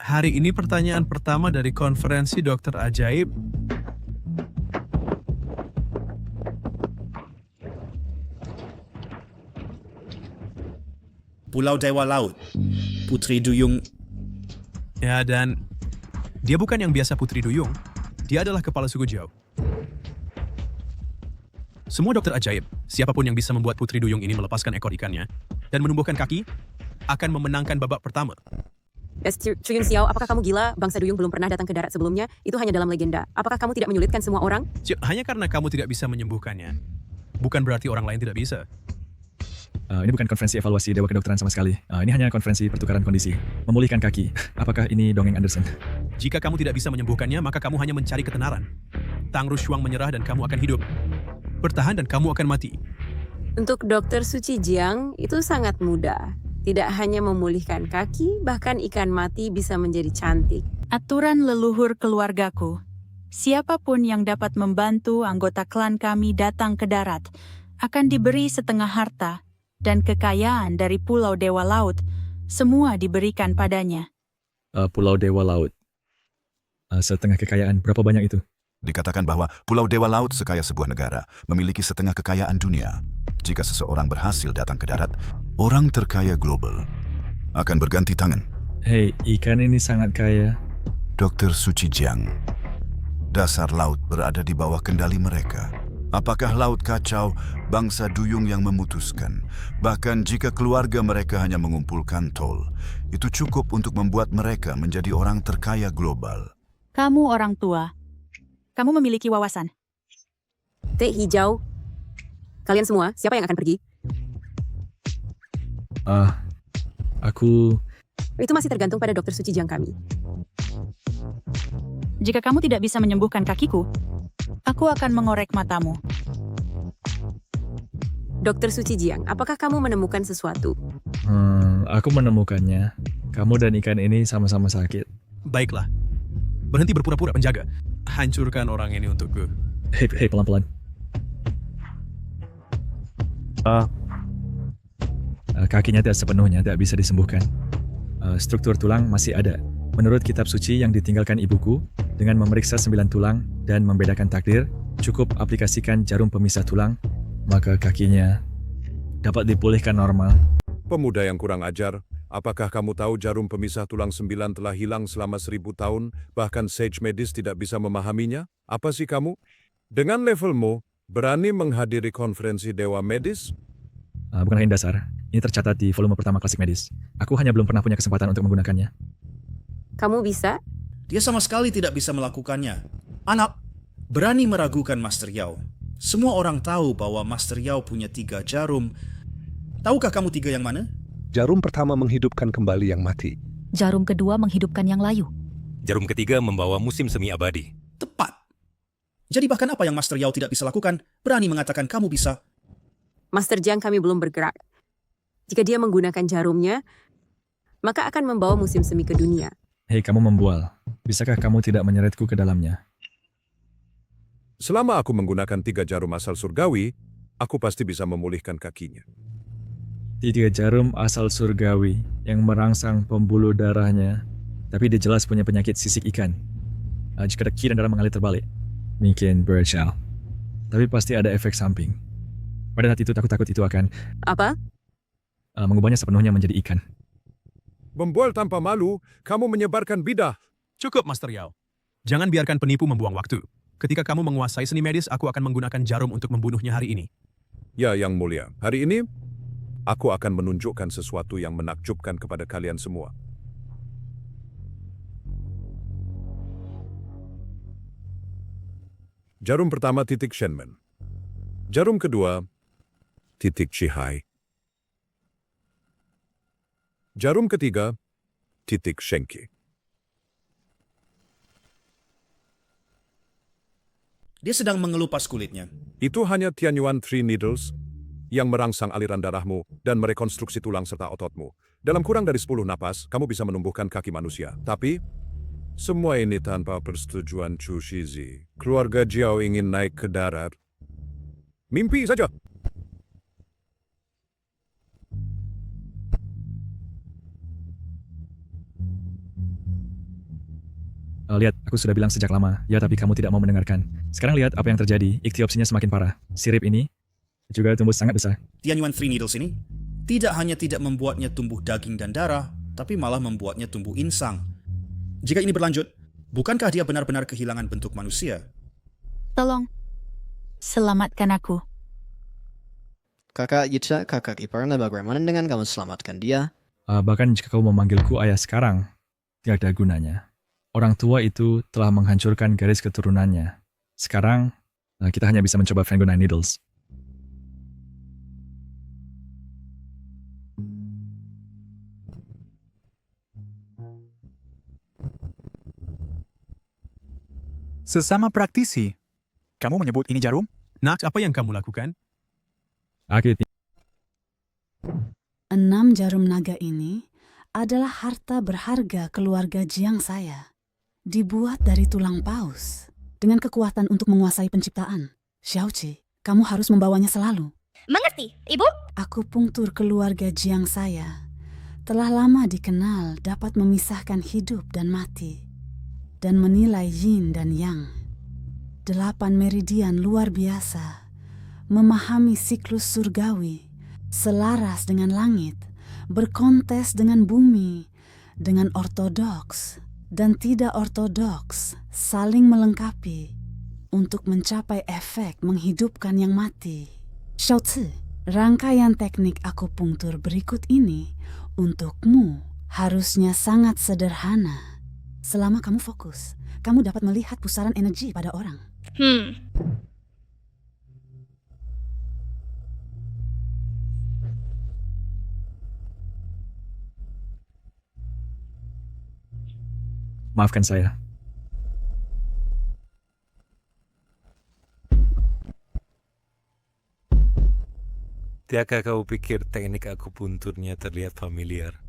Hari ini pertanyaan pertama dari konferensi dokter ajaib. Pulau Dewa Laut, Putri Duyung. Ya, dan dia bukan yang biasa Putri Duyung. Dia adalah kepala suku Jiao. Semua dokter ajaib, siapapun yang bisa membuat Putri Duyung ini melepaskan ekor ikannya dan menumbuhkan kaki, akan memenangkan babak pertama. Chuyun Xiao, apakah kamu gila? Bangsa Duyung belum pernah datang ke darat sebelumnya. Itu hanya dalam legenda. Apakah kamu tidak menyulitkan semua orang? Hanya karena kamu tidak bisa menyembuhkannya, bukan berarti orang lain tidak bisa. Ini bukan konferensi evaluasi Dewa Kedokteran sama sekali. Ini hanya konferensi pertukaran kondisi. Memulihkan kaki. Apakah ini dongeng Anderson? Jika kamu tidak bisa menyembuhkannya, maka kamu hanya mencari ketenaran. Tang Rushuang menyerah dan kamu akan hidup. Bertahan dan kamu akan mati. Untuk Dokter Suci Jiang, itu sangat mudah. Tidak hanya memulihkan kaki, bahkan ikan mati bisa menjadi cantik. Aturan leluhur keluargaku. Siapapun yang dapat membantu anggota klan kami datang ke darat akan diberi setengah harta dan kekayaan dari Pulau Dewa Laut. Semua diberikan padanya. Pulau Dewa Laut. Setengah kekayaan. Berapa banyak itu? Dikatakan bahwa Pulau Dewa Laut sekaya sebuah negara memiliki setengah kekayaan dunia. Jika seseorang berhasil datang ke darat, orang terkaya global akan berganti tangan. Hei, ikan ini sangat kaya. Dokter Suci Jiang, dasar laut berada di bawah kendali mereka. Apakah laut kacau bangsa Duyung yang memutuskan? Bahkan jika keluarga mereka hanya mengumpulkan tol, itu cukup untuk membuat mereka menjadi orang terkaya global. Kamu orang tua. Kamu memiliki wawasan. Teh hijau. Kalian semua, siapa yang akan pergi? Aku... Itu masih tergantung pada Dokter Suci Jiang kami. Jika kamu tidak bisa menyembuhkan kakiku, aku akan mengorek matamu. Dokter Suci Jiang, apakah kamu menemukan sesuatu? Aku menemukannya. Kamu dan ikan ini sama-sama sakit. Baiklah. Berhenti berpura-pura penjaga. Hancurkan orang ini untukku. Hei, pelan-pelan. Kakinya tidak sepenuhnya tidak bisa disembuhkan. Struktur tulang masih ada. Menurut kitab suci yang ditinggalkan ibuku, dengan memeriksa 9 tulang dan membedakan takdir, cukup aplikasikan jarum pemisah tulang, maka kakinya dapat dipulihkan normal. Pemuda yang kurang ajar, apakah kamu tahu jarum pemisah tulang 9 telah hilang selama 1000 tahun, bahkan sage medis tidak bisa memahaminya? Apa sih kamu? Dengan levelmu, berani menghadiri konferensi Dewa Medis? Bukan hanya dasar, ini tercatat di volume pertama klasik medis. Aku hanya belum pernah punya kesempatan untuk menggunakannya. Kamu bisa? Dia sama sekali tidak bisa melakukannya. Anak, berani meragukan Master Yao. Semua orang tahu bahwa Master Yao punya 3 jarum. Tahukah kamu 3 yang mana? Jarum pertama menghidupkan kembali yang mati. Jarum kedua menghidupkan yang layu. Jarum ketiga membawa musim semi abadi. Tepat. Jadi bahkan apa yang Master Yao tidak bisa lakukan, berani mengatakan kamu bisa. Master Jiang kami belum bergerak. Jika dia menggunakan jarumnya, maka akan membawa musim semi ke dunia. Hei, kamu membual. Bisakah kamu tidak menyeretku ke dalamnya? Selama aku menggunakan 3 jarum asal surgawi, aku pasti bisa memulihkan kakinya. 3 jarum asal surgawi yang merangsang pembuluh darahnya, tapi dia jelas punya penyakit sisik ikan. Jika ki dan darah mengalir terbalik, mungkin beracau. Tapi pasti ada efek samping. Pada saat itu takut itu akan... Apa? Mengubahnya sepenuhnya menjadi ikan. Membual tanpa malu, kamu menyebarkan bidah. Cukup, Master Yao. Jangan biarkan penipu membuang waktu. Ketika kamu menguasai seni medis, aku akan menggunakan jarum untuk membunuhnya hari ini. Ya, Yang Mulia. Hari ini, aku akan menunjukkan sesuatu yang menakjubkan kepada kalian semua. Jarum pertama titik Shenmen. Jarum kedua titik Chihai. Jarum ketiga titik Shenki. Dia sedang mengelupas kulitnya. Itu hanya Tianyuan Three Needles yang merangsang aliran darahmu dan merekonstruksi tulang serta ototmu. Dalam kurang dari 10 napas, kamu bisa menumbuhkan kaki manusia. Tapi, semua ini tanpa persetujuan Chu Shizi. Keluarga Jiao ingin naik ke darat. Mimpi saja. Lihat, aku sudah bilang sejak lama, ya tapi kamu tidak mau mendengarkan. Sekarang lihat apa yang terjadi, iktiopsinya semakin parah. Sirip ini juga tumbuh sangat besar. Tianyuan 3 Needles ini tidak hanya tidak membuatnya tumbuh daging dan darah, tapi malah membuatnya tumbuh insang. Jika ini berlanjut, bukankah dia benar-benar kehilangan bentuk manusia? Tolong, selamatkan aku. Kakak Yitsa, kakak iparnya, bagaimana dengan kamu selamatkan dia? Bahkan jika kau memanggilku ayah sekarang, tidak ada gunanya. Orang tua itu telah menghancurkan garis keturunannya. Sekarang, kita hanya bisa mencoba Fango 9 Needles. Sesama praktisi, kamu menyebut ini jarum? Nak, apa yang kamu lakukan? Akhirnya, 6 jarum naga ini adalah harta berharga keluarga Jiang saya. Dibuat dari tulang paus, dengan kekuatan untuk menguasai penciptaan. Xiaoqi, kamu harus membawanya selalu. Mengerti, Ibu? Akupunktur keluarga Jiang saya telah lama dikenal dapat memisahkan hidup dan mati, dan menilai yin dan yang. 8 meridian luar biasa, memahami siklus surgawi, selaras dengan langit, berkontes dengan bumi, dengan ortodoks dan tidak ortodoks, saling melengkapi untuk mencapai efek menghidupkan yang mati. Xiaoci, rangkaian teknik akupunktur berikut ini untukmu harusnya sangat sederhana. Selama kamu fokus, kamu dapat melihat pusaran energi pada orang. maafkan saya. Tidakkah kau pikir teknik akupunturnya terlihat familiar?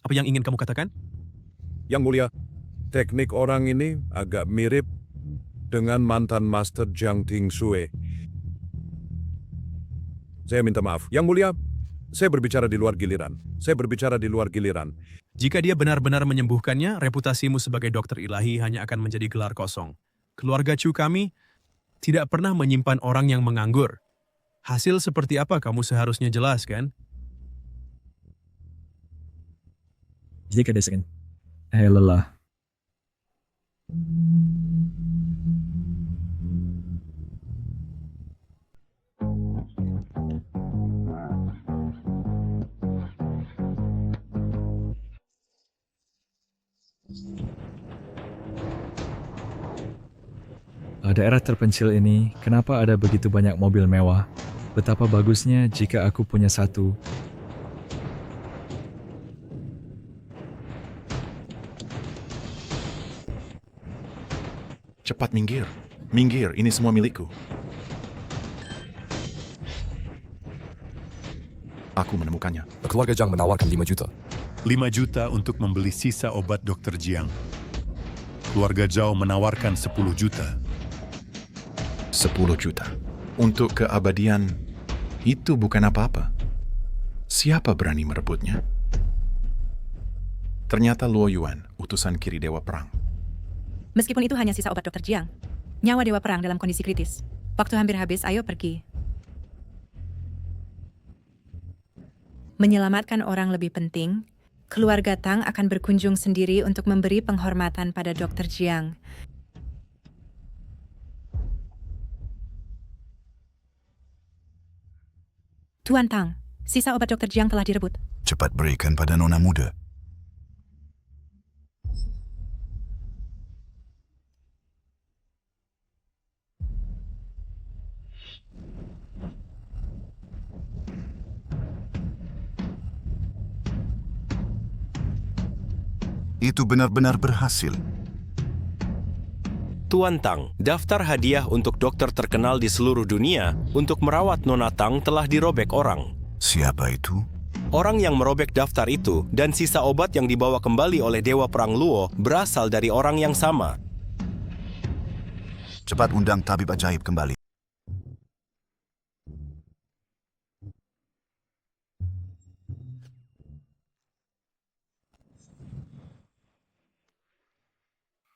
Apa yang ingin kamu katakan? Yang Mulia, teknik orang ini agak mirip dengan mantan Master Jiang Ting Shui. Saya minta maaf. Yang Mulia, saya berbicara di luar giliran. Jika dia benar-benar menyembuhkannya, reputasimu sebagai dokter ilahi hanya akan menjadi gelar kosong. Keluarga Chu kami tidak pernah menyimpan orang yang menganggur. Hasil seperti apa kamu seharusnya jelas, kan? Jika desain, lelah. Daerah terpencil ini, kenapa ada begitu banyak mobil mewah? Betapa bagusnya jika aku punya satu. Cepat minggir. Minggir, ini semua milikku. Aku menemukannya. Keluarga Jiang menawarkan 5 juta. 5 juta untuk membeli sisa obat Dr. Jiang. Keluarga Zhao menawarkan 10 juta. 10 juta. Untuk keabadian, itu bukan apa-apa. Siapa berani merebutnya? Ternyata Luo Yuan, utusan kiri Dewa Perang. Meskipun itu hanya sisa obat Dr. Jiang, nyawa Dewa Perang dalam kondisi kritis. Waktu hampir habis, ayo pergi. Menyelamatkan orang lebih penting. Keluarga Tang akan berkunjung sendiri untuk memberi penghormatan pada Dr. Jiang. Tuan Tang, sisa obat Dr. Jiang telah direbut. Cepat berikan pada nona muda. Itu benar-benar berhasil. Tuan Tang, daftar hadiah untuk dokter terkenal di seluruh dunia untuk merawat Nona Tang telah dirobek orang. Siapa itu? Orang yang merobek daftar itu dan sisa obat yang dibawa kembali oleh Dewa Perang Luo berasal dari orang yang sama. Cepat undang tabib ajaib kembali.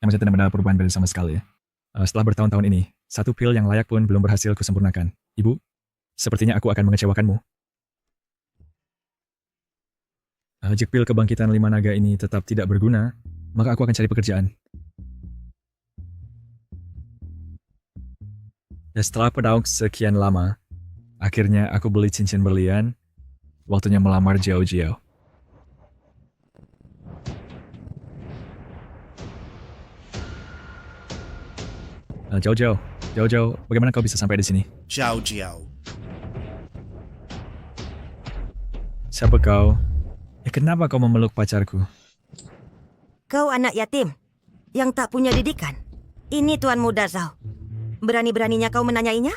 Yang tidak ada perubahan beda sama sekali ya. Setelah bertahun-tahun ini, satu pil yang layak pun belum berhasil kusempurnakan. Ibu, sepertinya aku akan mengecewakanmu. Jika pil kebangkitan 5 naga ini tetap tidak berguna, maka aku akan cari pekerjaan. Dan setelah pedaung sekian lama, akhirnya aku beli cincin berlian. Waktunya melamar Jiao Jiao. Jiao Jiao, bagaimana kau bisa sampai di sini? Jiao Jiao. Siapa kau? Kenapa kau memeluk pacarku? Kau anak yatim yang tak punya didikan. Ini Tuan Muda Zhao. Berani-beraninya kau menanyainya?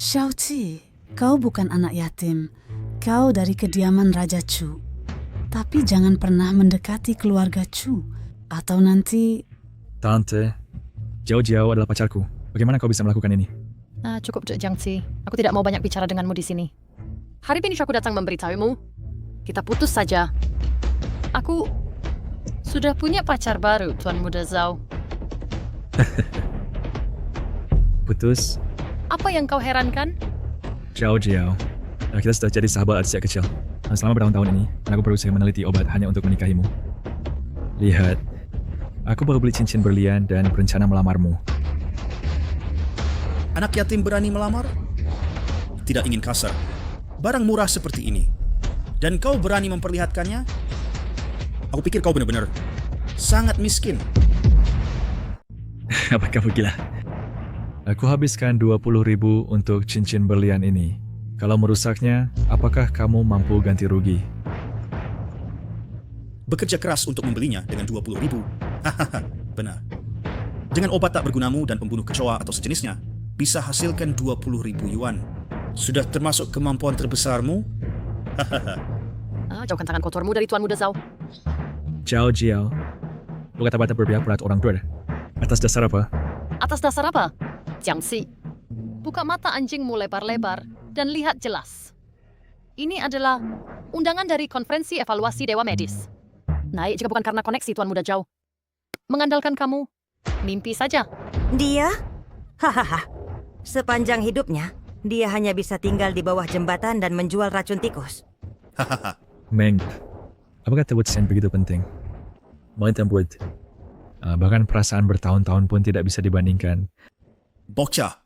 Xiao Qi, kau bukan anak yatim. Kau dari kediaman Raja Chu. Tapi jangan pernah mendekati keluarga Chu. Atau nanti... Tante, Jiao Jiao adalah pacarku. Bagaimana kau bisa melakukan ini? Cukup, Dek Jiangxi. Aku tidak mau banyak bicara denganmu di sini. Hari ini aku datang memberitahumu. Kita putus saja. Aku sudah punya pacar baru, Tuan Muda Zhao. Putus? Apa yang kau herankan? Jiao Jiao, kita sudah jadi sahabat sejak kecil. Selama bertahun-tahun ini, aku berusaha meneliti obat hanya untuk menikahimu. Lihat, aku baru beli cincin berlian dan berencana melamarmu. Anak yatim berani melamar? Tidak ingin kasar. Barang murah seperti ini. Dan kau berani memperlihatkannya? Aku pikir kau benar-benar sangat miskin. Apa kamu gila? Aku habiskan 20.000 untuk cincin berlian ini. Kalau merusaknya, apakah kamu mampu ganti rugi? Bekerja keras untuk membelinya dengan 20.000. Hahaha, benar. Dengan obat tak bergunamu dan pembunuh kecoa atau sejenisnya, bisa hasilkan 20.000 yuan. Sudah termasuk kemampuan terbesarmu? Hahaha. Jauhkan tangan kotormu dari Tuan Muda Zhao. Jiao Jiao, lu kata-kata berpihak pada orang tua. Atas dasar apa? Atas dasar apa? Jiangxi, buka mata anjingmu lebar-lebar dan lihat jelas. Ini adalah undangan dari konferensi evaluasi Dewa Medis. Naik jika bukan karena koneksi Tuan Muda Zhao. Mengandalkan kamu, mimpi saja. Dia? Hahaha. Sepanjang hidupnya, dia hanya bisa tinggal di bawah jembatan dan menjual racun tikus. Hahaha. Meng, apakah terbut sen begitu penting? Mau terbut. Bahkan perasaan bertahun-tahun pun tidak bisa dibandingkan. Bocah,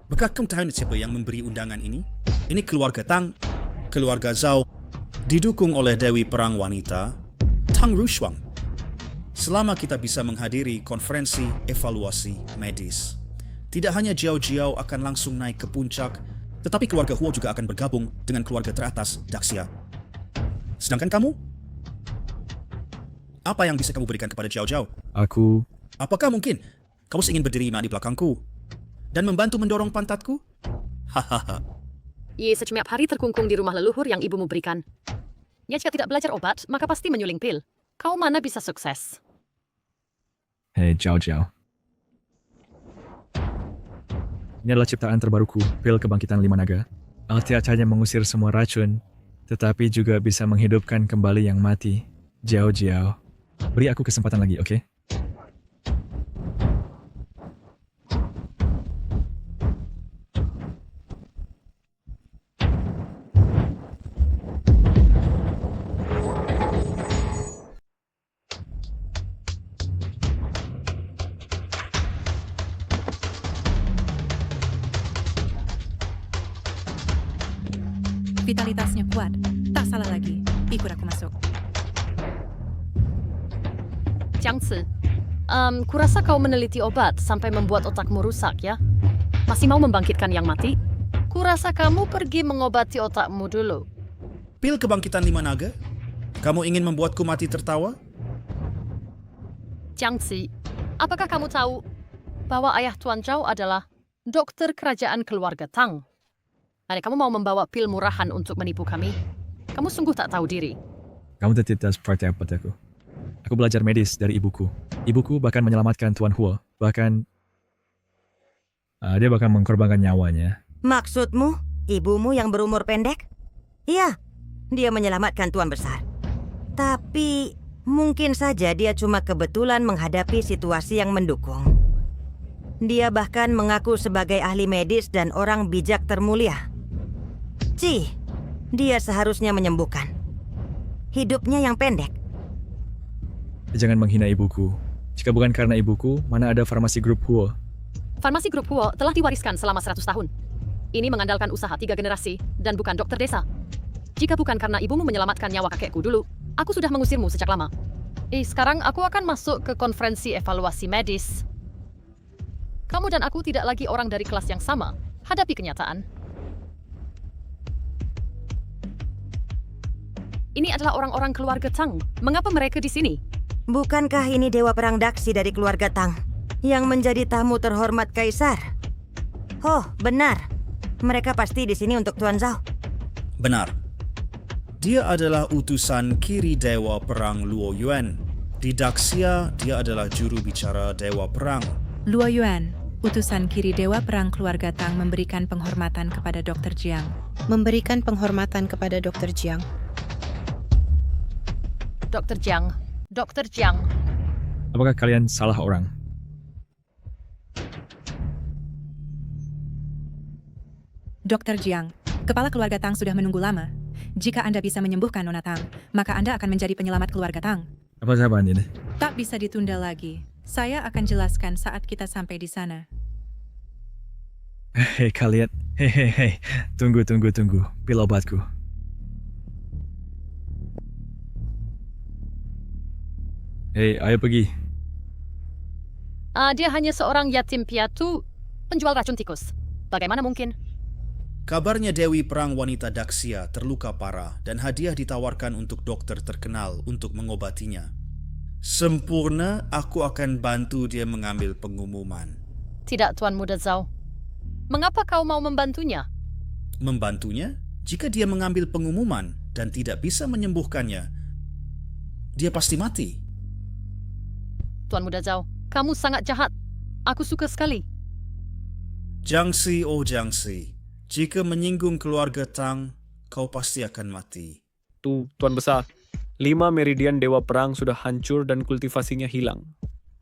apakah kamu tahu siapa yang memberi undangan ini? Ini keluarga Tang, keluarga Zhao, didukung oleh Dewi Perang Wanita, Tang Rushuang. Selama kita bisa menghadiri konferensi evaluasi medis, tidak hanya Jiao Jiao akan langsung naik ke puncak, tetapi keluarga Huo juga akan bergabung dengan keluarga teratas Daxia. Sedangkan kamu? Apa yang bisa kamu berikan kepada Jiao Jiao? Aku... Apakah mungkin kamu ingin berdiri di belakangku dan membantu mendorong pantatku? Hahaha. Ia setiap hari terkungkung di rumah leluhur yang ibumu berikan. Ya, jika tidak belajar obat, maka pasti menyuling pil. Kau mana bisa sukses? Hei, Jiao Jiao. Ini adalah ciptaan terbaruku, pil kebangkitan 5 naga. Tidak hanya mengusir semua racun, tetapi juga bisa menghidupkan kembali yang mati. Jiao Jiao, beri aku kesempatan lagi, oke? Vitalitasnya kuat. Tak salah lagi. Ikut aku masuk. Jiangxi, kurasa kau meneliti obat sampai membuat otakmu rusak ya? Masih mau membangkitkan yang mati? Kurasa kamu pergi mengobati otakmu dulu. Pil kebangkitan 5 naga? Kamu ingin membuatku mati tertawa? Jiangxi, apakah kamu tahu bahwa ayah Tuan Zhao adalah dokter kerajaan keluarga Tang? Adik kamu mau membawa pil murahan untuk menipu kami? Kamu sungguh tak tahu diri. Kamu tidak seperti apa padaku. Aku belajar medis dari ibuku. Ibuku bahkan menyelamatkan Tuan Huo. Bahkan... dia bahkan mengorbankan nyawanya. Maksudmu, ibumu yang berumur pendek? Iya, dia menyelamatkan Tuan Besar. Tapi, Mungkin saja dia cuma kebetulan menghadapi situasi yang mendukung. Dia bahkan mengaku sebagai ahli medis dan orang bijak termulia. Dia seharusnya menyembuhkan. Hidupnya yang pendek. Jangan menghina ibuku. Jika bukan karena ibuku, mana ada farmasi grup Huo? Farmasi grup Huo telah diwariskan selama 100 tahun. Ini mengandalkan usaha 3 generasi dan bukan dokter desa. Jika bukan karena ibumu menyelamatkan nyawa kakekku dulu, aku sudah mengusirmu sejak lama. Sekarang aku akan masuk ke konferensi evaluasi medis. Kamu dan aku tidak lagi orang dari kelas yang sama. Hadapi kenyataan. Ini adalah orang-orang keluarga Tang. Mengapa mereka di sini? Bukankah ini Dewa Perang Daksi dari keluarga Tang yang menjadi tamu terhormat Kaisar? Oh, benar. Mereka pasti di sini untuk Tuan Zhao. Benar. Dia adalah utusan kiri Dewa Perang Luo Yuan. Di Daxia, dia adalah juru bicara Dewa Perang. Luo Yuan, utusan kiri Dewa Perang keluarga Tang memberikan penghormatan kepada Dr. Jiang. Memberikan penghormatan kepada Dr. Jiang. Dr. Jiang. Dr. Jiang. Apakah kalian salah orang? Dr. Jiang, kepala keluarga Tang sudah menunggu lama. Jika Anda bisa menyembuhkan Nona Tang, maka Anda akan menjadi penyelamat keluarga Tang. Apa jawaban ini? Tak bisa ditunda lagi. Saya akan jelaskan saat kita sampai di sana. Hei kalian, hei, tunggu. Pil obatku. Hei, ayo pergi. Dia hanya seorang yatim piatu, penjual racun tikus. Bagaimana mungkin? Kabarnya Dewi Perang Wanita Daxia terluka parah dan hadiah ditawarkan untuk dokter terkenal untuk mengobatinya. Sempurna, aku akan bantu dia mengambil pengumuman. Tidak, Tuan Muda Zhao. Mengapa kau mau membantunya? Membantunya? Jika dia mengambil pengumuman dan tidak bisa menyembuhkannya, dia pasti mati. Tuan Muda Zhao, kamu sangat jahat. Aku suka sekali. Jiangxi, oh Jiangxi, jika menyinggung keluarga Tang, kau pasti akan mati. Tuan Besar, 5 meridian Dewa Perang sudah hancur dan kultivasinya hilang.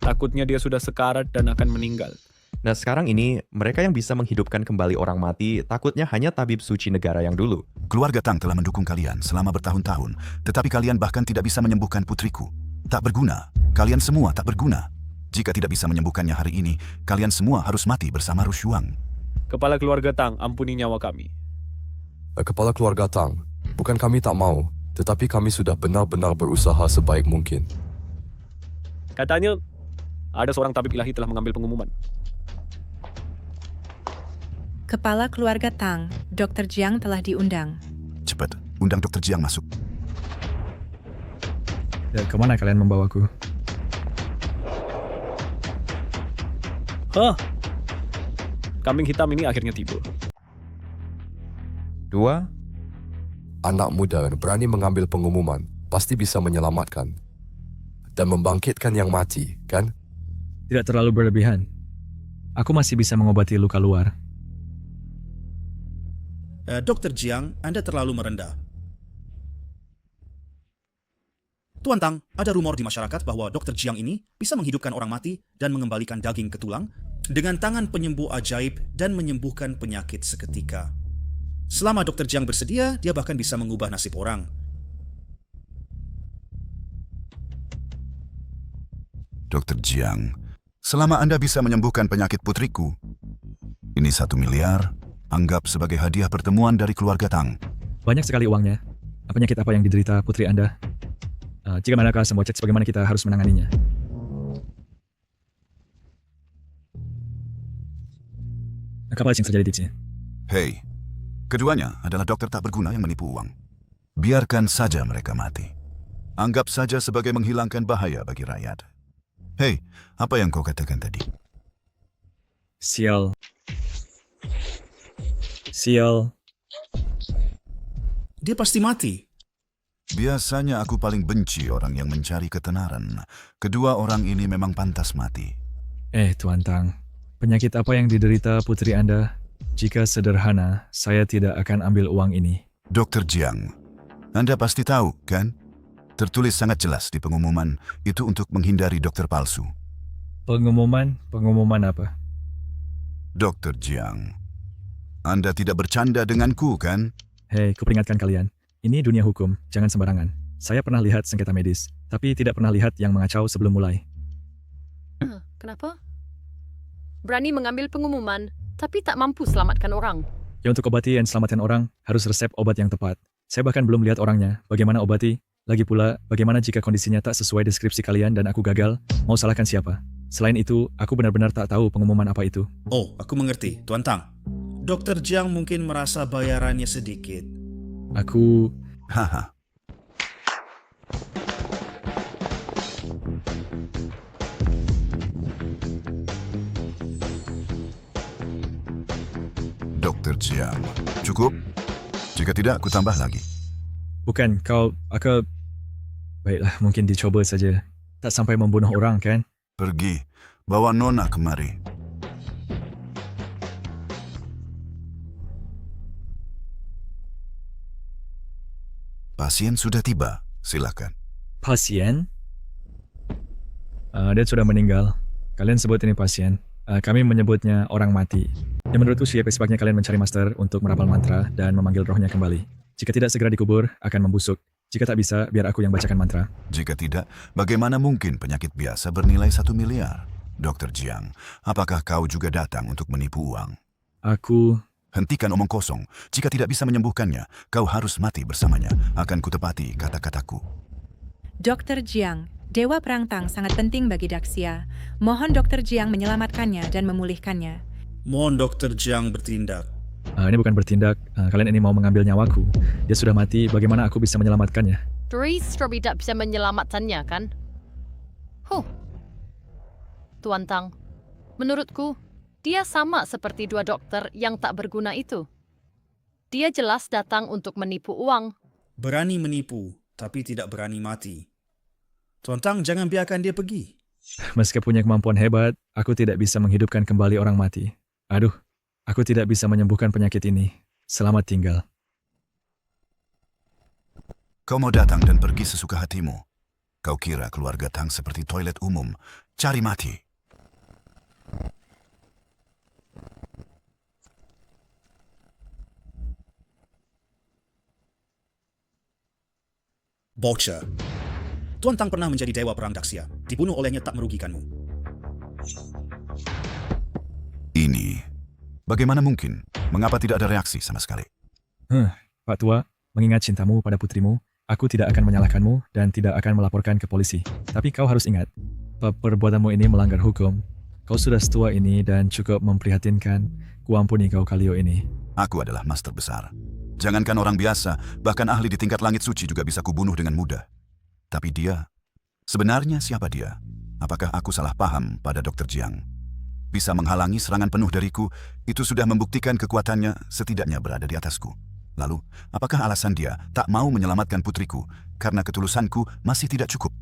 Takutnya dia sudah sekarat dan akan meninggal. Nah sekarang ini, mereka yang bisa menghidupkan kembali orang mati, takutnya hanya tabib suci negara yang dulu. Keluarga Tang telah mendukung kalian selama bertahun-tahun, tetapi kalian bahkan tidak bisa menyembuhkan putriku. Tak berguna. Kalian semua tak berguna. Jika tidak bisa menyembuhkannya hari ini, kalian semua harus mati bersama Rushuang. Kepala keluarga Tang, ampuni nyawa kami. Kepala keluarga Tang, bukan kami tak mau, tetapi kami sudah benar-benar berusaha sebaik mungkin. Katanya, ada seorang tabib ilahi telah mengambil pengumuman. Kepala keluarga Tang, Dr. Jiang telah diundang. Cepat, undang Dr. Jiang masuk. Ya, kemana kalian membawaku? Kambing hitam ini akhirnya tiba. 2. Anak muda yang berani mengambil pengumuman pasti bisa menyelamatkan dan membangkitkan yang mati, kan? Tidak terlalu berlebihan. Aku masih bisa mengobati luka luar. Dr. Jiang, Anda terlalu merendah. Tuan Tang, ada rumor di masyarakat bahwa Dr. Jiang ini bisa menghidupkan orang mati dan mengembalikan daging ke tulang dengan tangan penyembuh ajaib dan menyembuhkan penyakit seketika. Selama Dr. Jiang bersedia, dia bahkan bisa mengubah nasib orang. Dr. Jiang, selama Anda bisa menyembuhkan penyakit putriku, ini 1 miliar, anggap sebagai hadiah pertemuan dari keluarga Tang. Banyak sekali uangnya. Penyakit apa yang diderita putri Anda? Jika manakah semua cek bagaimana kita harus menanganinya? Apa yang terjadi di sini? Hei, keduanya adalah dokter tak berguna yang menipu uang. Biarkan saja mereka mati. Anggap saja sebagai menghilangkan bahaya bagi rakyat. Hei, apa yang kau katakan tadi? Sial. Dia pasti mati. Biasanya aku paling benci orang yang mencari ketenaran. Kedua orang ini memang pantas mati. Tuan Tang, penyakit apa yang diderita putri Anda? Jika sederhana, saya tidak akan ambil uang ini. Dr. Jiang, Anda pasti tahu, kan? Tertulis sangat jelas di pengumuman, itu untuk menghindari dokter palsu. Pengumuman apa? Dr. Jiang, Anda tidak bercanda denganku, kan? Hei, kuperingatkan kalian. Ini dunia hukum, jangan sembarangan. Saya pernah lihat sengketa medis, tapi tidak pernah lihat yang mengacau sebelum mulai. Kenapa? Berani mengambil pengumuman, tapi tak mampu selamatkan orang. Ya untuk obati dan selamatkan orang, harus resep obat yang tepat. Saya bahkan belum lihat orangnya, bagaimana obati. Lagi pula, bagaimana jika kondisinya tak sesuai deskripsi kalian dan aku gagal, mau salahkan siapa? Selain itu, aku benar-benar tak tahu pengumuman apa itu. Oh, aku mengerti, Tuan Tang. Dr. Jiang mungkin merasa bayarannya sedikit. Aku... Haha. Dr. Jiang, cukup? Jika tidak, aku tambah lagi. Bukan, aku... Baiklah, mungkin dicoba saja. Tak sampai membunuh orang, kan? Pergi, bawa Nona kemari. Pasien sudah tiba, silakan. Pasien? Dia sudah meninggal. Kalian sebut ini pasien. Kami menyebutnya orang mati. Dan menurutku sebaiknya kalian mencari master untuk merapal mantra dan memanggil rohnya kembali. Jika tidak segera dikubur, akan membusuk. Jika tak bisa, biar aku yang bacakan mantra. Jika tidak, bagaimana mungkin penyakit biasa bernilai 1 miliar? Dr. Jiang, apakah kau juga datang untuk menipu uang? Aku... Hentikan omong kosong. Jika tidak bisa menyembuhkannya, kau harus mati bersamanya. Akan kutepati kata-kataku. Dr. Jiang, Dewa Perang Tang sangat penting bagi Daxia. Mohon Dr. Jiang menyelamatkannya dan memulihkannya. Mohon Dr. Jiang bertindak. Ini bukan bertindak. Kalian ini mau mengambil nyawaku. Dia sudah mati, bagaimana aku bisa menyelamatkannya? Strawberry tak bisa menyelamatkannya, kan? Tuan Tang, menurutku, dia sama seperti 2 dokter yang tak berguna itu. Dia jelas datang untuk menipu uang. Berani menipu, tapi tidak berani mati. Tuan Tang, jangan biarkan dia pergi. Meski punya kemampuan hebat, aku tidak bisa menghidupkan kembali orang mati. Aduh, aku tidak bisa menyembuhkan penyakit ini. Selamat tinggal. Kau mau datang dan pergi sesuka hatimu. Kau kira keluarga Tang seperti toilet umum. Cari mati. Bocah. Tuan Tang pernah menjadi dewa perang Daxia. Dibunuh olehnya tak merugikanmu. Ini, bagaimana mungkin? Mengapa tidak ada reaksi sama sekali? Pak Tua, mengingat cintamu pada putrimu, aku tidak akan menyalahkanmu dan tidak akan melaporkan ke polisi. Tapi kau harus ingat, perbuatanmu ini melanggar hukum. Kau sudah setua ini dan cukup memprihatinkan. Kuampuni kau Kalio ini. Aku adalah master besar. Jangankan orang biasa, bahkan ahli di tingkat langit suci juga bisa kubunuh dengan mudah. Tapi dia, sebenarnya siapa dia? Apakah aku salah paham pada Dr. Jiang? Bisa menghalangi serangan penuh dariku, itu sudah membuktikan kekuatannya setidaknya berada di atasku. Lalu, apakah alasan dia tak mau menyelamatkan putriku karena ketulusanku masih tidak cukup?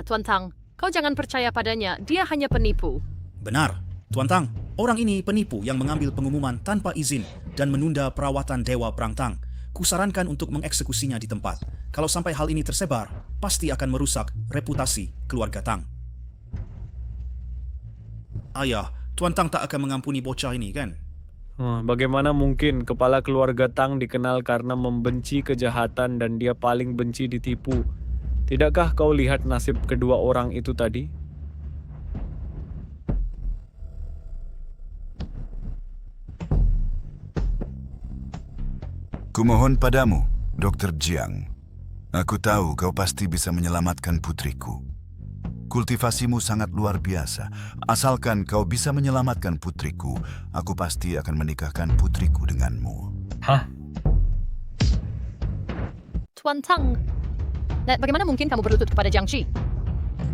Tuan Tang, kau jangan percaya padanya, dia hanya penipu. Benar, Tuan Tang. Orang ini penipu yang mengambil pengumuman tanpa izin dan menunda perawatan Dewa Perang Tang. Kusarankan untuk mengeksekusinya di tempat. Kalau sampai hal ini tersebar, pasti akan merusak reputasi keluarga Tang. Ayah, Tuan Tang tak akan mengampuni bocah ini, kan? Bagaimana mungkin kepala keluarga Tang dikenal karena membenci kejahatan dan dia paling benci ditipu? Tidakkah kau lihat nasib kedua orang itu tadi? Kumohon padamu, Dr. Jiang. Aku tahu kau pasti bisa menyelamatkan putriku. Kultivasimu sangat luar biasa. Asalkan kau bisa menyelamatkan putriku, aku pasti akan menikahkan putriku denganmu. Hah? Tuan Tang, bagaimana mungkin kamu berlutut kepada Jiang Qi?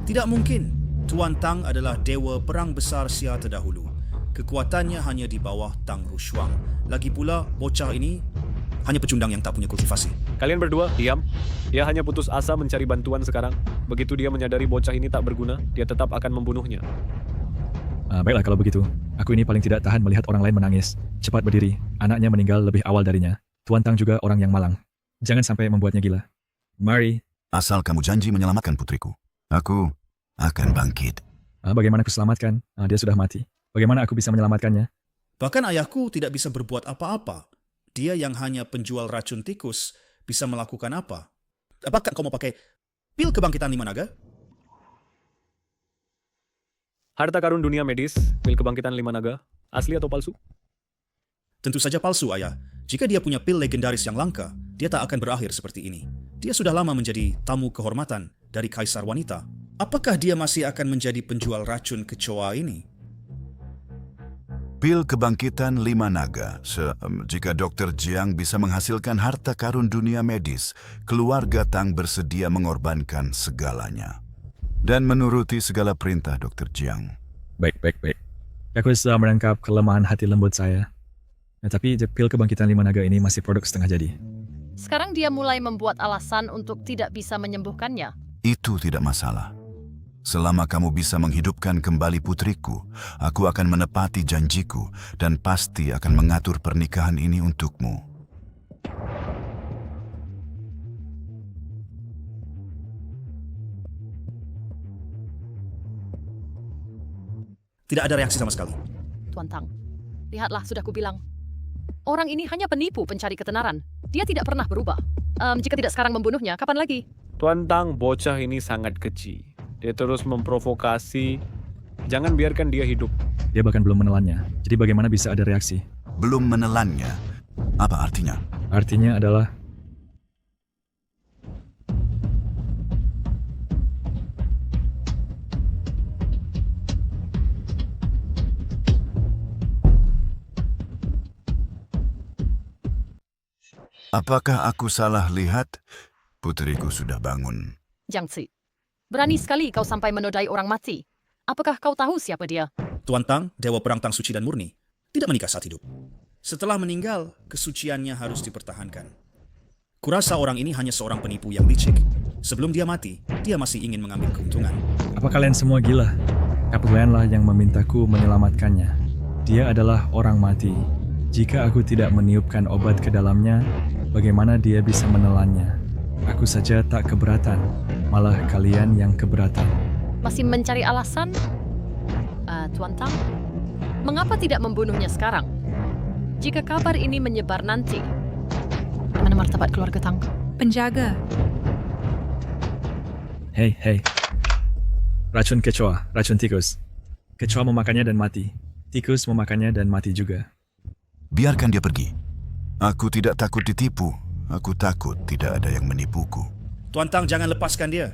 Tidak mungkin. Tuan Tang adalah dewa perang besar Xia terdahulu. Kekuatannya hanya di bawah Tang Rushuang. Lagi pula, bocah ini hanya pecundang yang tak punya kultivasi. Kalian berdua, diam. Dia hanya putus asa mencari bantuan sekarang. Begitu dia menyadari bocah ini tak berguna, dia tetap akan membunuhnya. Baiklah kalau begitu. Aku ini paling tidak tahan melihat orang lain menangis. Cepat berdiri. Anaknya meninggal lebih awal darinya. Tuan Tang juga orang yang malang. Jangan sampai membuatnya gila. Mari, Asal kamu janji menyelamatkan putriku, aku akan bangkit. Bagaimana aku selamatkan? Dia sudah mati. Bagaimana aku bisa menyelamatkannya? Bahkan ayahku tidak bisa berbuat apa-apa. Dia yang hanya penjual racun tikus bisa melakukan apa? Apakah kau mau pakai pil kebangkitan 5 naga? Harta karun dunia medis, pil kebangkitan 5 naga, asli atau palsu? Tentu saja palsu, ayah. Jika dia punya pil legendaris yang langka, dia tak akan berakhir seperti ini. Dia sudah lama menjadi tamu kehormatan dari Kaisar Wanita. Apakah dia masih akan menjadi penjual racun kecoa ini? Pil kebangkitan 5 naga. Jika Dr. Jiang bisa menghasilkan harta karun dunia medis, keluarga Tang bersedia mengorbankan segalanya. Dan menuruti segala perintah Dr. Jiang. Baik. Aku sudah menangkap kelemahan hati lembut saya. Tapi pil kebangkitan 5 naga ini masih produk setengah jadi. Sekarang dia mulai membuat alasan untuk tidak bisa menyembuhkannya. Itu tidak masalah. Selama kamu bisa menghidupkan kembali putriku, aku akan menepati janjiku dan pasti akan mengatur pernikahan ini untukmu. Tidak ada reaksi sama sekali. Tuan Tang, lihatlah sudah kubilang. Orang ini hanya penipu pencari ketenaran. Dia tidak pernah berubah. Jika tidak sekarang membunuhnya, kapan lagi? Tuan Tang, bocah ini sangat keji. Dia terus memprovokasi. Jangan biarkan dia hidup. Dia bahkan belum menelannya. Jadi bagaimana bisa ada reaksi? Belum menelannya? Apa artinya? Artinya adalah apakah aku salah lihat? Putriku sudah bangun. Jiangzi, berani sekali kau sampai menodai orang mati. Apakah kau tahu siapa dia? Tuan Tang, Dewa Perang Tang Suci dan Murni, tidak menikah saat hidup. Setelah meninggal, kesuciannya harus dipertahankan. Kurasa orang ini hanya seorang penipu yang licik. Sebelum dia mati, dia masih ingin mengambil keuntungan. apa kalian semua gila? Kaptenlah yang memintaku menyelamatkannya. Dia adalah orang mati. Jika aku tidak meniupkan obat ke dalamnya, bagaimana dia bisa menelannya? Aku saja tak keberatan, malah kalian yang keberatan. Masih mencari alasan? Tuan Tang, mengapa tidak membunuhnya sekarang? Jika kabar ini menyebar nanti, mana martabat keluarga Tang? Penjaga. Hei. Racun kecoa, racun tikus. Kecoa memakannya dan mati. Tikus memakannya dan mati juga. Biarkan dia pergi. Aku tidak takut ditipu. Aku takut tidak ada yang menipuku. Tuan Tang, jangan lepaskan dia.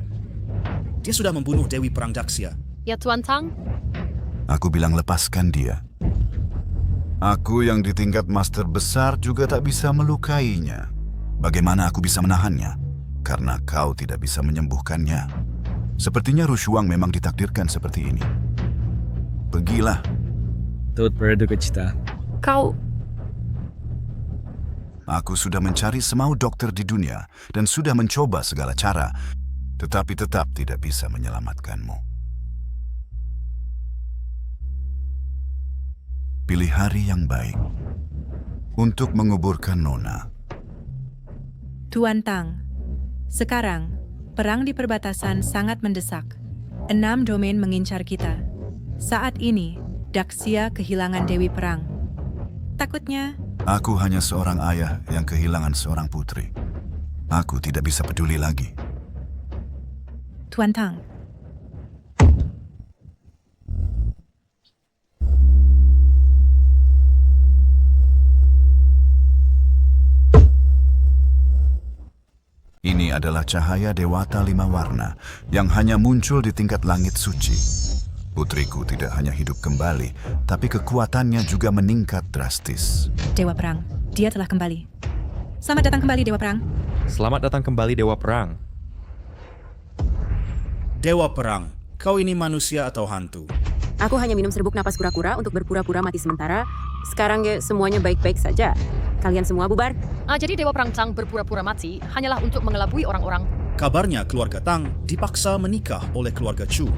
Dia sudah membunuh Dewi Perang Daksya. Ya Tuan Tang? Aku bilang lepaskan dia. Aku yang di tingkat master besar juga tak bisa melukainya. Bagaimana aku bisa menahannya? Karena kau tidak bisa menyembuhkannya. Sepertinya Rushuang memang ditakdirkan seperti ini. Pergilah. Tut berduka cita. Kau... Aku sudah mencari semau dokter di dunia dan sudah mencoba segala cara, tetapi tetap tidak bisa menyelamatkanmu. Pilih hari yang baik untuk menguburkan Nona. Tuan Tang, sekarang perang di perbatasan sangat mendesak. 6 domain mengincar kita. Saat ini, Daksya kehilangan Dewi Perang. Takutnya... Aku hanya seorang ayah yang kehilangan seorang putri. Aku tidak bisa peduli lagi. Tuan Tang. Ini adalah cahaya Dewata 5 warna yang hanya muncul di tingkat langit suci. Putriku tidak hanya hidup kembali, tapi kekuatannya juga meningkat drastis. Dewa Perang, dia telah kembali. Selamat datang kembali, Dewa Perang. Selamat datang kembali, Dewa Perang. Dewa Perang, kau ini manusia atau hantu? Aku hanya minum serbuk napas kura-kura untuk berpura-pura mati sementara. Sekarang semuanya baik-baik saja. Kalian semua bubar? Jadi Dewa Perang Tang berpura-pura mati hanyalah untuk mengelabui orang-orang. Kabarnya keluarga Tang dipaksa menikah oleh keluarga Chu.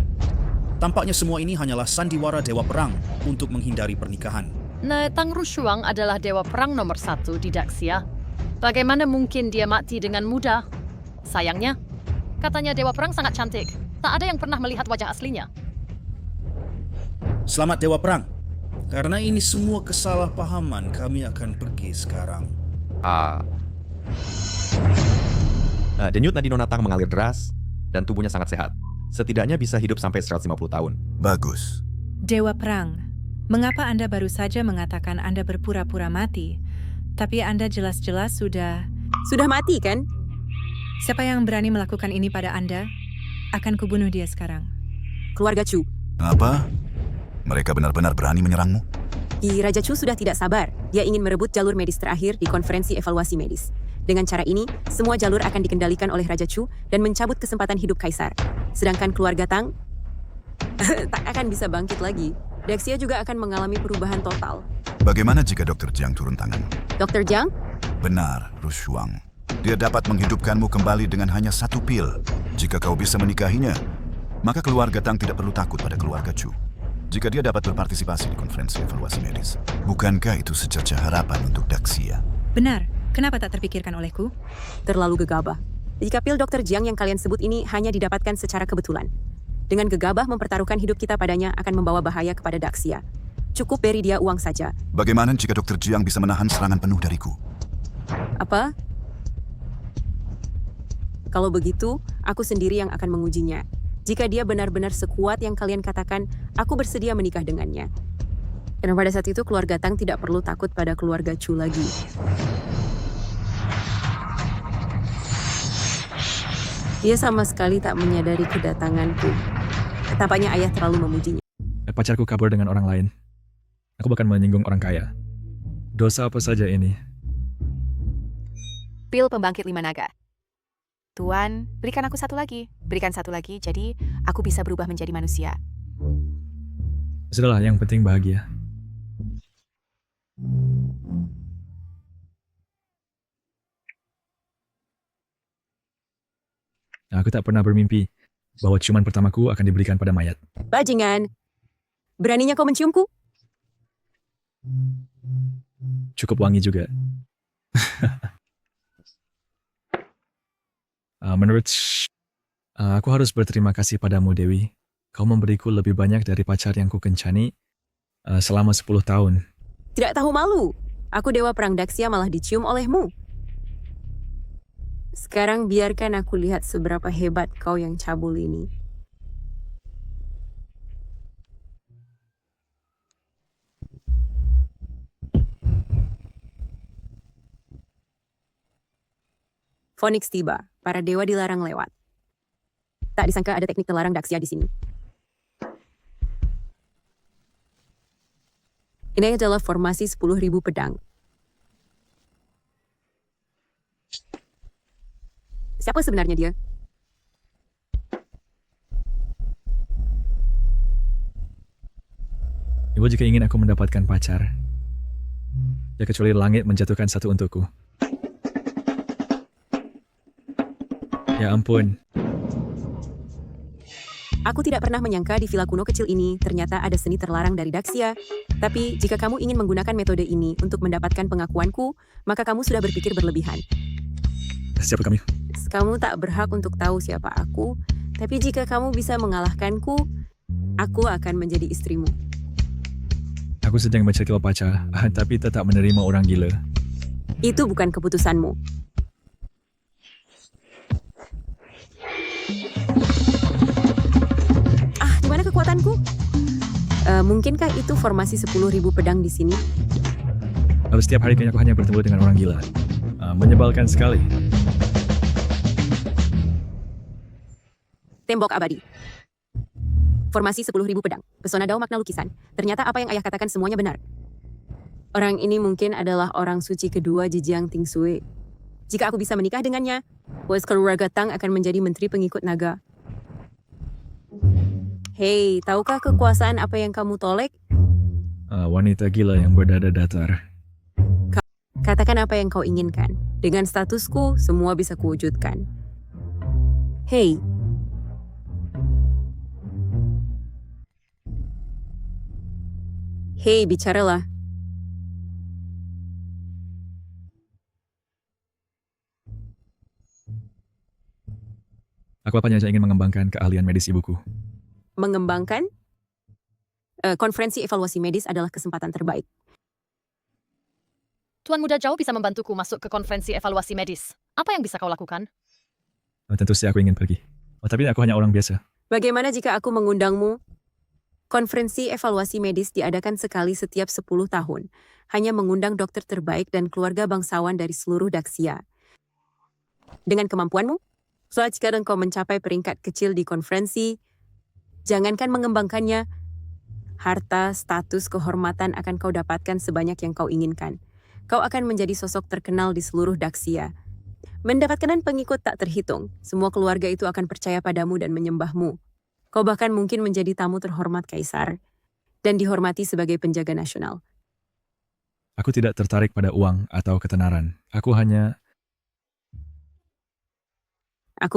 Tampaknya semua ini hanyalah sandiwara Dewa Perang untuk menghindari pernikahan. Nah, Tang Rushuang adalah Dewa Perang nomor 1 di Daksya. Bagaimana mungkin dia mati dengan mudah? Sayangnya, Katanya Dewa Perang sangat cantik. Tak ada yang pernah melihat wajah aslinya. Selamat Dewa Perang. Karena ini semua kesalahpahaman, kami akan pergi sekarang. Denyut nadi Nonatang mengalir deras dan tubuhnya sangat sehat. Setidaknya bisa hidup sampai 150 tahun. Bagus. Dewa Perang, mengapa Anda baru saja mengatakan Anda berpura-pura mati, tapi Anda jelas-jelas sudah mati, kan? Siapa yang berani melakukan ini pada Anda, akan kubunuh dia sekarang. Keluarga Chu. Apa? Mereka benar-benar berani menyerangmu? Ki Raja Chu sudah tidak sabar. Dia ingin merebut jalur medis terakhir di konferensi evaluasi medis. Dengan cara ini, semua jalur akan dikendalikan oleh Raja Chu dan mencabut kesempatan hidup Kaisar. Sedangkan keluarga Tang tak akan bisa bangkit lagi. Daxia juga akan mengalami perubahan total. Bagaimana jika Dr. Jiang turun tangan? Dr. Jiang? Benar, Rushuang. Dia dapat menghidupkanmu kembali dengan hanya satu pil. Jika kau bisa menikahinya, maka keluarga Tang tidak perlu takut pada keluarga Chu. Jika dia dapat berpartisipasi di konferensi evaluasi medis, bukankah itu secercah harapan untuk Daxia? Benar, kenapa tak terpikirkan olehku? Terlalu gegabah. Jika pil Dr. Jiang yang kalian sebut ini hanya didapatkan secara kebetulan. Dengan gegabah mempertaruhkan hidup kita padanya akan membawa bahaya kepada Daxia. Cukup beri dia uang saja. Bagaimana jika Dr. Jiang bisa menahan serangan penuh dariku? Apa? Kalau begitu, aku sendiri yang akan mengujinya. Jika dia benar-benar sekuat yang kalian katakan, aku bersedia menikah dengannya. Dan pada saat itu keluarga Tang tidak perlu takut pada keluarga Chu lagi. Dia sama sekali tak menyadari kedatanganku. Tampaknya ayah terlalu memujinya. Pacarku kabur dengan orang lain. Aku bahkan menyinggung orang kaya. Dosa apa saja ini? Pil pembangkit 5 naga. Tuan, berikan aku satu lagi. Berikan satu lagi, jadi aku bisa berubah menjadi manusia. Sudahlah, yang penting bahagia. Aku tak pernah bermimpi bahwa ciuman pertamaku akan diberikan pada mayat. Bajingan! Beraninya kau menciumku? Cukup wangi juga. Aku harus berterima kasih padamu, Dewi. Kau memberiku lebih banyak dari pacar yang ku kencani selama 10 tahun. Tidak tahu malu. Aku Dewa Perang Daxia malah dicium olehmu. Sekarang biarkan aku lihat seberapa hebat kau yang cabul ini. Phoenix tiba. Para dewa dilarang lewat. Tak disangka ada teknik terlarang Daxia di sini. Ini adalah formasi 10.000 pedang. Siapa sebenarnya dia? Ibu jika ingin aku mendapatkan pacar, ya kecuali langit menjatuhkan satu untukku. Ya ampun. Aku tidak pernah menyangka di villa kuno kecil ini ternyata ada seni terlarang dari Daxia. Tapi jika kamu ingin menggunakan metode ini untuk mendapatkan pengakuanku, maka kamu sudah berpikir berlebihan. Siapa kamu? Kamu tak berhak untuk tahu siapa aku, tapi jika kamu bisa mengalahkanku, aku akan menjadi istrimu. Aku sedang mencari pacar, tapi tetap menerima orang gila. Itu bukan keputusanmu. Di mana kekuatanku? Mungkinkah itu formasi 10.000 pedang di sini? Lalu setiap hari kayaknya aku hanya bertemu dengan orang gila. Menyebalkan sekali. Tembok abadi. Formasi 10.000 pedang. Pesona dao makna lukisan. Ternyata apa yang ayah katakan semuanya benar. Orang ini mungkin adalah orang suci kedua Jijiang Tingsue. Jika aku bisa menikah dengannya, Wes keluarga Tang akan menjadi menteri pengikut naga. Hei, tahukah kekuasaan apa yang kamu tolek? Wanita gila yang berdada datar. Katakan apa yang kau inginkan. Dengan statusku, semua bisa kuwujudkan. Hei. Hei, bicaralah. Aku hanya ingin mengembangkan keahlian medis ibuku. Mengembangkan? Konferensi evaluasi medis adalah kesempatan terbaik. Tuan Muda Zhao bisa membantuku masuk ke konferensi evaluasi medis. Apa yang bisa kau lakukan? Tentu saja aku ingin pergi. Tapi aku hanya orang biasa. Bagaimana jika aku mengundangmu? Konferensi evaluasi medis diadakan sekali setiap 10 tahun. Hanya mengundang dokter terbaik dan keluarga bangsawan dari seluruh Daxia. Dengan kemampuanmu, soal jika engkau mencapai peringkat kecil di konferensi, jangankan mengembangkannya, harta, status, kehormatan akan kau dapatkan sebanyak yang kau inginkan. Kau akan menjadi sosok terkenal di seluruh Daxia. Mendapatkan pengikut tak terhitung, semua keluarga itu akan percaya padamu dan menyembahmu. Kau bahkan mungkin menjadi tamu terhormat kaisar dan dihormati sebagai penjaga nasional. Aku tidak tertarik pada uang atau ketenaran. Aku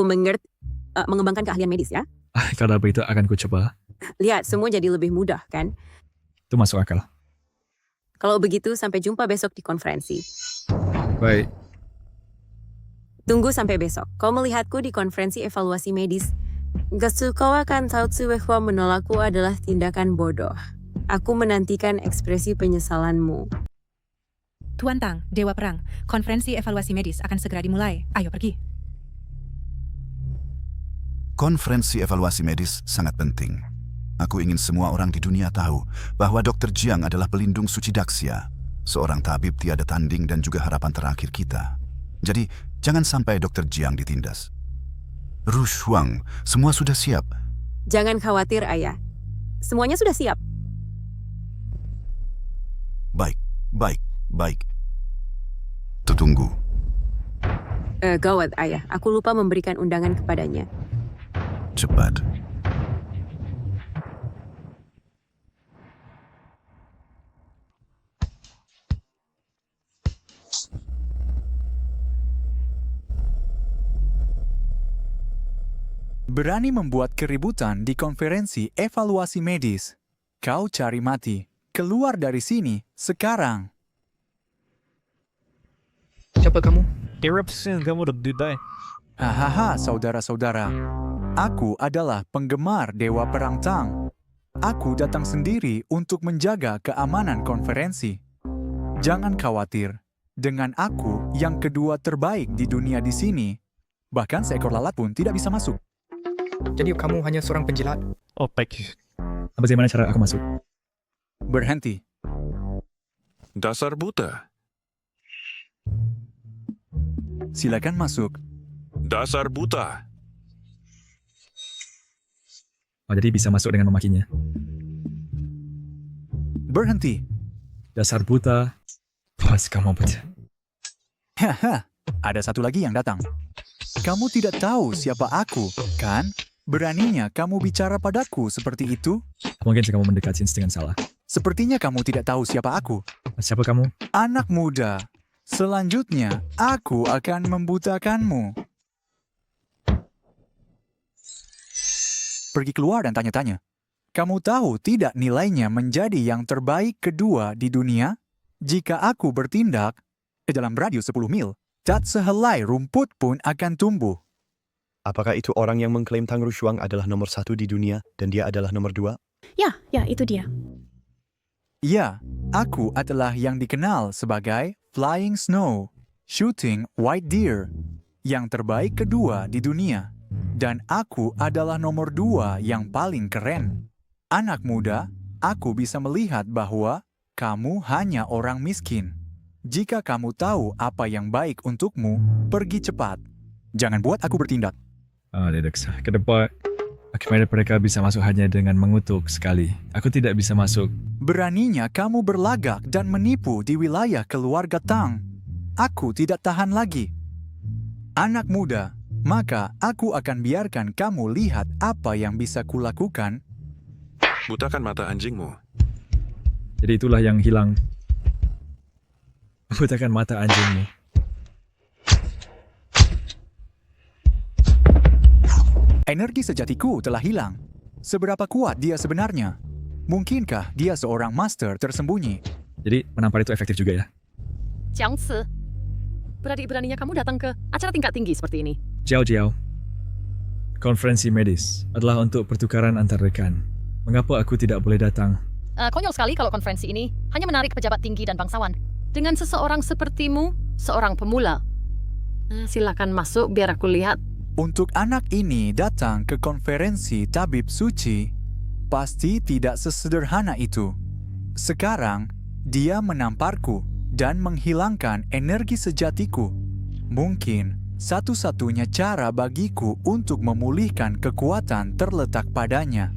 mengerti mengembangkan keahlian medis ya. Kalau begitu akan ku coba. Lihat, semua jadi lebih mudah kan? Itu masuk akal. Kalau begitu, sampai jumpa besok di konferensi. Baik. Tunggu sampai besok. Kau melihatku di konferensi evaluasi medis. Kau akan tahu bahwa menolakku adalah tindakan bodoh. Aku menantikan ekspresi penyesalanmu. Tuan Tang, Dewa Perang, konferensi evaluasi medis akan segera dimulai. Ayo pergi. Konferensi evaluasi medis sangat penting. Aku ingin semua orang di dunia tahu bahwa Dr. Jiang adalah pelindung suci Daxia, seorang tabib tiada tanding dan juga harapan terakhir kita. Jadi, jangan sampai Dr. Jiang ditindas. Ru Shuang, semua sudah siap. Jangan khawatir, Ayah. Semuanya sudah siap. Baik. Tunggu. Gawat, Ayah. Aku lupa memberikan undangan kepadanya. Cepat. Berani membuat keributan di konferensi evaluasi medis. Kau cari mati. Keluar dari sini sekarang. Siapa kamu? Eruption, kamu udah didai. Hahaha, saudara-saudara. Aku adalah penggemar Dewa Perang Tang. Aku datang sendiri untuk menjaga keamanan konferensi. Jangan khawatir. Dengan aku yang kedua terbaik di dunia di sini, bahkan seekor lalat pun tidak bisa masuk. Jadi kamu hanya seorang penjilat? Oh, baik. Bagaimana cara aku masuk? Berhenti. Dasar buta. Silakan masuk. Dasar buta. Jadi bisa masuk dengan memakinya. Berhenti. Dasar buta. Pas kamu baca. Haha, ada satu lagi yang datang. Kamu tidak tahu siapa aku, kan? Beraninya kamu bicara padaku seperti itu? Mungkin kamu mendekat sini dengan salah. Sepertinya kamu tidak tahu siapa aku. Siapa kamu? Anak muda. Selanjutnya, aku akan membutakanmu. Pergi keluar dan tanya-tanya. Kamu tahu tidak nilainya menjadi yang terbaik kedua di dunia? Jika aku bertindak dalam radius 10 mil, tak sehelai rumput pun akan tumbuh. Apakah itu orang yang mengklaim Tang Rushuang adalah nomor 1 di dunia dan dia adalah nomor 2? Ya, itu dia. Ya, aku adalah yang dikenal sebagai Flying Snow, Shooting White Deer, yang terbaik kedua di dunia. Dan aku adalah nomor 2 yang paling keren. Anak muda, aku bisa melihat bahwa kamu hanya orang miskin. Jika kamu tahu apa yang baik untukmu, pergi cepat. Jangan buat aku bertindak. Tidak sah. Ke depan, bagaimana mereka bisa masuk hanya dengan mengutuk sekali? Aku tidak bisa masuk. Beraninya kamu berlagak dan menipu di wilayah keluarga Tang. Aku tidak tahan lagi. Anak muda, maka aku akan biarkan kamu lihat apa yang bisa kulakukan. Butakan mata anjingmu. Jadi itulah yang hilang. Butakan mata anjingmu. Energi sejatiku telah hilang. Seberapa kuat dia sebenarnya? Mungkinkah dia seorang master tersembunyi? Jadi menampar itu efektif juga ya? Jiangzi, berani-beraninya kamu datang ke acara tingkat tinggi seperti ini. Jiao. Konferensi medis adalah untuk pertukaran antar rekan. Mengapa aku tidak boleh datang? Konyol sekali kalau konferensi ini hanya menarik pejabat tinggi dan bangsawan. Dengan seseorang sepertimu, seorang pemula. Silakan masuk biar aku lihat. Untuk anak ini datang ke konferensi tabib suci, pasti tidak sesederhana itu. Sekarang, dia menamparku dan menghilangkan energi sejatiku. Mungkin satu-satunya cara bagiku untuk memulihkan kekuatan terletak padanya.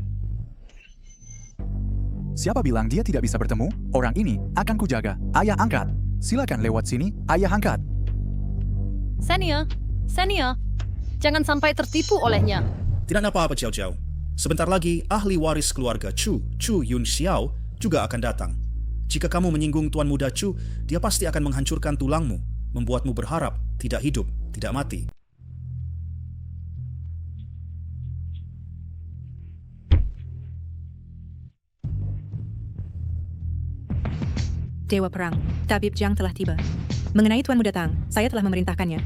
Siapa bilang dia tidak bisa bertemu? Orang ini akan kujaga. Ayah angkat. Silakan lewat sini, ayah angkat. Senia, jangan sampai tertipu olehnya. Tidak apa-apa, Jiao Jiao. Sebentar lagi, ahli waris keluarga Chu Yun Xiao, juga akan datang. Jika kamu menyinggung Tuan Muda Chu, dia pasti akan menghancurkan tulangmu, membuatmu berharap, tidak hidup, tidak mati. Dewa Perang, Tabib Jiang telah tiba. Mengenai Tuan Muda Tang, saya telah memerintahkannya.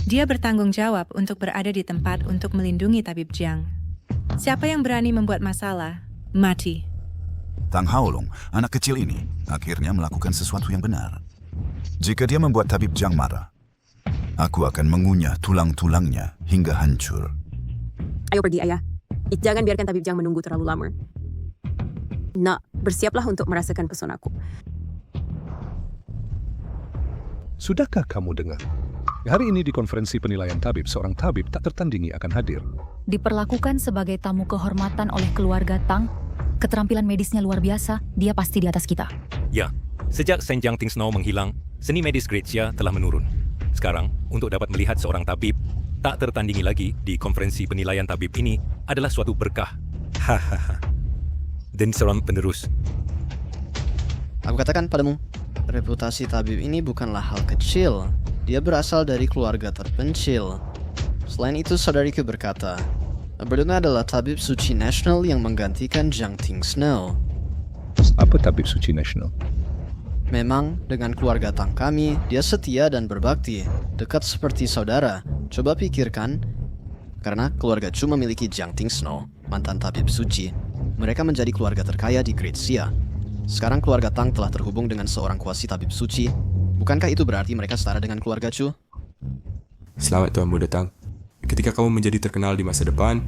Dia bertanggung jawab untuk berada di tempat untuk melindungi Tabib Jiang. Siapa yang berani membuat masalah, mati. Tang Haolong, anak kecil ini, akhirnya melakukan sesuatu yang benar. Jika dia membuat Tabib Jiang marah, aku akan mengunyah tulang-tulangnya hingga hancur. Ayo pergi, ayah. Jangan biarkan Tabib Jiang menunggu terlalu lama. Nak, bersiaplah untuk merasakan pesonaku. Sudahkah kamu dengar? Hari ini di konferensi penilaian tabib, seorang tabib tak tertandingi akan hadir. Diperlakukan sebagai tamu kehormatan oleh keluarga Tang, keterampilan medisnya luar biasa, dia pasti di atas kita. Ya, sejak Shen Jiang Ting Snow menghilang, seni medis Great Xia telah menurun. Sekarang, untuk dapat melihat seorang tabib tak tertandingi lagi di konferensi penilaian tabib ini adalah suatu berkah. Hahaha. Dan seorang penerus. Aku katakan padamu, reputasi tabib ini bukanlah hal kecil. Dia berasal dari keluarga terpencil. Selain itu, saudariku berkata, beliau adalah tabib suci nasional yang menggantikan Jiang Ting Snow. Apa tabib suci nasional? Memang, dengan keluarga Tang kami, dia setia dan berbakti, dekat seperti saudara. Coba pikirkan, karena keluarga Chu memiliki Jiang Ting Snow, mantan tabib suci. Mereka menjadi keluarga terkaya di Great Xia. Sekarang keluarga Tang telah terhubung dengan seorang kuasi tabib suci. Bukankah itu berarti mereka setara dengan keluarga Chu? Selamat Tuan Muda Tang. Ketika kamu menjadi terkenal di masa depan,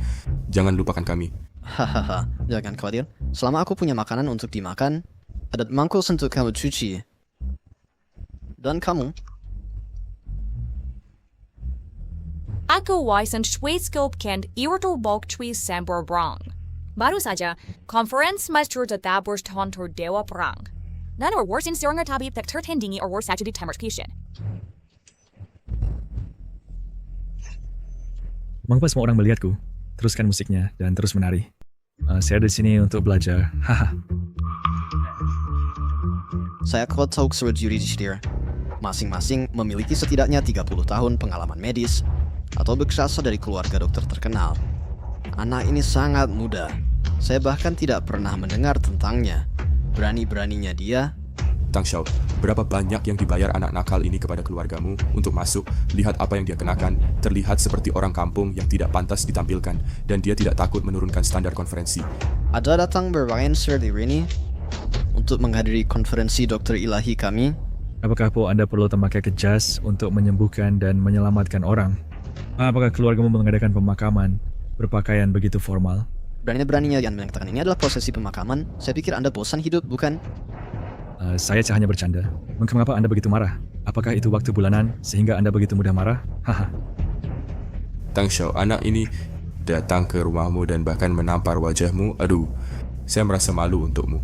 jangan lupakan kami. Hahaha, jangan khawatir. Selama aku punya makanan untuk dimakan, ada mangkuk untuk kamu cuci. Dan kamu? Aku Wyson Schwarzkopf Kent Irto Bok Chui Sambor Brang. Baru saja, konferensi master tetap bertonton Dewa Perang. Dan warsin seorang tabib tak tertandingi saja di demarcation. Mengapa semua orang melihatku? Teruskan musiknya dan terus menari. Saya di sini untuk belajar. Haha. Saya tahu surgery di sini. Masing-masing memiliki setidaknya 30 tahun pengalaman medis atau berasal dari keluarga dokter terkenal. Anak ini sangat muda. Saya bahkan tidak pernah mendengar tentangnya. Berani-beraninya dia. Tang Xiao, berapa banyak yang dibayar anak nakal ini kepada keluargamu untuk masuk, lihat apa yang dia kenakan, terlihat seperti orang kampung yang tidak pantas ditampilkan, dan dia tidak takut menurunkan standar konferensi. Ada datang bermain seperti ini untuk menghadiri konferensi dokter ilahi kami. Apakah Anda perlu memakai jas untuk menyembuhkan dan menyelamatkan orang? Apakah keluargamu mengadakan pemakaman berpakaian begitu formal? Berani-beraninya yang mengatakan ini adalah prosesi pemakaman. Saya pikir Anda bosan hidup, bukan? Saya hanya bercanda. Mengapa Anda begitu marah? Apakah itu waktu bulanan sehingga Anda begitu mudah marah? Haha. Tang Xiao, anak ini datang ke rumahmu dan bahkan menampar wajahmu. Aduh, saya merasa malu untukmu.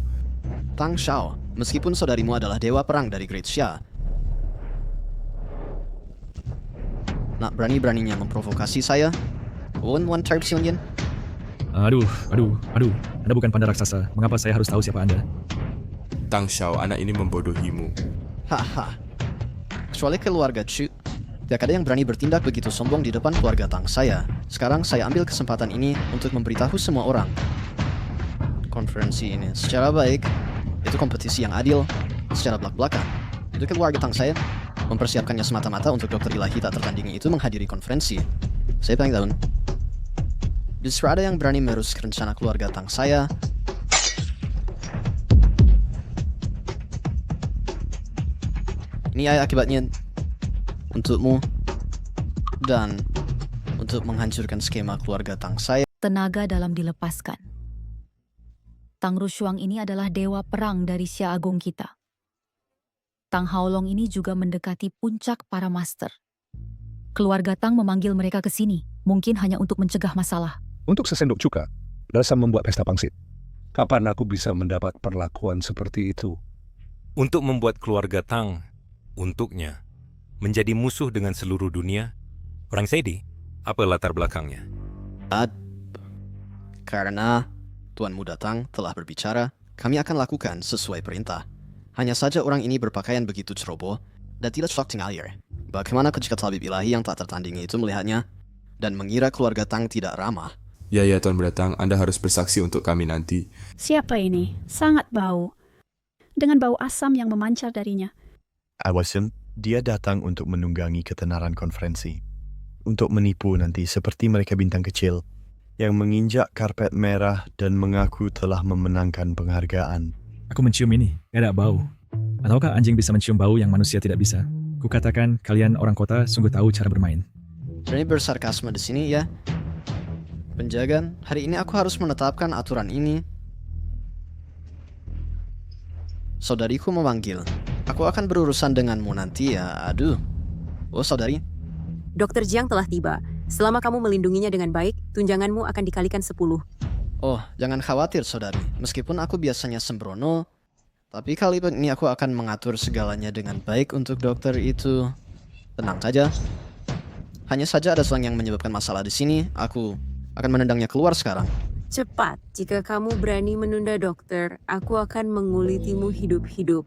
Tang Xiao, meskipun saudarimu adalah dewa perang dari Great Xia, nak berani-beraninya memprovokasi saya? One type Xiongyan? Aduh. Anda bukan panda raksasa. Mengapa saya harus tahu siapa Anda? Tang Xiao, anak ini membodohimu. Haha. Kecuali keluarga Chu. Tidak ada yang berani bertindak begitu sombong di depan keluarga Tang saya. Sekarang saya ambil kesempatan ini untuk memberitahu semua orang. Konferensi ini secara baik, itu kompetisi yang adil. Secara belak-belakan, itu keluarga Tang saya mempersiapkannya semata-mata untuk dokter ilahi tak tertandingi itu menghadiri konferensi. Saya paling tahun. Justru ada yang berani merusak rencana keluarga Tang saya. Ini akibatnya untukmu dan untuk menghancurkan skema keluarga Tang saya. Tenaga dalam dilepaskan. Tang Rushuang ini adalah dewa perang dari Xia Agung kita. Tang Haolong ini juga mendekati puncak para master. Keluarga Tang memanggil mereka ke sini, mungkin hanya untuk mencegah masalah. Untuk sesendok cuka, Rasa membuat pesta pangsit. Kapan aku bisa mendapat perlakuan seperti itu? Untuk membuat keluarga Tang, untuknya, menjadi musuh dengan seluruh dunia, orang Saidi, apa latar belakangnya? Karena Tuan Muda Tang telah berbicara, kami akan lakukan sesuai perintah. Hanya saja orang ini berpakaian begitu ceroboh dan tidak cocok tinggalir. Bagaimana ketika tabib ilahi yang tak tertandingi itu melihatnya dan mengira keluarga Tang tidak ramah? Ya, Tuan Muda Tang, Anda harus bersaksi untuk kami nanti. Siapa ini? Sangat bau. Dengan bau asam yang memancar darinya. Awasin, dia datang untuk menunggangi ketenaran konferensi. Untuk menipu nanti seperti mereka bintang kecil yang menginjak karpet merah dan mengaku telah memenangkan penghargaan. Aku mencium ini, gak ada bau. Ataukah anjing bisa mencium bau yang manusia tidak bisa? Kukatakan kalian orang kota sungguh tahu cara bermain. Berani bersarkasme di sini ya. Penjagaan, hari ini aku harus menetapkan aturan ini. Saudariku memanggil. Aku akan berurusan denganmu nanti ya. Aduh. Oh saudari. Dr. Jiang telah tiba. Selama kamu melindunginya dengan baik, tunjanganmu akan dikalikan 10. Oh, jangan khawatir saudari. Meskipun aku biasanya sembrono, tapi kali ini aku akan mengatur segalanya dengan baik untuk dokter itu. Tenang saja. Hanya saja ada seorang yang menyebabkan masalah di sini. Aku akan menendangnya keluar sekarang. Cepat, jika kamu berani menunda dokter, aku akan mengulitimu hidup-hidup.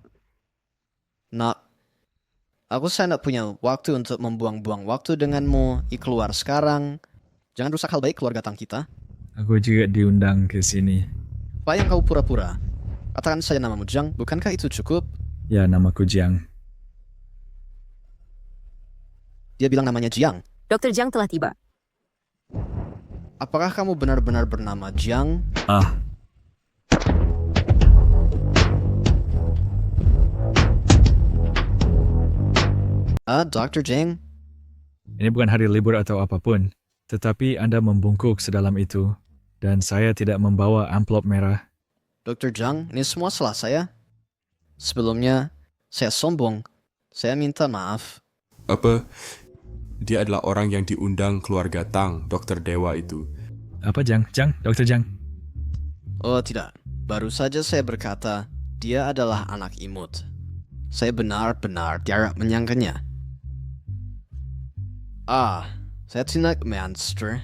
Nak, aku saya tidak punya waktu untuk membuang-buang waktu denganmu. Keluar sekarang. Jangan rusak hal baik keluarga Tang kita. Aku juga diundang ke sini. Apa yang kau pura-pura? Katakan saja namamu Jiang, bukankah itu cukup? Ya, namaku Jiang. Dia bilang namanya Jiang. Dr. Jiang telah tiba. Apakah kamu benar-benar bernama Jiang? Dr. Jiang? Ini bukan hari libur atau apapun, tetapi Anda membungkuk sedalam itu, dan saya tidak membawa amplop merah. Dr. Jiang, ini semua salah saya. Sebelumnya, saya sombong. Saya minta maaf. Apa? Dia adalah orang yang diundang keluarga Tang, Dr. Dewa itu. Apa Jiang? Dr. Jiang? Oh tidak, baru saja saya berkata, dia adalah anak imut. Saya benar-benar tidak menyangkanya. Saya tidak monster.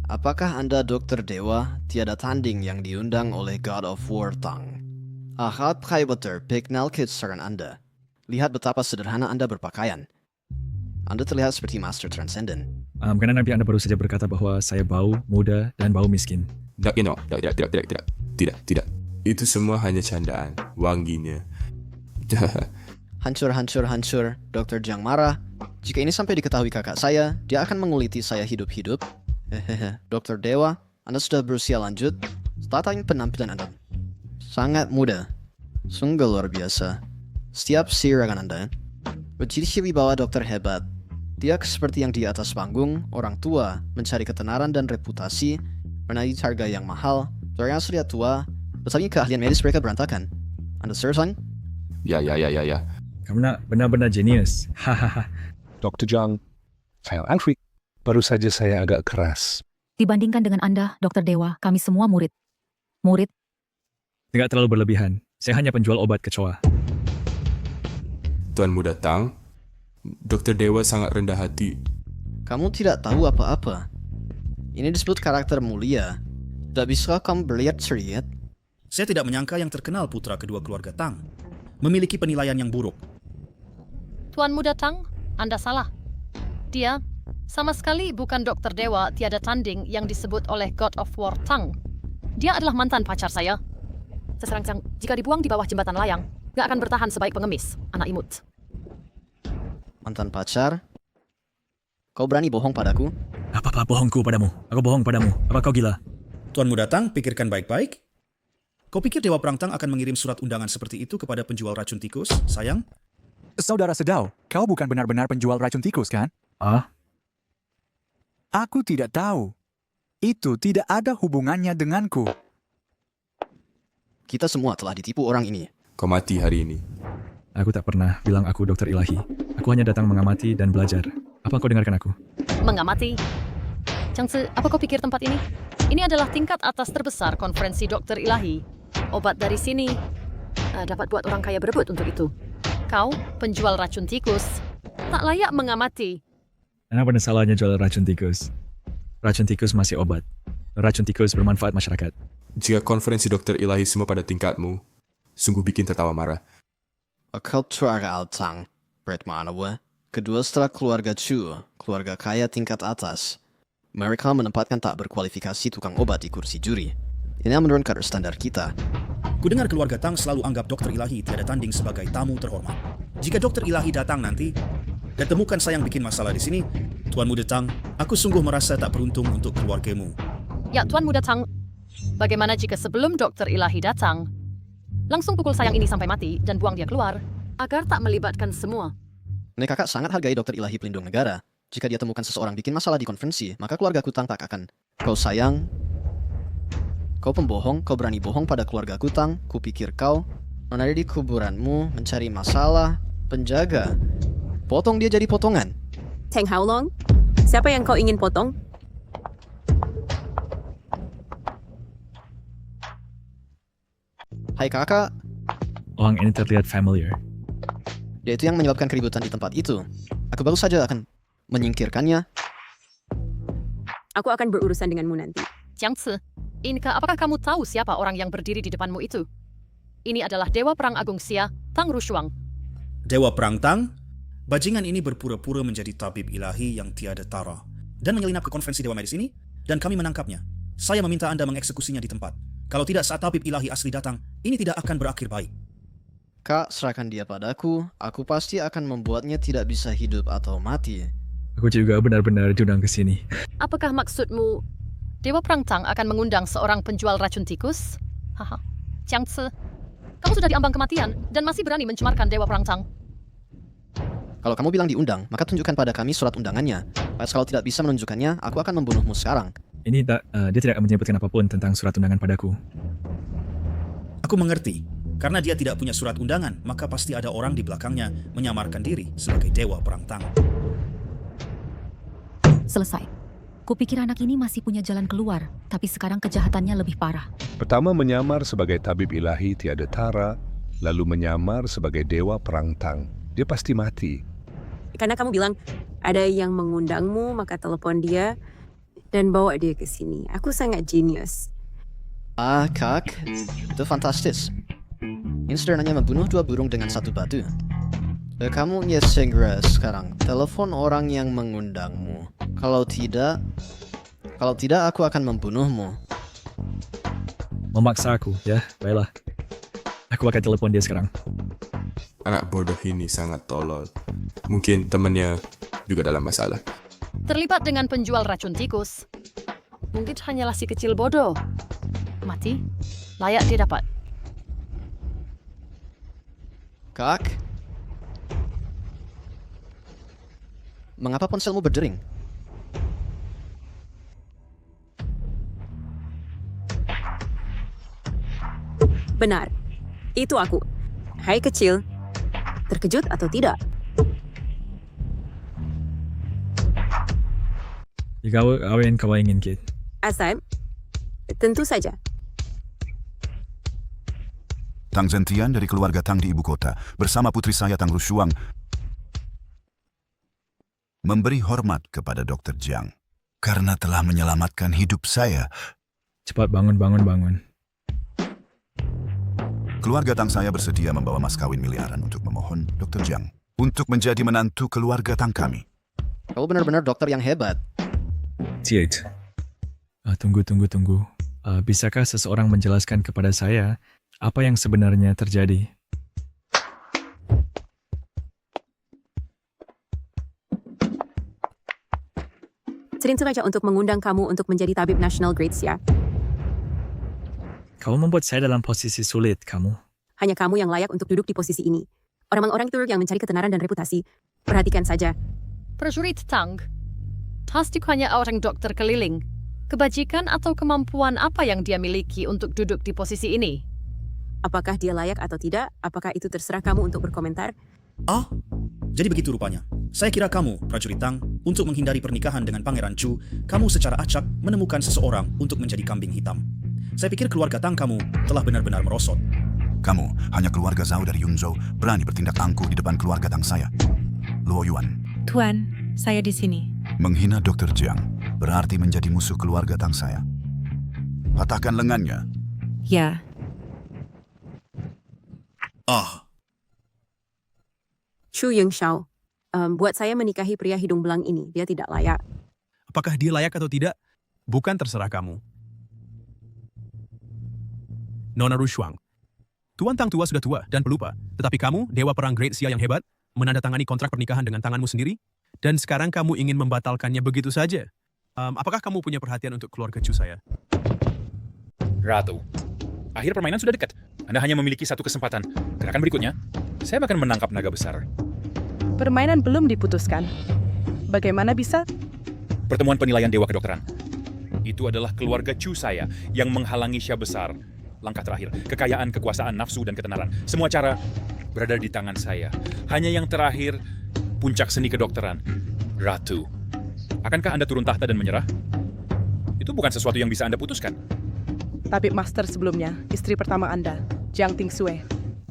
Apakah Anda Dr. Dewa tiada tanding yang diundang oleh God of War Tang? Harap kaya berpiknal kesaran Anda. Lihat betapa sederhana Anda berpakaian. Anda terlihat seperti Master Transcendent. Karena nanti Anda baru saja berkata bahwa saya bau, muda, dan bau miskin. Tidak. Itu semua hanya candaan. Wanginya. Hancur. Dr. Jiang marah. Jika ini sampai diketahui kakak saya, dia akan menguliti saya hidup-hidup. Dr. Dewa, Anda sudah berusia lanjut. Tatain penampilan Anda. Sangat muda. Sungguh luar biasa. Setiap sirangan Anda berdiri wibawa dokter hebat. Dia seperti yang di atas panggung, orang tua, mencari ketenaran dan reputasi, menaiki harga yang mahal, seorang sudah tua, tetapi keahlian medis mereka berantakan. Anda serius? Ya. Kamu benar-benar jenius. Hahaha. Dr. Jiang, saya angry. Baru saja saya agak keras. Dibandingkan dengan Anda, Dr. Dewa, kami semua murid. Tidak terlalu berlebihan. Saya hanya penjual obat kecoa. Tuan Muda Tang, Dr. Dewa sangat rendah hati. Kamu tidak tahu apa-apa. Ini disebut karakter mulia. Tidak bisa kamu berlihat seriat. Saya tidak menyangka yang terkenal putra kedua keluarga Tang memiliki penilaian yang buruk. Tuan Muda Tang, Anda salah. Dia sama sekali bukan Dr. Dewa tiada tanding yang disebut oleh God of War Tang. Dia adalah mantan pacar saya. Seserang jika dibuang di bawah jembatan layang, gak akan bertahan sebaik pengemis, anak imut. Mantan pacar? Kau berani bohong padaku? Apa? Apa bohongku padamu? Aku bohong padamu. Apa kau gila? Tuan Muda Tang, pikirkan baik-baik. Kau pikir Dewa Perang Tang akan mengirim surat undangan seperti itu kepada penjual racun tikus, sayang? Saudara Sedau, kau bukan benar-benar penjual racun tikus, kan? Ah? Aku tidak tahu. Itu tidak ada hubungannya denganku. Kita semua telah ditipu orang ini. Kau mati hari ini. Aku tak pernah bilang aku dokter ilahi. Aku hanya datang mengamati dan belajar. Apa kau dengarkan aku? Mengamati. Changzi, apa kau pikir tempat ini? Ini adalah tingkat atas terbesar konferensi dokter ilahi. Obat dari sini dapat buat orang kaya berebut untuk itu. Kau, penjual racun tikus, tak layak mengamati. Apa salahnya jual racun tikus? Racun tikus masih obat. Racun tikus bermanfaat masyarakat. Jika konferensi dokter ilahi semua pada tingkatmu, sungguh bikin tertawa marah. Keluarga Altang, Brett Manawa, kedua setelah keluarga Chu, keluarga kaya tingkat atas. Mereka menempatkan tak berkualifikasi tukang obat di kursi juri. Ini menurunkan standar kita. Kudengar keluarga Tang selalu anggap dokter ilahi tiada tanding sebagai tamu terhormat. Jika dokter ilahi datang nanti dan temukan saya yang bikin masalah di sini, Tuan Muda Tang, aku sungguh merasa tak beruntung untuk keluargamu. Ya, Tuan Muda Tang, bagaimana jika sebelum dokter ilahi datang, langsung pukul sayang ini sampai mati dan buang dia keluar, agar tak melibatkan semua? Ini kakak sangat hargai dokter ilahi pelindung negara. Jika dia temukan seseorang bikin masalah di konferensi, maka keluarga Kutang tak akan. Kau sayang, kau pembohong, kau berani bohong pada keluarga Kutang, kupikir kau menari di kuburanmu, mencari masalah, penjaga. Potong dia jadi potongan. Teng Haolong, siapa yang kau ingin potong? Hai kakak, Orang ini terlihat familiar. dia itu yang menyebabkan keributan di tempat itu. Aku baru saja akan menyingkirkannya. Aku akan berurusan denganmu nanti. Jiangzi, Inka, apakah kamu tahu siapa orang yang berdiri di depanmu itu? Ini adalah Dewa Perang Agung Xia, Tang Rushuang. Dewa Perang Tang, bajingan ini berpura-pura menjadi tabib ilahi yang tiada tara dan menyelinap ke konferensi Dewa Medis ini, dan kami menangkapnya. Saya meminta Anda mengeksekusinya di tempat. Kalau tidak saat tabib ilahi asli datang, ini tidak akan berakhir baik. Kak, serahkan dia padaku. Aku pasti akan membuatnya tidak bisa hidup atau mati. Aku juga benar-benar diundang ke sini. Apakah maksudmu Dewa Perang Tang akan mengundang seorang penjual racun tikus? Haha, Jiangzi, kamu sudah diambang kematian dan masih berani mencemarkan Dewa Perang Tang. Kalau kamu bilang diundang, maka tunjukkan pada kami surat undangannya. Kalau tidak bisa menunjukkannya, aku akan membunuhmu sekarang. Ini dia tidak menyebutkan apapun tentang surat undangan padaku. Aku mengerti. Karena dia tidak punya surat undangan, maka pasti ada orang di belakangnya menyamarkan diri sebagai Dewa Perang Tang. Selesai. Kupikir anak ini masih punya jalan keluar, tapi sekarang kejahatannya lebih parah. Pertama menyamar sebagai tabib ilahi tiada tara, lalu menyamar sebagai Dewa Perang Tang. Dia pasti mati. Karena kamu bilang ada yang mengundangmu, maka telepon dia dan bawa dia ke sini. Aku sangat jenius. Kak, itu fantastis. Ini sederhananya membunuh 2 burung dengan 1 batu. Kamu segera sekarang telepon orang yang mengundangmu. Kalau tidak aku akan membunuhmu. Memaksa aku, ya, baiklah. Aku akan telepon dia sekarang. Anak bodoh ini sangat tolol. Mungkin temannya juga dalam masalah. Terlibat dengan penjual racun tikus. Mungkin hanyalah si kecil bodoh. Mati, layak dia dapat. Kak, mengapa ponselmu berdering? Benar, itu aku. Hai kecil, terkejut atau tidak? Jika kau ingin, Kid. Asam, tentu saja. Tang Zentian dari keluarga Tang di ibu kota, bersama putri saya Tang Rushuang, memberi hormat kepada Dr. Jiang karena telah menyelamatkan hidup saya. Cepat bangun. Keluarga Tang saya bersedia membawa mas kawin miliaran untuk memohon Dr. Jiang untuk menjadi menantu keluarga Tang kami. Kau benar-benar dokter yang hebat. Tiet. Tunggu. Bisakah seseorang menjelaskan kepada saya apa yang sebenarnya terjadi? Serintu saja untuk mengundang kamu untuk menjadi tabib nasional grade Xia. Kamu membuat saya dalam posisi sulit, kamu. Hanya kamu yang layak untuk duduk di posisi ini. Orang-orang itu yang mencari ketenaran dan reputasi. Perhatikan saja. Prajurit Tang, Tasdik hanya orang dokter keliling. Kebajikan atau kemampuan apa yang dia miliki untuk duduk di posisi ini? Apakah dia layak atau tidak? Apakah itu terserah kamu untuk berkomentar? Ah, jadi begitu rupanya. Saya kira kamu, prajurit Tang, untuk menghindari pernikahan dengan Pangeran Chu, kamu secara acak menemukan seseorang untuk menjadi kambing hitam. Saya pikir keluarga Tang kamu telah benar-benar merosot. Kamu, hanya keluarga Zhao dari Yunzhou, berani bertindak angkuh di depan keluarga Tang saya. Luo Yuan. Tuan, saya di sini. Menghina Dr. Jiang berarti menjadi musuh keluarga Tang saya. Patahkan lengannya. Ya. Ah. Chu Yingxiao, buat saya menikahi pria hidung belang ini. Dia tidak layak. Apakah dia layak atau tidak? Bukan terserah kamu. Nona Rushuang. Tuan Tang tua sudah tua dan pelupa. Tetapi kamu, Dewa Perang Great Xia yang hebat, menandatangani kontrak pernikahan dengan tanganmu sendiri, dan sekarang kamu ingin membatalkannya begitu saja. Apakah kamu punya perhatian untuk keluarga Chu saya? Ratu, akhir permainan sudah dekat. Anda hanya memiliki satu kesempatan. Gerakan berikutnya, saya bahkan menangkap naga besar. Permainan belum diputuskan. Bagaimana bisa? Pertemuan penilaian Dewa Kedokteran. Itu adalah keluarga Chu saya yang menghalangi Xia besar. Langkah terakhir, kekayaan, kekuasaan, nafsu, dan ketenaran. Semua cara berada di tangan saya. Hanya yang terakhir, puncak seni kedokteran. Ratu, akankah Anda turun tahta dan menyerah? Itu bukan sesuatu yang bisa Anda putuskan. Tabib master sebelumnya, istri pertama Anda, Jiang Tingsue.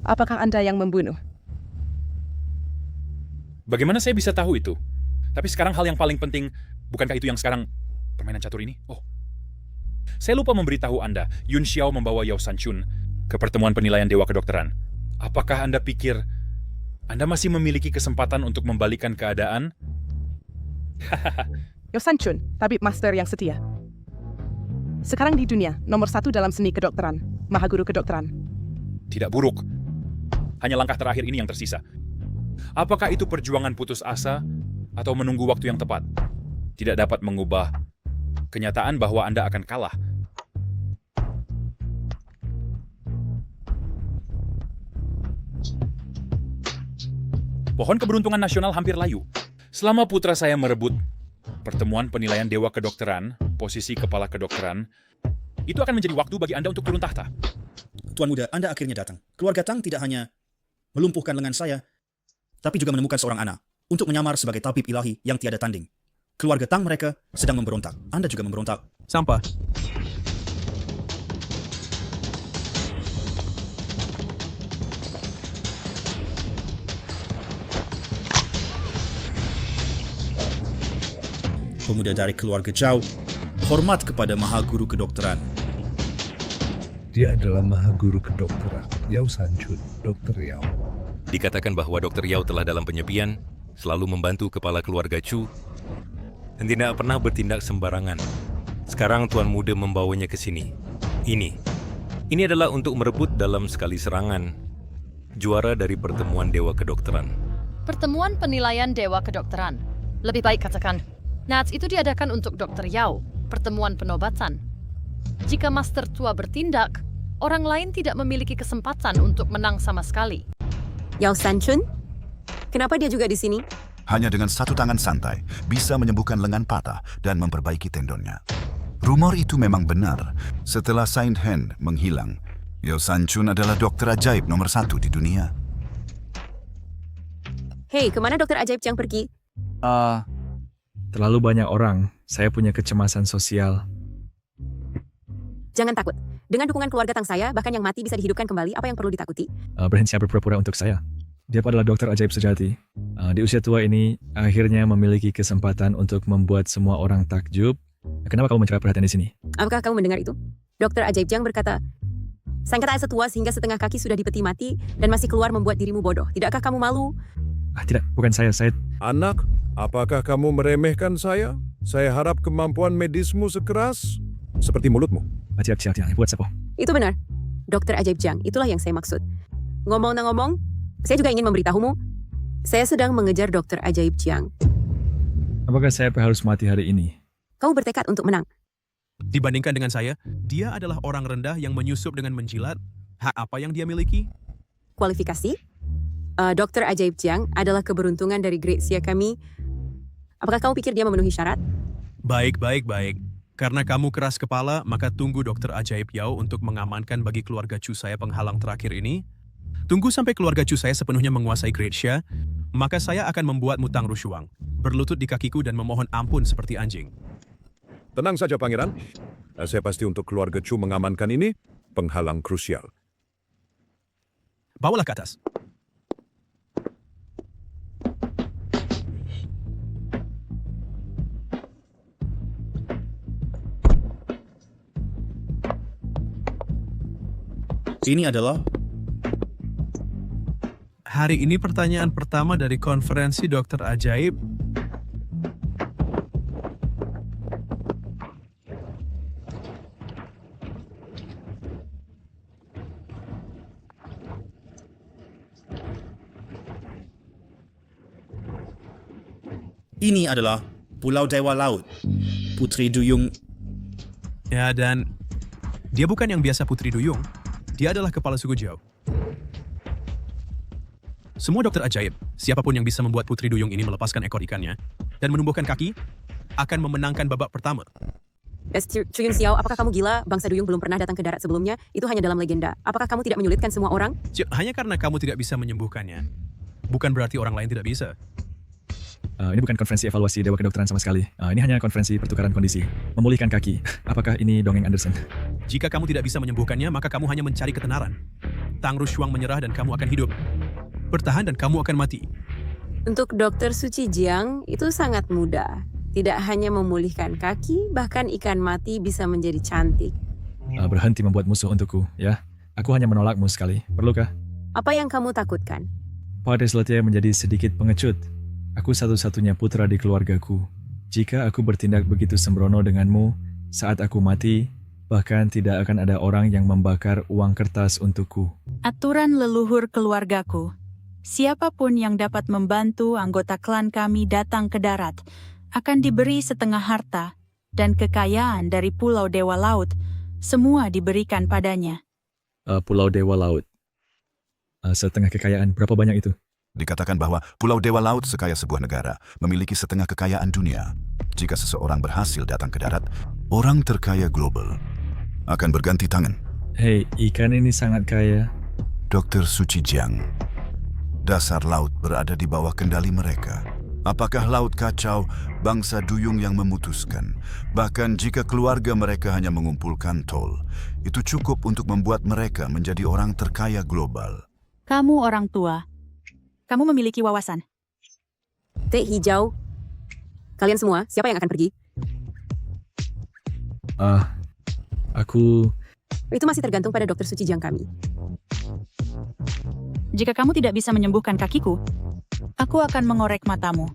Apakah Anda yang membunuh? Bagaimana saya bisa tahu itu? Tapi sekarang hal yang paling penting, bukankah itu yang sekarang permainan catur ini? Oh, saya lupa memberitahu Anda, Yun Xiao membawa Yao Sanchun ke pertemuan penilaian Dewa Kedokteran. Apakah Anda pikir Anda masih memiliki kesempatan untuk membalikan keadaan? Yao Sanchun, tabib master yang setia. Sekarang di dunia, nomor 1 dalam seni kedokteran, Mahaguru Kedokteran. Tidak buruk. Hanya langkah terakhir ini yang tersisa. Apakah itu perjuangan putus asa atau menunggu waktu yang tepat? Tidak dapat mengubah kenyataan bahwa Anda akan kalah. Pohon keberuntungan nasional hampir layu. Selama putra saya merebut pertemuan penilaian Dewa Kedokteran, posisi kepala kedokteran, itu akan menjadi waktu bagi Anda untuk turun tahta. Tuan muda, Anda akhirnya datang. Keluarga Tang tidak hanya melumpuhkan lengan saya, tapi juga menemukan seorang anak untuk menyamar sebagai tabib ilahi yang tiada tanding. Keluarga Tang mereka sedang memberontak. Anda juga memberontak. Sampah. Pemuda dari keluarga Zhao hormat kepada Mahaguru Kedokteran. Dia adalah Mahaguru Kedokteran, Yao Sanchun, Dr. Yao. Dikatakan bahwa Dr. Yao telah dalam penyepian, selalu membantu kepala keluarga Chu, dan tidak pernah bertindak sembarangan. Sekarang Tuan Muda membawanya ke sini. Ini adalah untuk merebut dalam sekali serangan juara dari pertemuan Dewa Kedokteran. Pertemuan penilaian Dewa Kedokteran. Lebih baik katakan, Nats itu diadakan untuk Dr. Yao, pertemuan penobatan. Jika Master Tua bertindak, orang lain tidak memiliki kesempatan untuk menang sama sekali. Yao Sanchun? Kenapa dia juga di sini? Hanya dengan satu tangan santai, bisa menyembuhkan lengan patah dan memperbaiki tendonnya. Rumor itu memang benar. Setelah Saint Hen menghilang, Yao Sanchun adalah dokter ajaib nomor 1 di dunia. Hei, kemana dokter ajaib yang pergi? Terlalu banyak orang. Saya punya kecemasan sosial. Jangan takut. Dengan dukungan keluarga Tang saya, bahkan yang mati bisa dihidupkan kembali. Apa yang perlu ditakuti? Berhenti berpura-pura untuk saya. Dia adalah dokter ajaib sejati. Di usia tua ini, akhirnya memiliki kesempatan untuk membuat semua orang takjub. Kenapa kamu mencari perhatian di sini? Apakah kamu mendengar itu? Dokter ajaib Jiang berkata, sang kata setua sehingga setengah kaki sudah di peti mati dan masih keluar membuat dirimu bodoh. Tidakkah kamu malu? Tidak, bukan saya. Anak, apakah kamu meremehkan saya? Saya harap kemampuan medismu sekeras seperti mulutmu. Hati-hati, buat siapa? Itu benar. Dokter ajaib Jiang, itulah yang saya maksud. Ngomong, saya juga ingin memberitahumu. Saya sedang mengejar dokter ajaib Jiang. Apakah saya harus mati hari ini? Kau bertekad untuk menang. Dibandingkan dengan saya, dia adalah orang rendah yang menyusup dengan menjilat. Hak apa yang dia miliki? Kualifikasi? Dr. Ajaib Jiang adalah keberuntungan dari Grazia kami. Apakah kamu pikir dia memenuhi syarat? Baik. Karena kamu keras kepala, maka tunggu Dr. Ajaib Yao untuk mengamankan bagi keluarga Chu saya penghalang terakhir ini. Tunggu sampai keluarga Chu saya sepenuhnya menguasai Grazia, maka saya akan membuatmu Tang Rushuang, berlutut di kakiku dan memohon ampun seperti anjing. Tenang saja, Pangeran. Saya pasti untuk keluarga Chu mengamankan ini penghalang krusial. Bawalah ke atas. Ini adalah Hari ini pertanyaan pertama dari konferensi Dokter Ajaib. Ini adalah Pulau Dewa Laut, Putri Duyung. Ya, dan dia bukan yang biasa Putri Duyung. Dia adalah kepala suku Jiao. Semua dokter ajaib, siapapun yang bisa membuat Putri Duyung ini melepaskan ekor ikannya dan menumbuhkan kaki, akan memenangkan babak pertama. Chuyun Xiao, apakah kamu gila? Bangsa Duyung belum pernah datang ke darat sebelumnya. Itu hanya dalam legenda. Apakah kamu tidak menyulitkan semua orang? Hanya karena kamu tidak bisa menyembuhkannya, bukan berarti orang lain tidak bisa. Ini bukan konferensi evaluasi Dewa Kedokteran sama sekali. Ini hanya konferensi pertukaran kondisi. Memulihkan kaki. Apakah ini dongeng Anderson? Jika kamu tidak bisa menyembuhkannya, maka kamu hanya mencari ketenaran. Tang Rushuang menyerah dan kamu akan hidup. Bertahan dan kamu akan mati. Untuk Dr. Suci Jiang, itu sangat mudah. Tidak hanya memulihkan kaki, bahkan ikan mati bisa menjadi cantik. Berhenti membuat musuh untukku, ya. Aku hanya menolakmu sekali. Perlukah? Apa yang kamu takutkan? Pada Slotia menjadi sedikit pengecut. Aku satu-satunya putra di keluargaku. Jika aku bertindak begitu sembrono denganmu, saat aku mati, bahkan tidak akan ada orang yang membakar uang kertas untukku. Aturan leluhur keluargaku. Siapapun yang dapat membantu anggota klan kami datang ke darat akan diberi setengah harta dan kekayaan dari Pulau Dewa Laut. Semua diberikan padanya. Pulau Dewa Laut. Setengah kekayaan, berapa banyak itu? Dikatakan bahwa Pulau Dewa Laut sekaya sebuah negara, memiliki setengah kekayaan dunia. Jika seseorang berhasil datang ke darat, orang terkaya global akan berganti tangan. Hei, ikan ini sangat kaya. Dr. Suci Jiang, dasar laut berada di bawah kendali mereka. Apakah laut kacau bangsa Duyung yang memutuskan? Bahkan jika keluarga mereka hanya mengumpulkan tol, itu cukup untuk membuat mereka menjadi orang terkaya global. Kamu orang tua. Kamu memiliki wawasan. Teh hijau. Kalian semua, siapa yang akan pergi? Aku... Itu masih tergantung pada Dr. Suci Jiang kami. Jika kamu tidak bisa menyembuhkan kakiku, aku akan mengorek matamu.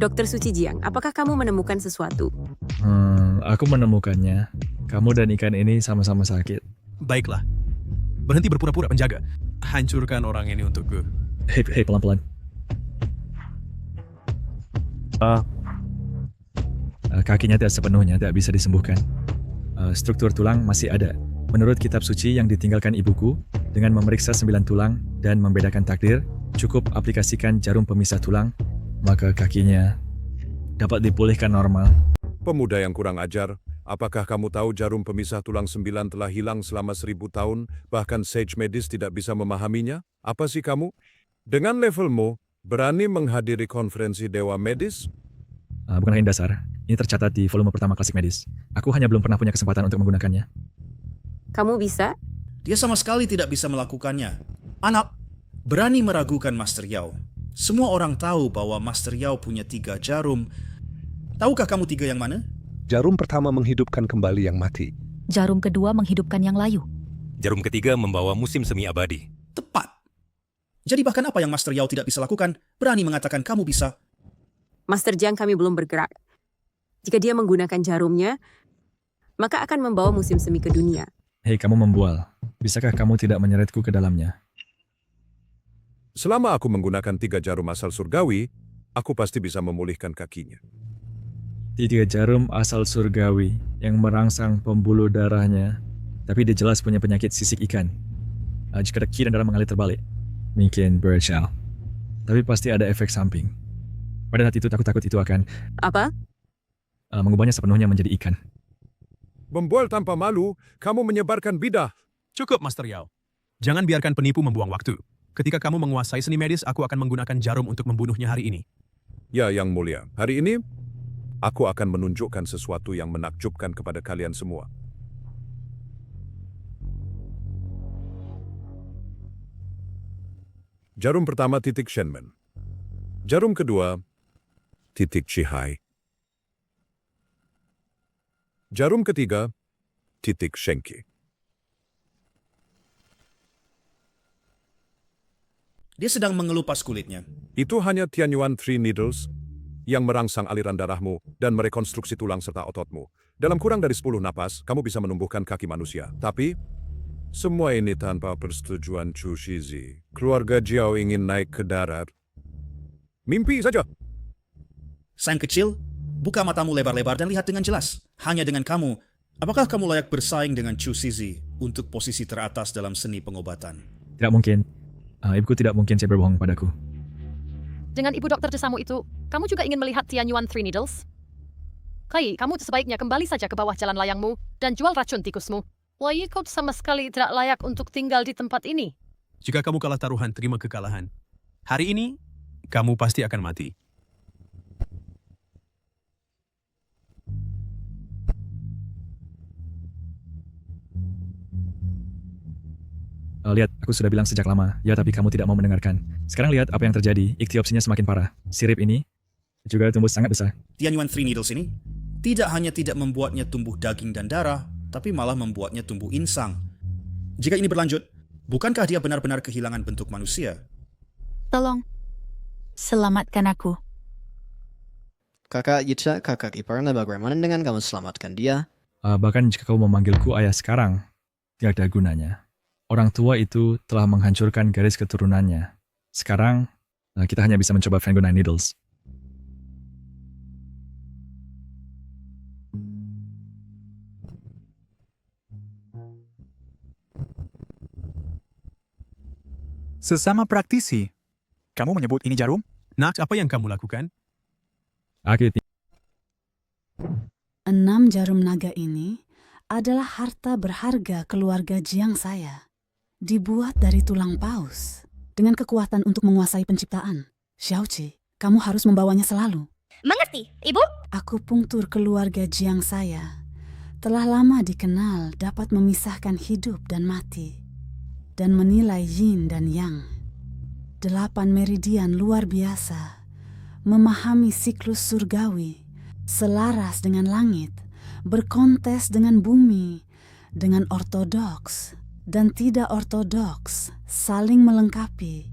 Dr. Suci Jiang, apakah kamu menemukan sesuatu? Aku menemukannya. Kamu dan ikan ini sama-sama sakit. Baiklah. Berhenti berpura-pura penjaga. Hancurkan orang ini untukku. Hei, pelan-pelan. Kakinya tidak sepenuhnya tidak bisa disembuhkan. Struktur tulang masih ada. Menurut kitab suci yang ditinggalkan ibuku, dengan memeriksa 9 tulang dan membedakan takdir, cukup aplikasikan jarum pemisah tulang, maka kakinya dapat dipulihkan normal. Pemuda yang kurang ajar, apakah kamu tahu jarum pemisah tulang 9 telah hilang selama 1000 tahun, bahkan sage medis tidak bisa memahaminya? Apa sih kamu? Dengan levelmu, berani menghadiri konferensi Dewa Medis? Bukan hanya dasar, ini tercatat di volume pertama klasik medis. Aku hanya belum pernah punya kesempatan untuk menggunakannya. Kamu bisa? Dia sama sekali tidak bisa melakukannya. Anak, berani meragukan Master Yao. Semua orang tahu bahwa Master Yao punya 3 jarum. Tahukah kamu 3 yang mana? Jarum pertama menghidupkan kembali yang mati. Jarum kedua menghidupkan yang layu. Jarum ketiga membawa musim semi abadi. Tepat. Jadi bahkan apa yang Master Yao tidak bisa lakukan, berani mengatakan kamu bisa. Master Jiang kami belum bergerak. Jika dia menggunakan jarumnya, maka akan membawa musim semi ke dunia. Hei, kamu membual. Bisakah kamu tidak menyeretku ke dalamnya? Selama aku menggunakan 3 jarum asal surgawi, aku pasti bisa memulihkan kakinya. 3 jarum asal surgawi yang merangsang pembuluh darahnya, tapi dia jelas punya penyakit sisik ikan. Jika deki dan darah mengalir terbalik, mungkin beracau. Tapi pasti ada efek samping. Pada saat itu takut itu akan Apa? mengubahnya sepenuhnya menjadi ikan. Membual tanpa malu, kamu menyebarkan bidah. Cukup, Master Yao. Jangan biarkan penipu membuang waktu. Ketika kamu menguasai seni medis, aku akan menggunakan jarum untuk membunuhnya hari ini. Ya, Yang Mulia. Hari ini, aku akan menunjukkan sesuatu yang menakjubkan kepada kalian semua. Jarum pertama titik Shenmen. Jarum kedua titik Chihai. Jarum ketiga titik Shenki. Dia sedang mengelupas kulitnya. Itu hanya Tianyuan Three Needles yang merangsang aliran darahmu dan merekonstruksi tulang serta ototmu. Dalam kurang dari 10 napas, kamu bisa menumbuhkan kaki manusia. Tapi, semua ini tanpa persetujuan Chu Shizi. Keluarga Jiao ingin naik ke darat. Mimpi saja. Sang kecil, buka matamu lebar-lebar dan lihat dengan jelas. Hanya dengan kamu, apakah kamu layak bersaing dengan Chu Shizi untuk posisi teratas dalam seni pengobatan? Tidak mungkin. Ibuku tidak mungkin saya berbohong padaku. Dengan ibu dokter desamu itu, kamu juga ingin melihat Tianyuan Three Needles? Kai, kamu sebaiknya kembali saja ke bawah jalan layangmu dan jual racun tikusmu. Wah, kau sama sekali tidak layak untuk tinggal di tempat ini. Jika kamu kalah taruhan, terima kekalahan. Hari ini, kamu pasti akan mati. Lihat, aku sudah bilang sejak lama. Ya, tapi kamu tidak mau mendengarkan. Sekarang lihat apa yang terjadi. Iktiopsinya semakin parah. Sirip ini juga tumbuh sangat besar. Tianyuan Three Needles ini tidak hanya tidak membuatnya tumbuh daging dan darah, tapi malah membuatnya tumbuh insang. Jika ini berlanjut, bukankah dia benar-benar kehilangan bentuk manusia? Tolong, selamatkan aku. Kakak Yicha, kakak iparnya, bagaimana dengan kamu selamatkan dia? Bahkan jika kau memanggilku ayah sekarang, tidak ada gunanya. Orang tua itu telah menghancurkan garis keturunannya. Sekarang, kita hanya bisa mencoba Fango Nine Needles. Sesama praktisi, kamu menyebut ini jarum? Nak, apa yang kamu lakukan? 6 jarum naga ini adalah harta berharga keluarga Jiang saya. Dibuat dari tulang paus, dengan kekuatan untuk menguasai penciptaan. Xiaoqi, kamu harus membawanya selalu. Mengerti, Ibu? Akupunktur keluarga Jiang saya telah lama dikenal dapat memisahkan hidup dan mati, dan menilai yin dan yang. 8 meridian luar biasa, memahami siklus surgawi, selaras dengan langit, berkontes dengan bumi, dengan ortodoks dan tidak ortodoks, saling melengkapi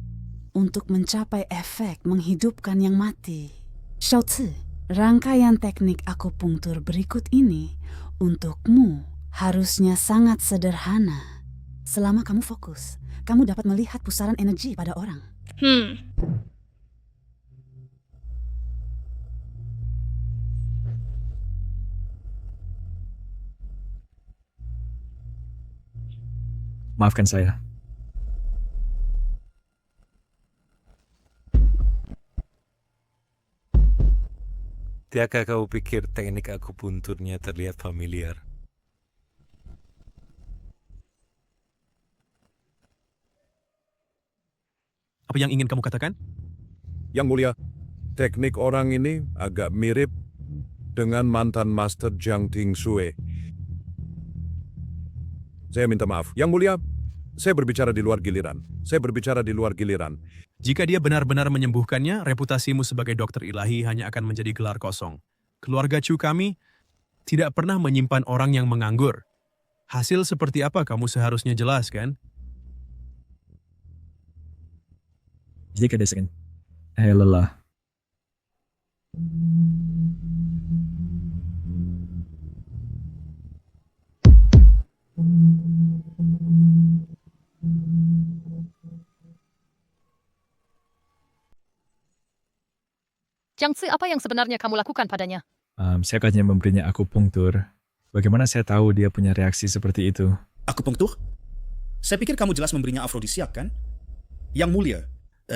untuk mencapai efek menghidupkan yang mati. Xiaozi, rangkaian teknik akupunktur berikut ini untukmu harusnya sangat sederhana. Selama kamu fokus, kamu dapat melihat pusaran energi pada orang. Maafkan saya. Tidakkah kau pikir teknik akupunturnya terlihat familiar? Apa yang ingin kamu katakan? Yang Mulia, teknik orang ini agak mirip dengan mantan Master Jiang Tingsue. Saya minta maaf. Yang Mulia, saya berbicara di luar giliran. Jika dia benar-benar menyembuhkannya, reputasimu sebagai dokter ilahi hanya akan menjadi gelar kosong. Keluarga Chu kami tidak pernah menyimpan orang yang menganggur. Hasil seperti apa kamu seharusnya jelas, kan? Jika ada second. Lelah. Jiangzi, apa yang sebenarnya kamu lakukan padanya? Saya hanya memberinya akupunktur. Bagaimana saya tahu dia punya reaksi seperti itu? Akupunktur? Saya pikir kamu jelas memberinya afrodisiak, kan? Yang mulia,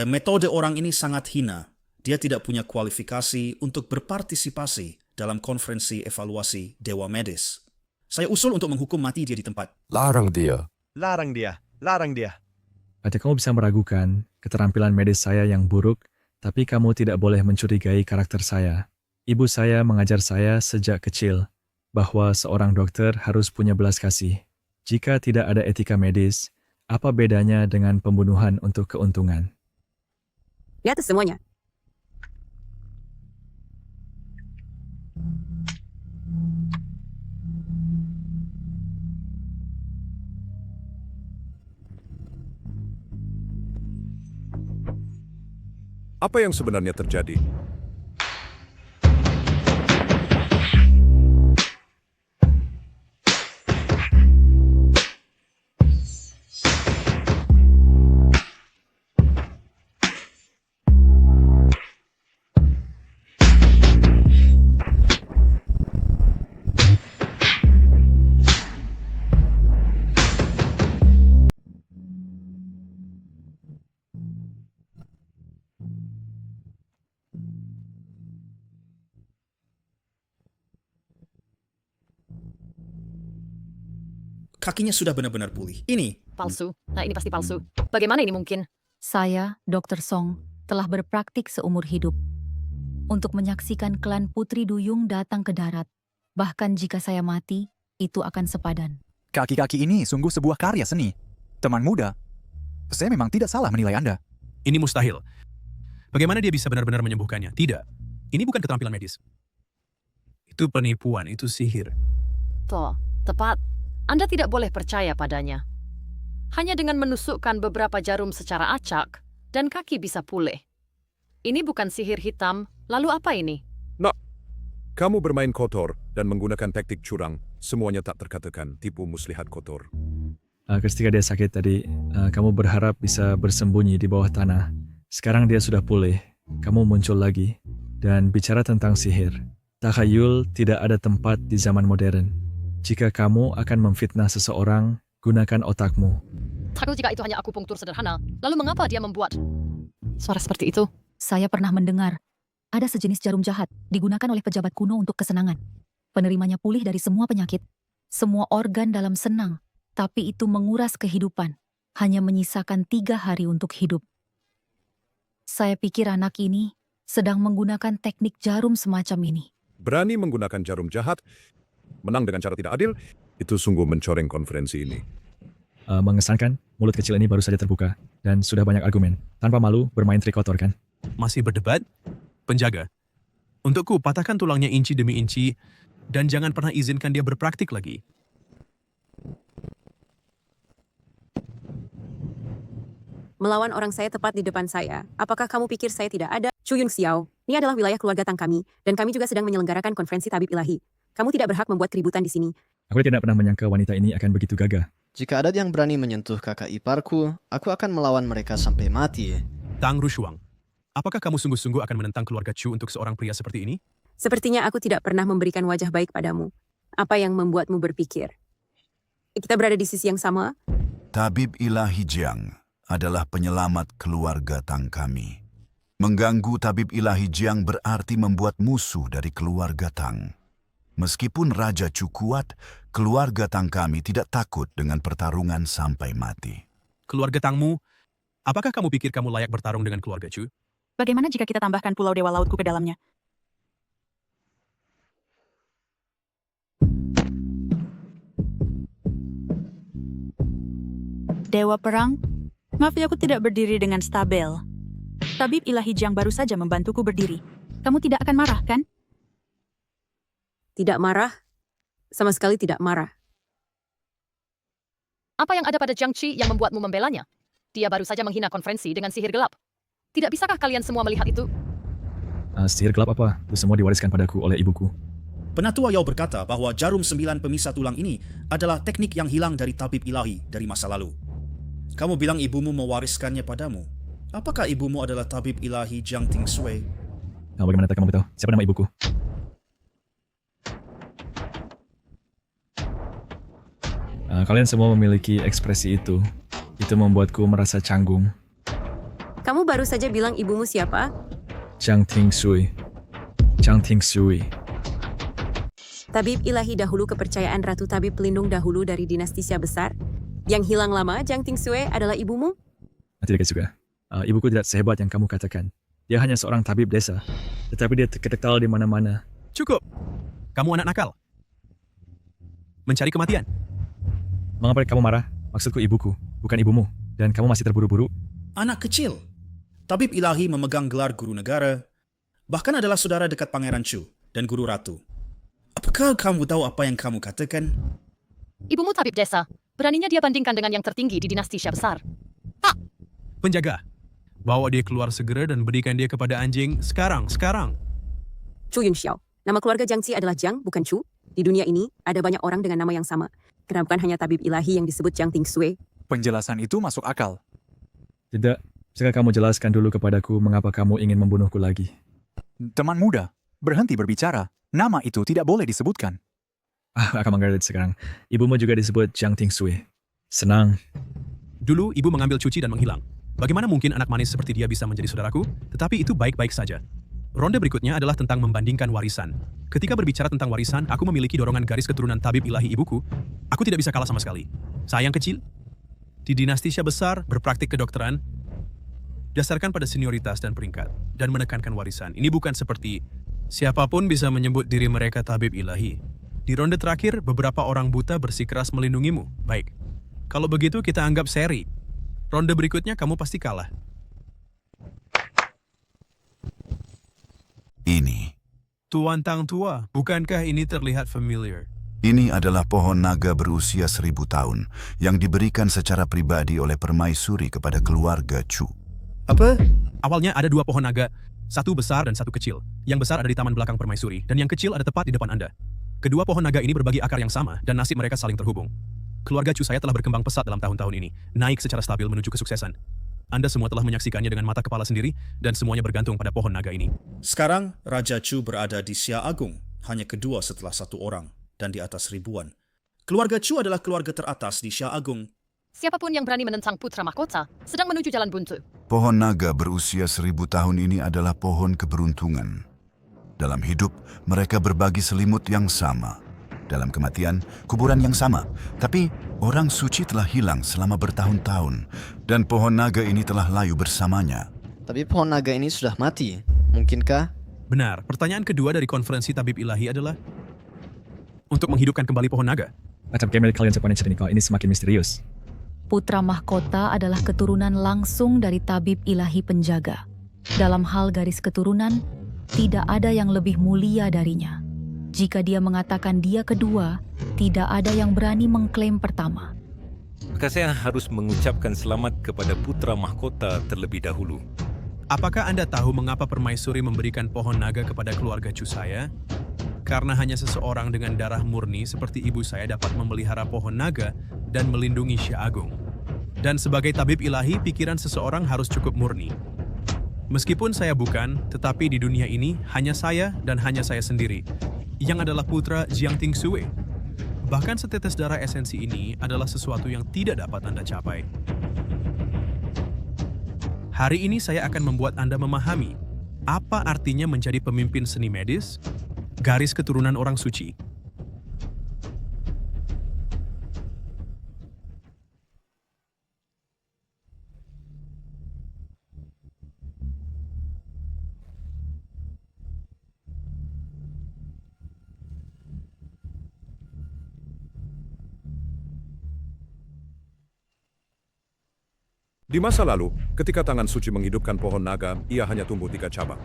metode orang ini sangat hina. Dia tidak punya kualifikasi untuk berpartisipasi dalam konferensi evaluasi Dewa Medis. Saya usul untuk menghukum mati dia di tempat. Larang dia. Larang dia. Larang dia. Berarti kamu bisa meragukan keterampilan medis saya yang buruk, tapi kamu tidak boleh mencurigai karakter saya. Ibu saya mengajar saya sejak kecil bahwa seorang dokter harus punya belas kasih. Jika tidak ada etika medis, apa bedanya dengan pembunuhan untuk keuntungan? Di atas semuanya. Apa yang sebenarnya terjadi? Kakinya sudah benar-benar pulih. Ini Palsu. Nah, ini pasti palsu. Bagaimana ini mungkin? Saya, Dr. Song, telah berpraktik seumur hidup untuk menyaksikan klan Putri Duyung datang ke darat. Bahkan jika saya mati, itu akan sepadan. Kaki-kaki ini sungguh sebuah karya seni. Teman muda, saya memang tidak salah menilai Anda. Ini mustahil. Bagaimana dia bisa benar-benar menyembuhkannya? Tidak. Ini bukan keterampilan medis. Itu penipuan, itu sihir. Toh, tepat. Anda tidak boleh percaya padanya. Hanya dengan menusukkan beberapa jarum secara acak, dan kaki bisa pulih. Ini bukan sihir hitam, lalu apa ini? Nak, kamu bermain kotor dan menggunakan taktik curang. Semuanya tak terkatakan tipu muslihat kotor. Ketika dia sakit tadi, kamu berharap bisa bersembunyi di bawah tanah. Sekarang dia sudah pulih, kamu muncul lagi. Dan bicara tentang sihir, takhayul tidak ada tempat di zaman modern. Jika kamu akan memfitnah seseorang, gunakan otakmu. Takut jika itu hanya akupunktur sederhana. Lalu mengapa dia membuat suara seperti itu? Saya pernah mendengar ada sejenis jarum jahat digunakan oleh pejabat kuno untuk kesenangan. Penerimanya pulih dari semua penyakit, semua organ dalam senang, tapi itu menguras kehidupan, hanya menyisakan 3 hari untuk hidup. Saya pikir anak ini sedang menggunakan teknik jarum semacam ini. Berani menggunakan jarum jahat, menang dengan cara tidak adil, itu sungguh mencoreng konferensi ini. Mengesankan, mulut kecil ini baru saja terbuka, dan sudah banyak argumen. Tanpa malu, bermain trik kotor, kan? Masih berdebat? Penjaga. Untukku, patahkan tulangnya inci demi inci, dan jangan pernah izinkan dia berpraktik lagi. Melawan orang saya tepat di depan saya. Apakah kamu pikir saya tidak ada? Chu Yun Xiao, ini adalah wilayah keluarga Tang kami, dan kami juga sedang menyelenggarakan konferensi tabib ilahi. Kamu tidak berhak membuat keributan di sini. Aku tidak pernah menyangka wanita ini akan begitu gagah. Jika ada yang berani menyentuh kakak iparku, aku akan melawan mereka sampai mati. Tang Rushuang, apakah kamu sungguh-sungguh akan menentang keluarga Chu untuk seorang pria seperti ini? Sepertinya aku tidak pernah memberikan wajah baik padamu. Apa yang membuatmu berpikir? Kita berada di sisi yang sama? Tabib ilahi Jiang adalah penyelamat keluarga Tang kami. Mengganggu tabib ilahi Jiang berarti membuat musuh dari keluarga Tang. Meskipun Raja Chu kuat, keluarga Tang kami tidak takut dengan pertarungan sampai mati. Keluarga Tangmu, apakah kamu pikir kamu layak bertarung dengan keluarga Chu? Bagaimana jika kita tambahkan Pulau Dewa Lautku ke dalamnya? Dewa Perang, maaf ya aku tidak berdiri dengan stabil. Tabib ilahi Jiang baru saja membantuku berdiri. Kamu tidak akan marah, kan? Tidak marah? Sama sekali tidak marah. Apa yang ada pada Jiang Qi yang membuatmu membelanya? Dia baru saja menghina konferensi dengan sihir gelap. Tidak bisakah kalian semua melihat itu? Sihir gelap apa? Itu semua diwariskan padaku oleh ibuku. Penatua Yao berkata bahwa jarum 9 pemisah tulang ini adalah teknik yang hilang dari tabib ilahi dari masa lalu. Kamu bilang ibumu mewariskannya padamu. Apakah ibumu adalah tabib ilahi Jiang Ting Sui? Bagaimana kamu tahu? Siapa nama ibuku? Kalian semua memiliki ekspresi itu. Itu membuatku merasa canggung. Kamu baru saja bilang ibumu siapa? Jiang Tingsui. Jiang Tingsui. Tabib ilahi dahulu kepercayaan Ratu Tabib Pelindung dahulu dari dinasti Xia Besar. Yang hilang lama, Jiang Tingsui adalah ibumu? Tidak juga. Ibuku tidak sehebat yang kamu katakan. Dia hanya seorang tabib desa. Tetapi dia terkenal di mana-mana. Cukup. Kamu anak nakal. Mencari kematian. Mengapa kamu marah? Maksudku ibuku, bukan ibumu. Dan kamu masih terburu-buru. Anak kecil. Tabib ilahi memegang gelar guru negara, bahkan adalah saudara dekat Pangeran Chu dan Guru Ratu. Apakah kamu tahu apa yang kamu katakan? Ibumu tabib desa. Beraninya dia bandingkan dengan yang tertinggi di dinasti Xia Besar. Penjaga. Bawa dia keluar segera dan berikan dia kepada anjing sekarang. Chu Yunxiao. Nama keluarga Jiangxi adalah Jiang, bukan Chu. Di dunia ini, ada banyak orang dengan nama yang sama. Kenapa bukan hanya tabib ilahi yang disebut Jiang Tingsui? Penjelasan itu masuk akal. Tidak. Sekarang kamu jelaskan dulu kepadaku mengapa kamu ingin membunuhku lagi. Teman muda, berhenti berbicara. Nama itu tidak boleh disebutkan. Akan mengerti sekarang. Ibumu juga disebut Jiang Tingsui. Senang. Dulu ibu mengambil cuci dan menghilang. Bagaimana mungkin anak manis seperti dia bisa menjadi saudaraku? Tetapi itu baik-baik saja. Ronde berikutnya adalah tentang membandingkan warisan. Ketika berbicara tentang warisan, aku memiliki dorongan garis keturunan tabib ilahi ibuku. Aku tidak bisa kalah sama sekali. Saya yang kecil, di dinasti Xia Besar, berpraktik kedokteran, dasarkan pada senioritas dan peringkat, dan menekankan warisan. Ini bukan seperti siapapun bisa menyebut diri mereka tabib ilahi. Di ronde terakhir, beberapa orang buta bersikeras melindungimu. Baik, kalau begitu kita anggap seri. Ronde berikutnya kamu pasti kalah. Ini. Tuan Tang Tua, bukankah ini terlihat familiar? Ini adalah pohon naga berusia 1000 tahun yang diberikan secara pribadi oleh permaisuri kepada keluarga Chu. Apa? Awalnya ada 2 pohon naga, satu besar dan satu kecil. Yang besar ada di taman belakang permaisuri, dan yang kecil ada tepat di depan Anda. Kedua pohon naga ini berbagi akar yang sama, dan nasib mereka saling terhubung. Keluarga Chu saya telah berkembang pesat dalam tahun-tahun ini, naik secara stabil menuju kesuksesan. Anda semua telah menyaksikannya dengan mata kepala sendiri, dan semuanya bergantung pada pohon naga ini. Sekarang, Raja Chu berada di Xia Agung, hanya kedua setelah satu orang, dan di atas ribuan. Keluarga Chu adalah keluarga teratas di Xia Agung. Siapapun yang berani menentang putra mahkota sedang menuju jalan buntu. Pohon naga berusia 1000 tahun ini adalah pohon keberuntungan. Dalam hidup, mereka berbagi selimut yang sama. Dalam kematian, kuburan yang sama. Tapi, orang suci telah hilang selama bertahun-tahun, dan pohon naga ini telah layu bersamanya. Tapi pohon naga ini sudah mati. Mungkinkah? Benar. Pertanyaan kedua dari konferensi tabib ilahi adalah untuk menghidupkan kembali pohon naga. Macam kalian cerita ini semakin misterius. Putra mahkota adalah keturunan langsung dari tabib ilahi penjaga. Dalam hal garis keturunan, tidak ada yang lebih mulia darinya. Jika dia mengatakan dia kedua, tidak ada yang berani mengklaim pertama. Maka saya harus mengucapkan selamat kepada putra mahkota terlebih dahulu. Apakah Anda tahu mengapa permaisuri memberikan pohon naga kepada keluarga Chu saya? Karena hanya seseorang dengan darah murni seperti ibu saya dapat memelihara pohon naga dan melindungi Xia Agung. Dan sebagai tabib ilahi, pikiran seseorang harus cukup murni. Meskipun saya bukan, tetapi di dunia ini hanya saya dan hanya saya sendiri, yang adalah putra Jiang Tingsui. Bahkan setetes darah esensi ini adalah sesuatu yang tidak dapat Anda capai. Hari ini saya akan membuat Anda memahami apa artinya menjadi pemimpin seni medis, garis keturunan orang suci. Di masa lalu, ketika tangan suci menghidupkan pohon naga, ia hanya tumbuh 3 cabang.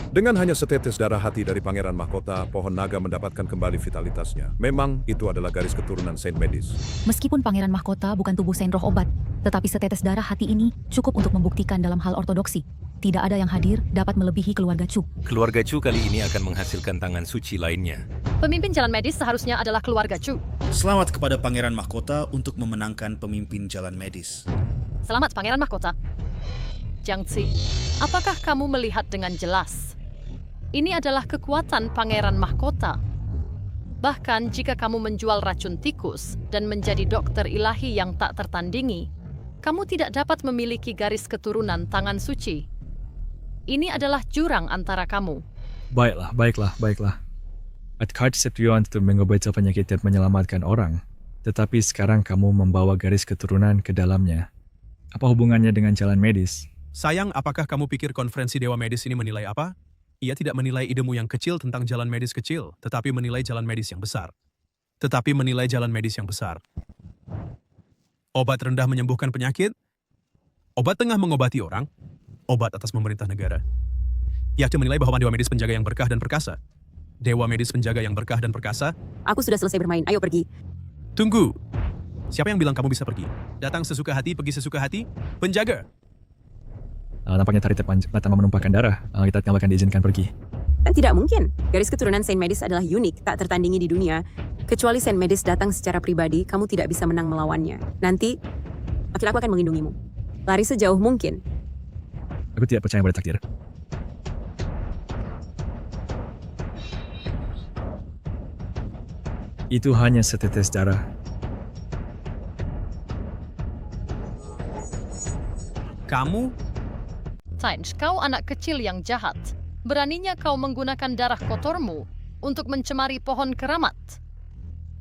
Dengan hanya setetes darah hati dari pangeran mahkota, pohon naga mendapatkan kembali vitalitasnya. Memang itu adalah garis keturunan Saint Medis. Meskipun pangeran mahkota bukan tubuh Saint Roh obat, tetapi setetes darah hati ini cukup untuk membuktikan dalam hal ortodoksi. Tidak ada yang hadir dapat melebihi keluarga Chu. Keluarga Chu kali ini akan menghasilkan tangan suci lainnya. Pemimpin jalan medis seharusnya adalah keluarga Chu. Selamat kepada pangeran mahkota untuk memenangkan pemimpin jalan medis. Selamat pangeran mahkota. Jiangxi, apakah kamu melihat dengan jelas? Ini adalah kekuatan pangeran mahkota. Bahkan jika kamu menjual racun tikus dan menjadi dokter ilahi yang tak tertandingi, kamu tidak dapat memiliki garis keturunan tangan suci. Ini adalah jurang antara kamu. Baiklah. Adkard Septio untuk mengobati penyakit dan menyelamatkan orang, tetapi sekarang kamu membawa garis keturunan ke dalamnya. Apa hubungannya dengan jalan medis? Sayang, apakah kamu pikir konferensi Dewa Medis ini menilai apa? Ia tidak menilai idemu yang kecil tentang jalan medis kecil, tetapi menilai jalan medis yang besar. Obat rendah menyembuhkan penyakit, obat tengah mengobati orang, obat atas memerintah negara. Ia menilai bahwa Dewa Medis penjaga yang berkah dan perkasa. Dewa Medis penjaga yang berkah dan perkasa. Aku sudah selesai bermain, ayo pergi. Tunggu. Siapa yang bilang kamu bisa pergi? Datang sesuka hati, pergi sesuka hati. Penjaga. Nampaknya Tari tanpa menumpahkan darah. Kita tinggal akan diizinkan pergi. Tidak mungkin. Garis keturunan Saint Medis adalah unik, tak tertandingi di dunia. Kecuali Saint Medis datang secara pribadi, kamu tidak bisa menang melawannya. Nanti, aku akan melindungimu. Lari sejauh mungkin. Aku tidak percaya pada takdir. Itu hanya setetes darah. Kamu? Sainz, kau anak kecil yang jahat. Beraninya kau menggunakan darah kotormu untuk mencemari pohon keramat.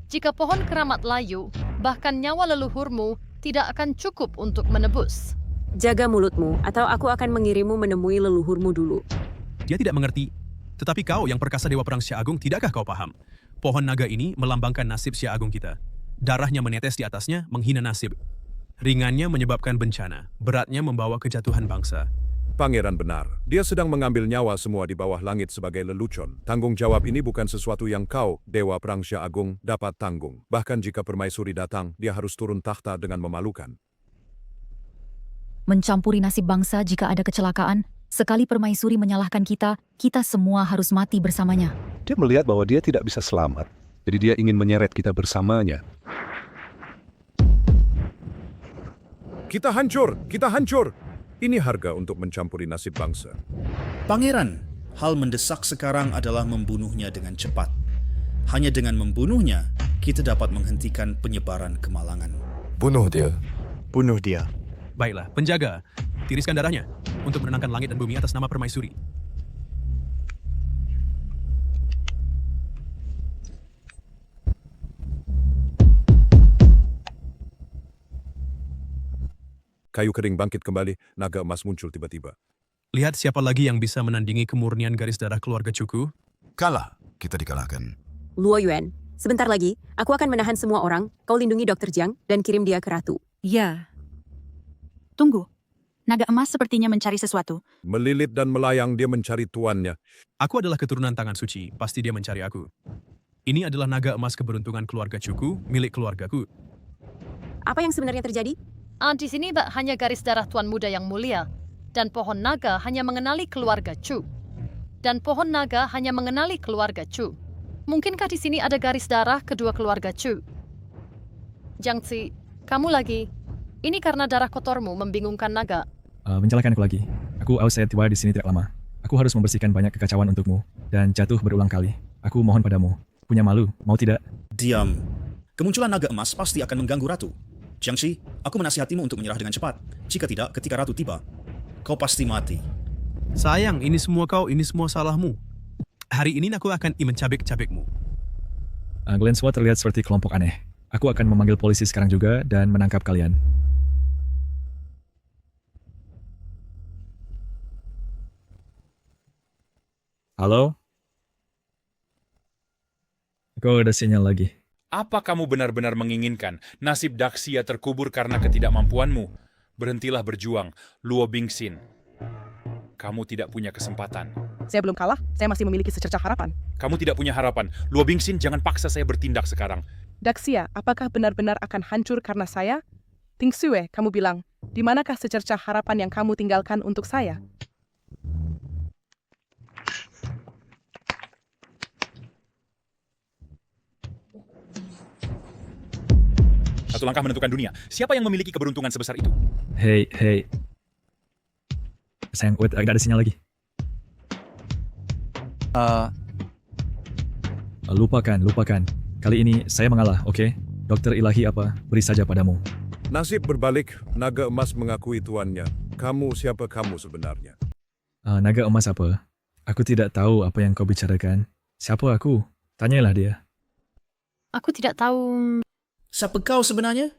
Jika pohon keramat layu, bahkan nyawa leluhurmu tidak akan cukup untuk menebus. Jaga mulutmu, atau aku akan mengirimmu menemui leluhurmu dulu. Dia tidak mengerti. Tetapi kau yang perkasa Dewa Perang Xia Agung, tidakkah kau paham? Pohon naga ini melambangkan nasib Xia Agung kita. Darahnya menetes di atasnya, menghina nasib. Ringannya menyebabkan bencana, beratnya membawa kejatuhan bangsa. Pangeran benar. Dia sedang mengambil nyawa semua di bawah langit sebagai lelucon. Tanggung jawab ini bukan sesuatu yang kau, Dewa Perang Xia Agung, dapat tanggung. Bahkan jika permaisuri datang, dia harus turun tahta dengan memalukan. Mencampuri nasib bangsa jika ada kecelakaan, sekali permaisuri menyalahkan kita, kita semua harus mati bersamanya. Dia melihat bahwa dia tidak bisa selamat. Jadi dia ingin menyeret kita bersamanya. Kita hancur! Ini harga untuk mencampuri nasib bangsa. Pangeran, hal mendesak sekarang adalah membunuhnya dengan cepat. Hanya dengan membunuhnya, kita dapat menghentikan penyebaran kemalangan. Bunuh dia. Baiklah, penjaga, tiriskan darahnya untuk menenangkan langit dan bumi atas nama permaisuri. Kayu kering bangkit kembali, naga emas muncul tiba-tiba. Lihat siapa lagi yang bisa menandingi kemurnian garis darah keluarga Cuku. Kalah, kita dikalahkan. Luo Yuan, sebentar lagi, aku akan menahan semua orang, kau lindungi Dr. Jiang, dan kirim dia ke Ratu. Ya. Tunggu. Naga emas sepertinya mencari sesuatu. Melilit dan melayang dia mencari tuannya. Aku adalah keturunan tangan suci, pasti dia mencari aku. Ini adalah naga emas keberuntungan keluarga Cuku, milik keluargaku. Apa yang sebenarnya terjadi? Di sini hanya garis darah Tuan Muda yang mulia, dan pohon naga hanya mengenali keluarga Chu. Mungkinkah di sini ada garis darah kedua keluarga Chu? Jiangzi, kamu lagi. Ini karena darah kotormu membingungkan naga. Mencelakan aku lagi. Aku saya tiba di sini tidak lama. Aku harus membersihkan banyak kekacauan untukmu dan jatuh berulang kali. Aku mohon padamu. Punya malu, mau tidak? Diam. Kemunculan naga emas pasti akan mengganggu Ratu. Jiangxi, aku menasihatimu untuk menyerah dengan cepat. Jika tidak, ketika Ratu tiba, kau pasti mati. Sayang, ini semua salahmu. Hari ini aku akan mencabik-cabikmu. Kalian semua terlihat seperti kelompok aneh. Aku akan memanggil polisi sekarang juga dan menangkap kalian. Halo? Kok ada sinyal lagi? Apa kamu benar-benar menginginkan nasib Daxia terkubur karena ketidakmampuanmu? Berhentilah berjuang, Luo Bingxin. Kamu tidak punya kesempatan. Saya belum kalah, saya masih memiliki secercah harapan. Kamu tidak punya harapan. Luo Bingxin, jangan paksa saya bertindak sekarang. Daxia, apakah benar-benar akan hancur karena saya? Ting Xue, kamu bilang, di manakah secercah harapan yang kamu tinggalkan untuk saya? Satu langkah menentukan dunia. Siapa yang memiliki keberuntungan sebesar itu? Hei. Sayang, gak ada sinyal lagi. Lupakan. Kali ini saya mengalah, oke? Dokter ilahi apa? Beri saja padamu. Nasib berbalik, naga emas mengakui tuannya. Kamu siapa kamu sebenarnya? Naga emas apa? Aku tidak tahu apa yang kau bicarakan. Siapa aku? Tanyalah dia. Aku tidak tahu. Siapa kau sebenarnya?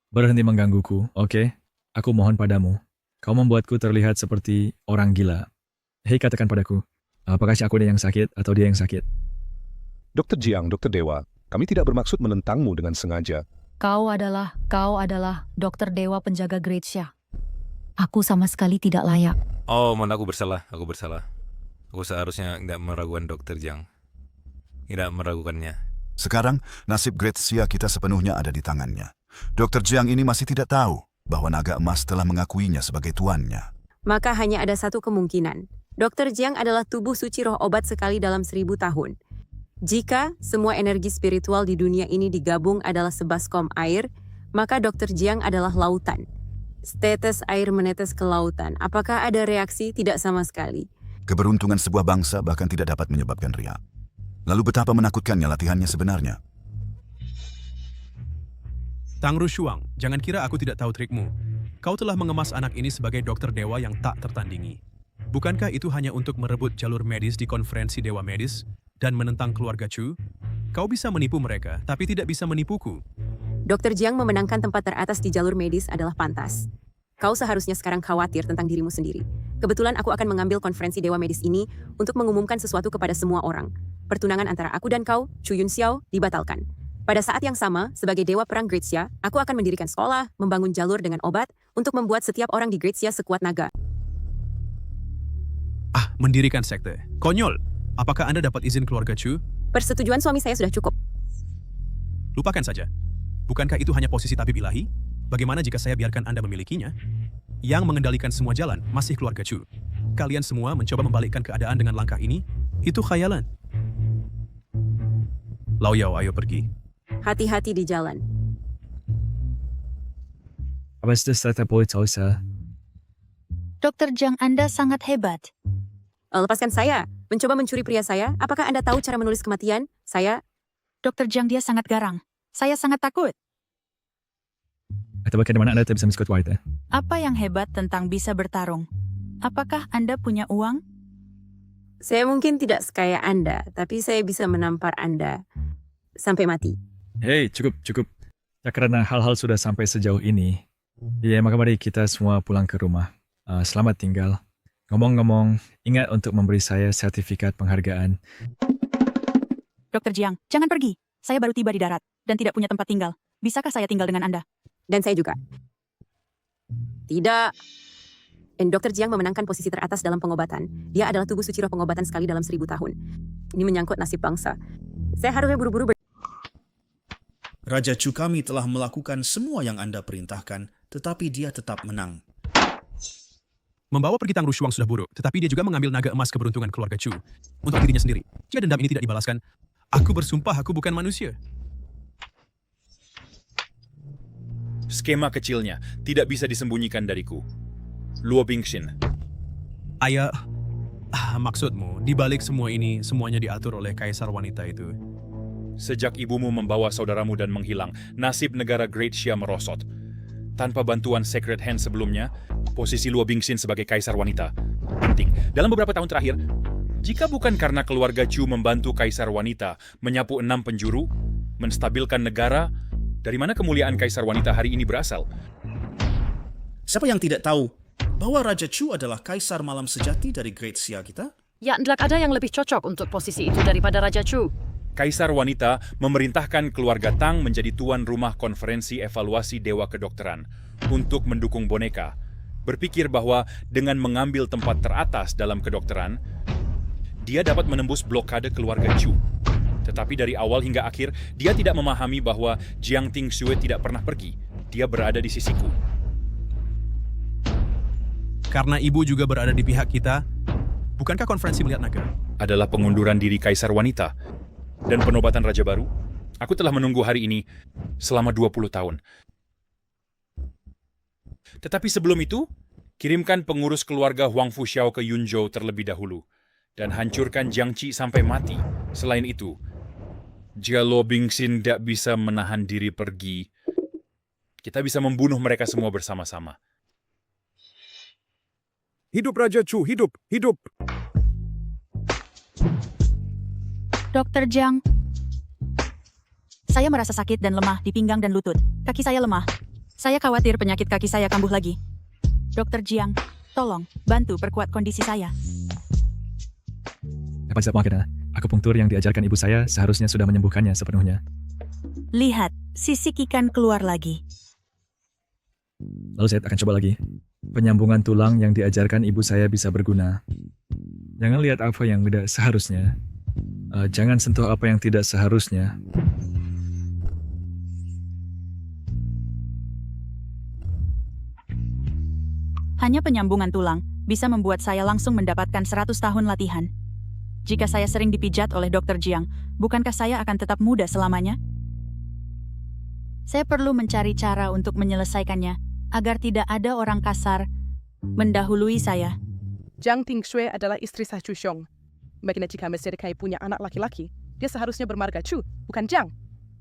Berhenti menggangguku, oke? Aku mohon padamu. Kau membuatku terlihat seperti orang gila. Hei, katakan padaku, apakah aku yang sakit atau dia yang sakit? Dr. Jiang, Dr. Dewa, kami tidak bermaksud menentangmu dengan sengaja. Kau adalah Dokter Dewa penjaga Great Xia. Aku sama sekali tidak layak. Oh, mohon aku bersalah. Aku seharusnya tidak meragukan Dr. Jiang. Tidak meragukannya. Sekarang, nasib Great Xia kita sepenuhnya ada di tangannya. Dr. Jiang ini masih tidak tahu bahwa naga emas telah mengakuinya sebagai tuannya. Maka hanya ada satu kemungkinan. Dr. Jiang adalah tubuh suci roh obat sekali dalam 1000 tahun. Jika semua energi spiritual di dunia ini digabung adalah sebaskom air, maka Dr. Jiang adalah lautan. Setetes air menetes ke lautan. Apakah ada reaksi? Tidak sama sekali. Keberuntungan sebuah bangsa bahkan tidak dapat menyebabkan riak. Lalu betapa menakutkannya latihannya sebenarnya. Tang Rushuang, jangan kira aku tidak tahu trikmu. Kau telah mengemas anak ini sebagai dokter dewa yang tak tertandingi. Bukankah itu hanya untuk merebut jalur medis di konferensi Dewa Medis dan menentang keluarga Chu? Kau bisa menipu mereka, tapi tidak bisa menipuku. Dr. Jiang memenangkan tempat teratas di jalur medis adalah pantas. Kau seharusnya sekarang khawatir tentang dirimu sendiri. Kebetulan aku akan mengambil konferensi Dewa Medis ini untuk mengumumkan sesuatu kepada semua orang. Pertunangan antara aku dan kau, Chu Yun Xiao, dibatalkan. Pada saat yang sama, sebagai Dewa Perang Great Xia, aku akan mendirikan sekolah, membangun jalur dengan obat, untuk membuat setiap orang di Great Xia sekuat naga. Mendirikan sekte. Konyol. Apakah Anda dapat izin keluarga Chu? Persetujuan suami saya sudah cukup. Lupakan saja. Bukankah itu hanya posisi tabib ilahi? Bagaimana jika saya biarkan Anda memilikinya? Yang mengendalikan semua jalan masih keluarga Chu. Kalian semua mencoba membalikkan keadaan dengan langkah ini? Itu khayalan. Lau Yao, ayo pergi. Hati-hati di jalan. Apa sudah Dokter Jiang, Anda sangat hebat. Lepaskan saya. Mencoba mencuri pria saya. Apakah Anda tahu cara menulis kematian? Saya... Dokter Jiang, dia sangat garang. Saya sangat takut. Atau bagaimana Anda bisa Scott White? Apa yang hebat tentang bisa bertarung? Apakah Anda punya uang? Saya mungkin tidak sekaya Anda, tapi saya bisa menampar Anda sampai mati. Hei, cukup. Ya, karena hal-hal sudah sampai sejauh ini. Ya, maka mari kita semua pulang ke rumah. Selamat tinggal. Ngomong-ngomong, ingat untuk memberi saya sertifikat penghargaan. Dokter Jiang, jangan pergi. Saya baru tiba di darat dan tidak punya tempat tinggal. Bisakah saya tinggal dengan Anda? Dan saya juga. Tidak. Dan Dr. Jiang memenangkan posisi teratas dalam pengobatan. Dia adalah tubuh suci roh pengobatan sekali dalam 1000 tahun. Ini menyangkut nasib bangsa. Saya harusnya buru-buru Raja Chu kami telah melakukan semua yang Anda perintahkan, tetapi dia tetap menang. Membawa pergi Tang Rushuang sudah buruk, tetapi dia juga mengambil naga emas keberuntungan keluarga Chu untuk dirinya sendiri. Jika dendam ini tidak dibalaskan, aku bersumpah aku bukan manusia. Skema kecilnya tidak bisa disembunyikan dariku. Luo Bingxin. Ayah, maksudmu, di balik semua ini, semuanya diatur oleh kaisar wanita itu. Sejak ibumu membawa saudaramu dan menghilang, nasib negara Great Xia merosot. Tanpa bantuan Sacred Hand sebelumnya, posisi Luo Bingxin sebagai kaisar wanita penting. Dalam beberapa tahun terakhir, jika bukan karena keluarga Chu membantu kaisar wanita menyapu 6 penjuru, menstabilkan negara, dari mana kemuliaan kaisar wanita hari ini berasal? Siapa yang tidak tahu bahwa Raja Chu adalah kaisar malam sejati dari Great Xia kita? Ya, tidak ada yang lebih cocok untuk posisi itu daripada Raja Chu. Kaisar wanita memerintahkan keluarga Tang menjadi tuan rumah konferensi evaluasi Dewa Kedokteran untuk mendukung boneka. Berpikir bahwa dengan mengambil tempat teratas dalam kedokteran, dia dapat menembus blokade keluarga Chu. Tetapi dari awal hingga akhir, dia tidak memahami bahwa Jiang Tingxue tidak pernah pergi. Dia berada di sisiku. Karena ibu juga berada di pihak kita, bukankah konferensi melihat naga? Adalah pengunduran diri kaisar wanita dan penobatan raja baru. Aku telah menunggu hari ini selama 20 tahun. Tetapi sebelum itu, kirimkan pengurus keluarga Huang Fuxiao ke Yunzhou terlebih dahulu. dan hancurkan Jiang Qi sampai mati. Selain itu, jika Luo Bingxin tidak bisa menahan diri pergi, kita bisa membunuh mereka semua bersama-sama. Hidup Raja Chu, hidup, hidup! Dr. Jiang, saya merasa sakit dan lemah di pinggang dan lutut. Kaki saya lemah. Saya khawatir penyakit kaki saya kambuh lagi. Dr. Jiang, tolong bantu perkuat kondisi saya. Dapat siap makin, akupunktur yang diajarkan ibu saya seharusnya sudah menyembuhkannya sepenuhnya. Lihat, sisik ikan keluar lagi. Lalu saya akan coba lagi. Penyambungan tulang yang diajarkan ibu saya bisa berguna. Jangan lihat apa yang tidak seharusnya. Jangan sentuh apa yang tidak seharusnya. Hanya penyambungan tulang bisa membuat saya langsung mendapatkan 100 tahun latihan. Jika saya sering dipijat oleh Dr. Jiang, bukankah saya akan tetap muda selamanya? Saya perlu mencari cara untuk menyelesaikannya, agar tidak ada orang kasar mendahului saya. Jiang Tingshui adalah istri sah Chu Xiong. Bagaimana jika Mesir Kai punya anak laki-laki? Dia seharusnya bermarga Chu, bukan Jiang.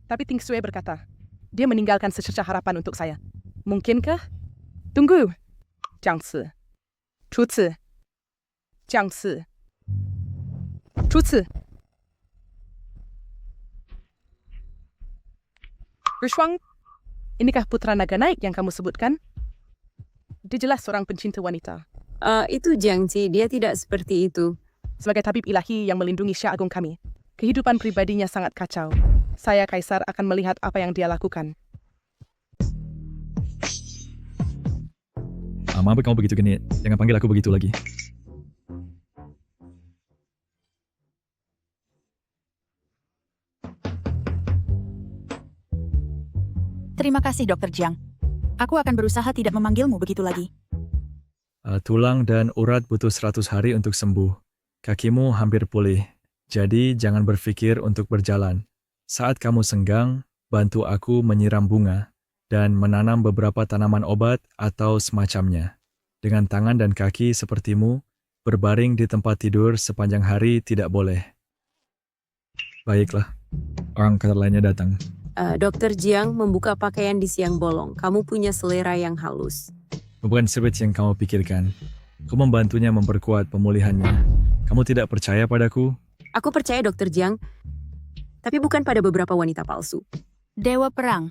Tapi Tingshui berkata, dia meninggalkan secercah harapan untuk saya. Mungkinkah? Tunggu. Jiang Si. Chu Si. Jiang Si. Chu Si. Rushuang, inikah putra naga naik yang kamu sebutkan? Dia jelas seorang pencinta wanita. Itu Jiang Qi, dia tidak seperti itu. Sebagai tabib ilahi yang melindungi Syah Agung kami, kehidupan pribadinya sangat kacau. Saya, Kaisar, akan melihat apa yang dia lakukan. Maaf kamu begitu genit. Jangan panggil aku begitu lagi. Terima kasih, Dr. Jiang. Aku akan berusaha tidak memanggilmu begitu lagi. Tulang dan urat butuh 100 hari untuk sembuh. Kakimu hampir pulih, jadi jangan berpikir untuk berjalan. Saat kamu senggang, bantu aku menyiram bunga dan menanam beberapa tanaman obat atau semacamnya. Dengan tangan dan kaki sepertimu, berbaring di tempat tidur sepanjang hari tidak boleh. Baiklah, orang kantor lainnya datang. Dr. Jiang membuka pakaian di siang bolong. Kamu punya selera yang halus. Bukan seperti yang kamu pikirkan. Aku membantunya memperkuat pemulihannya. Kamu tidak percaya padaku? Aku percaya Dr. Jiang, tapi bukan pada beberapa wanita palsu. Dewa Perang,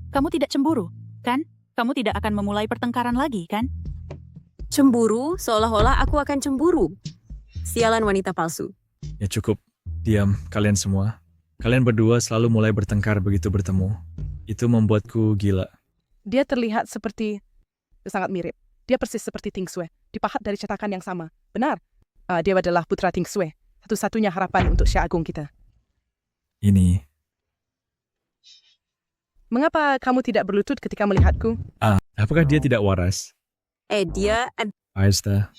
kamu tidak cemburu, kan? Kamu tidak akan memulai pertengkaran lagi, kan? Cemburu? Seolah-olah aku akan cemburu. Sialan wanita palsu. Ya cukup, diam kalian semua. Kalian berdua selalu mulai bertengkar begitu bertemu. Itu membuatku gila. Dia terlihat seperti... sangat mirip. Dia persis seperti Tingshui, dipahat dari cetakan yang sama. Benar, dia adalah putra Tingshui, satu-satunya harapan untuk Syah Agung kita. Ini. Mengapa kamu tidak berlutut ketika melihatku? Apakah dia tidak waras? Dia... Aista.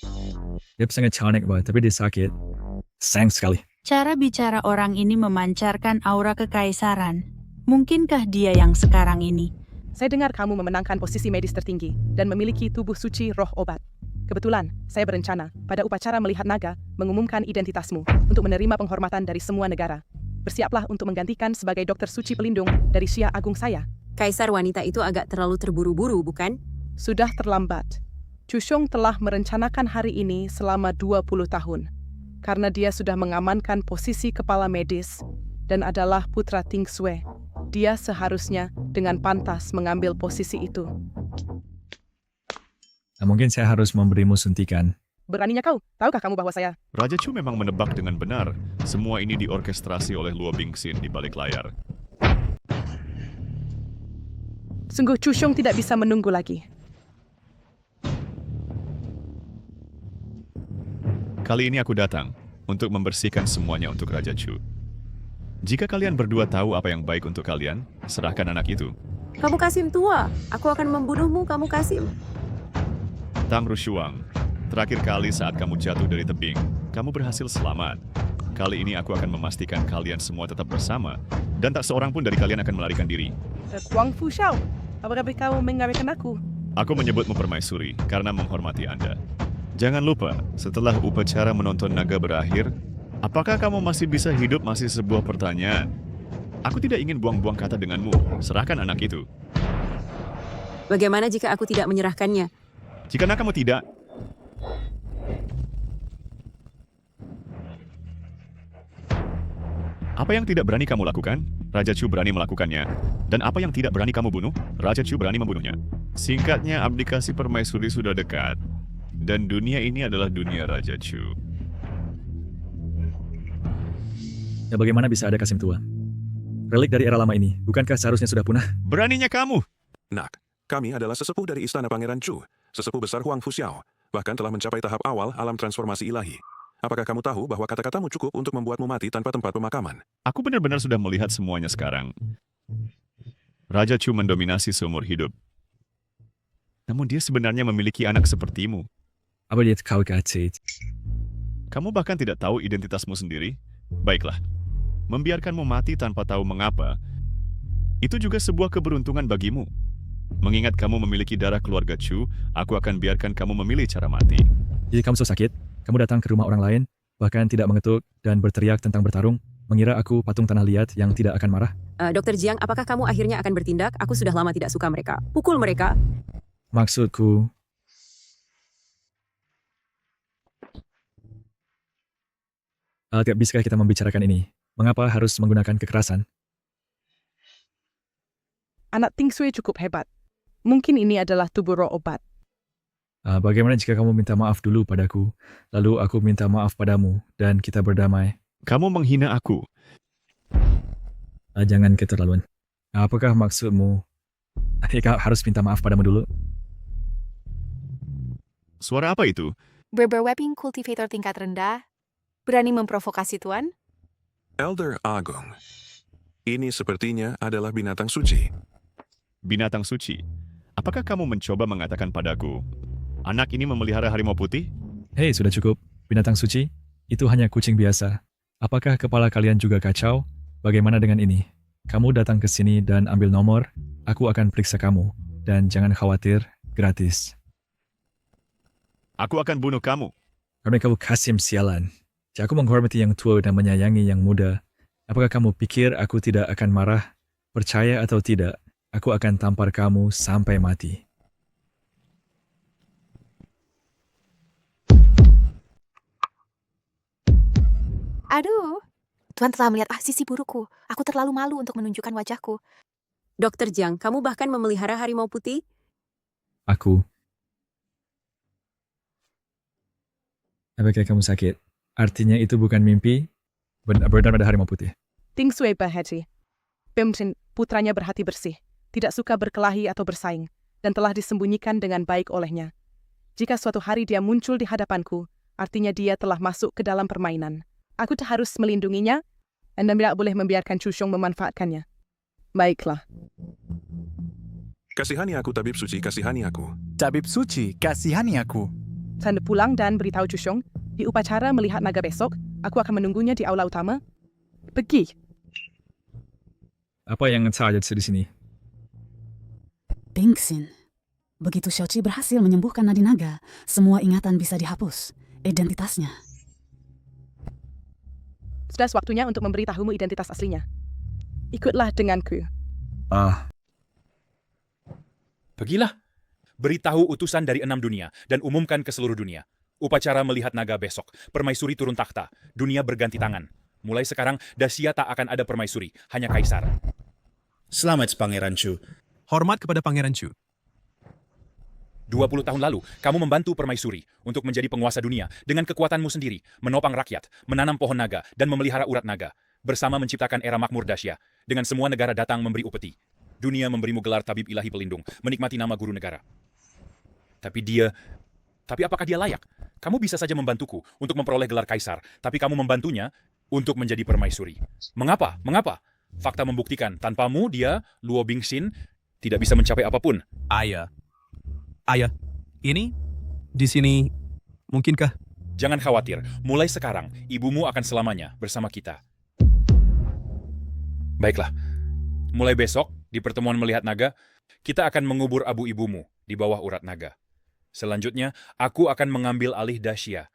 Dia sangat cantik, tapi dia sakit. Sayang sekali. Cara bicara orang ini memancarkan aura kekaisaran. Mungkinkah dia yang sekarang ini? Saya dengar kamu memenangkan posisi medis tertinggi dan memiliki tubuh suci roh obat. Kebetulan, saya berencana pada upacara melihat naga mengumumkan identitasmu untuk menerima penghormatan dari semua negara. Bersiaplah untuk menggantikan sebagai dokter suci pelindung dari Syah Agung saya. Kaisar wanita itu agak terlalu terburu-buru, bukan? Sudah terlambat. Chu Xiong telah merencanakan hari ini selama 20 tahun. Karena dia sudah mengamankan posisi kepala medis dan adalah putra Tingshui. Dia seharusnya dengan pantas mengambil posisi itu. Mungkin saya harus memberimu suntikan. Beraninya kau? Tahukah kamu bahwa saya... Raja Chu memang menebak dengan benar. Semua ini diorkestrasi oleh Luo Bingxin di balik layar. Sungguh Chu Xiong tidak bisa menunggu lagi. Kali ini aku datang untuk membersihkan semuanya untuk Raja Chu. Jika kalian berdua tahu apa yang baik untuk kalian, serahkan anak itu. Kamu Kasim tua. Aku akan membunuhmu, kamu Kasim. Tang Rushuang, terakhir kali saat kamu jatuh dari tebing, kamu berhasil selamat. Kali ini aku akan memastikan kalian semua tetap bersama, dan tak seorang pun dari kalian akan melarikan diri. Kuang Fu Xiao, apakah kau mengabaikan aku? Aku menyebutmu permaisuri karena menghormati Anda. Jangan lupa, setelah upacara menonton naga berakhir, apakah kamu masih bisa hidup masih sebuah pertanyaan. Aku tidak ingin buang-buang kata denganmu. Serahkan anak itu. Bagaimana jika aku tidak menyerahkannya? Jika kamu tidak, apa yang tidak berani kamu lakukan, Raja Chu berani melakukannya. Dan apa yang tidak berani kamu bunuh, Raja Chu berani membunuhnya. Singkatnya, abdikasi permaisuri sudah dekat. Dan dunia ini adalah dunia Raja Chu. Ya bagaimana bisa ada Kasim tua? Relik dari era lama ini, bukankah seharusnya sudah punah? Beraninya kamu! Nak, kami adalah sesepuh dari Istana Pangeran Chu, sesepuh besar Huang Fuxiao, bahkan telah mencapai tahap awal alam transformasi ilahi. Apakah kamu tahu bahwa kata-katamu cukup untuk membuatmu mati tanpa tempat pemakaman? Aku benar-benar sudah melihat semuanya sekarang. Raja Chu mendominasi seumur hidup. Namun dia sebenarnya memiliki anak sepertimu. Apa dia kau kata? Kamu bahkan tidak tahu identitasmu sendiri? Baiklah, membiarkanmu mati tanpa tahu mengapa, itu juga sebuah keberuntungan bagimu. Mengingat kamu memiliki darah keluarga Chu, aku akan biarkan kamu memilih cara mati. Jadi kamu so sakit, kamu datang ke rumah orang lain, bahkan tidak mengetuk dan berteriak tentang bertarung, mengira aku patung tanah liat yang tidak akan marah? Dr. Jiang, apakah kamu akhirnya akan bertindak? Aku sudah lama tidak suka mereka. Pukul mereka. Maksudku, tidak bisakah kita membicarakan ini? Mengapa harus menggunakan kekerasan? Anak Ting Sui cukup hebat. Mungkin ini adalah tubuh roh obat. Bagaimana jika kamu minta maaf dulu padaku, lalu aku minta maaf padamu, dan kita berdamai? Kamu menghina aku. Jangan keterlaluan. Apakah maksudmu? Kau harus minta maaf padamu dulu. Suara apa itu? Berber-webbing kultivator tingkat rendah, berani memprovokasi Tuan? Elder Agung, ini sepertinya adalah binatang suci. Binatang suci? Apakah kamu mencoba mengatakan padaku, anak ini memelihara harimau putih? Hei, sudah cukup. Binatang suci? Itu hanya kucing biasa. Apakah kepala kalian juga kacau? Bagaimana dengan ini? Kamu datang ke sini dan ambil nomor, aku akan periksa kamu. Dan jangan khawatir, gratis. Aku akan bunuh kamu. Karena kamu Kasim sialan. Jika aku menghormati yang tua dan menyayangi yang muda, apakah kamu pikir aku tidak akan marah? Percaya atau tidak, aku akan tampar kamu sampai mati. Aduh, Tuan telah melihat sisi burukku. Aku terlalu malu untuk menunjukkan wajahku. Dr. Jiang, kamu bahkan memelihara harimau putih? Aku. Apakah kamu sakit? Artinya itu bukan mimpi? Benar-benar ada harimau putih. Ting Sui berhati. Pemrin, putranya berhati bersih, tidak suka berkelahi atau bersaing, dan telah disembunyikan dengan baik olehnya. Jika suatu hari dia muncul di hadapanku, artinya dia telah masuk ke dalam permainan. Aku harus melindunginya, dan tidak boleh membiarkan Chu Xiong memanfaatkannya. Baiklah. Kasihani aku, Tabib Suci, kasihani aku. Tabib Suci, kasihani aku. Saya pulang dan beritahu Chu Xiong, di upacara melihat naga besok, aku akan menunggunya di aula utama. Pergi. Apa yang saja di sini? Pingxin. Begitu Xiaoqi berhasil menyembuhkan nadi naga, semua ingatan bisa dihapus. Identitasnya. Sudah waktunya untuk memberitahumu identitas aslinya. Ikutlah denganku. Pergilah. Beritahu utusan dari 6 dunia dan umumkan ke seluruh dunia. Upacara melihat naga besok. Permaisuri turun takhta. Dunia berganti tangan. Mulai sekarang, Dacia tak akan ada permaisuri. Hanya kaisar. Selamat, Pangeran Chu. Hormat kepada Pangeran Chu. 20 tahun lalu, kamu membantu permaisuri untuk menjadi penguasa dunia dengan kekuatanmu sendiri, menopang rakyat, menanam pohon naga, dan memelihara urat naga, bersama menciptakan era makmur Dacia, dengan semua negara datang memberi upeti. Dunia memberimu gelar tabib ilahi pelindung, menikmati nama guru negara. Tapi apakah dia layak? Kamu bisa saja membantuku untuk memperoleh gelar kaisar, tapi kamu membantunya untuk menjadi permaisuri. Mengapa? Mengapa? Fakta membuktikan, tanpamu dia, Luo Bingxin, tidak bisa mencapai apapun. Ayah, ini, di sini, mungkinkah? Jangan khawatir, mulai sekarang, ibumu akan selamanya bersama kita. Baiklah, mulai besok, di pertemuan melihat naga, kita akan mengubur abu ibumu di bawah urat naga. Selanjutnya, aku akan mengambil alih Dacia.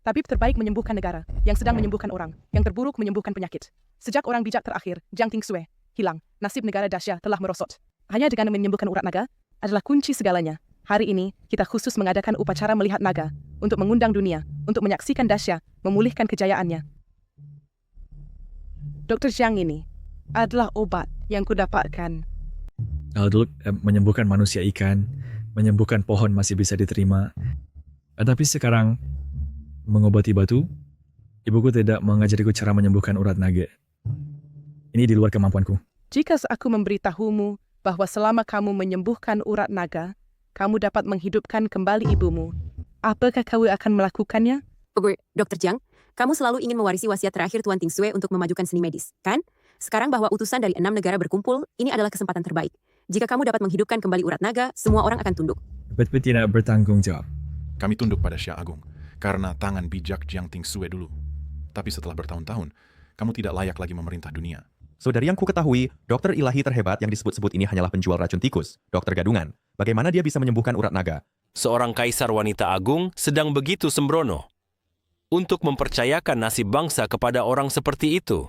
Tabib terbaik menyembuhkan negara, yang sedang menyembuhkan orang, yang terburuk menyembuhkan penyakit. Sejak orang bijak terakhir, Jiang Tingsue, hilang, nasib negara Dacia telah merosot. Hanya dengan menyembuhkan urat naga adalah kunci segalanya. Hari ini, kita khusus mengadakan upacara melihat naga, untuk mengundang dunia, untuk menyaksikan Dacia, memulihkan kejayaannya. Dr. Jiang ini adalah obat yang kudapatkan. Dulu menyembuhkan manusia ikan, menyembuhkan pohon masih bisa diterima. Tapi sekarang, mengobati batu, ibuku tidak mengajariku cara menyembuhkan urat naga. Ini di luar kemampuanku. Jika aku memberitahumu bahwa selama kamu menyembuhkan urat naga, kamu dapat menghidupkan kembali ibumu, apakah kamu akan melakukannya? Dr. Jiang, kamu selalu ingin mewarisi wasiat terakhir Tuan Tingsue untuk memajukan seni medis, kan? Sekarang bahwa utusan dari 6 negara berkumpul, ini adalah kesempatan terbaik. Jika kamu dapat menghidupkan kembali urat naga, semua orang akan tunduk. Tapi tidak bertanggung jawab. Kami tunduk pada Xia Agung karena tangan bijak Jiang Tingsue dulu. Tapi setelah bertahun-tahun, kamu tidak layak lagi memerintah dunia. So, dari yang ku ketahui, dokter ilahi terhebat yang disebut-sebut ini hanyalah penjual racun tikus, dokter gadungan. Bagaimana dia bisa menyembuhkan urat naga? Seorang kaisar wanita agung sedang begitu sembrono untuk mempercayakan nasib bangsa kepada orang seperti itu.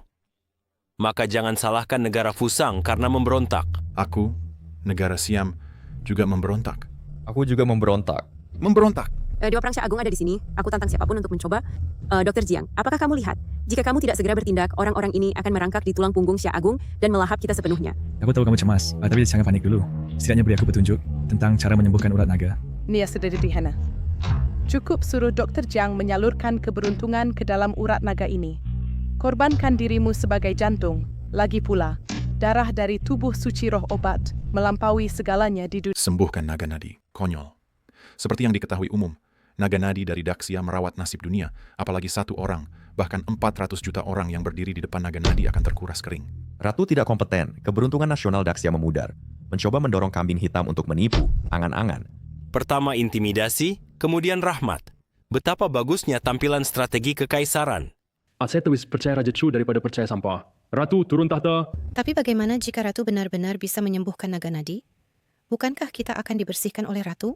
Maka jangan salahkan negara Fusang karena memberontak. Aku, negara Siam, juga memberontak. Aku juga memberontak. Memberontak? Dewa Perang Xia Agung ada di sini. Aku tantang siapapun untuk mencoba. Dr. Jiang, apakah kamu lihat? Jika kamu tidak segera bertindak, orang-orang ini akan merangkak di tulang punggung Xia Agung dan melahap kita sepenuhnya. Aku tahu kamu cemas, tapi jangan panik dulu. Setidaknya beri aku petunjuk tentang cara menyembuhkan urat naga. Nia sederhana. Cukup suruh Dr. Jiang menyalurkan keberuntungan ke dalam urat naga ini. Korbankan dirimu sebagai jantung. Lagi pula, darah dari tubuh suci roh obat melampaui segalanya di dunia. Sembuhkan naga nadi. Konyol. Seperti yang diketahui umum, naga nadi dari Daxia merawat nasib dunia, apalagi satu orang, bahkan 400 juta orang yang berdiri di depan naga nadi akan terkuras kering. Ratu tidak kompeten, keberuntungan nasional Daxia memudar. Mencoba mendorong kambing hitam untuk menipu, angan-angan. Pertama intimidasi, kemudian rahmat. Betapa bagusnya tampilan strategi kekaisaran. Saya lebih percaya Raja Chu daripada percaya sampah. Ratu, turun tahta. Tapi bagaimana jika Ratu benar-benar bisa menyembuhkan naga nadi? Bukankah kita akan dibersihkan oleh Ratu?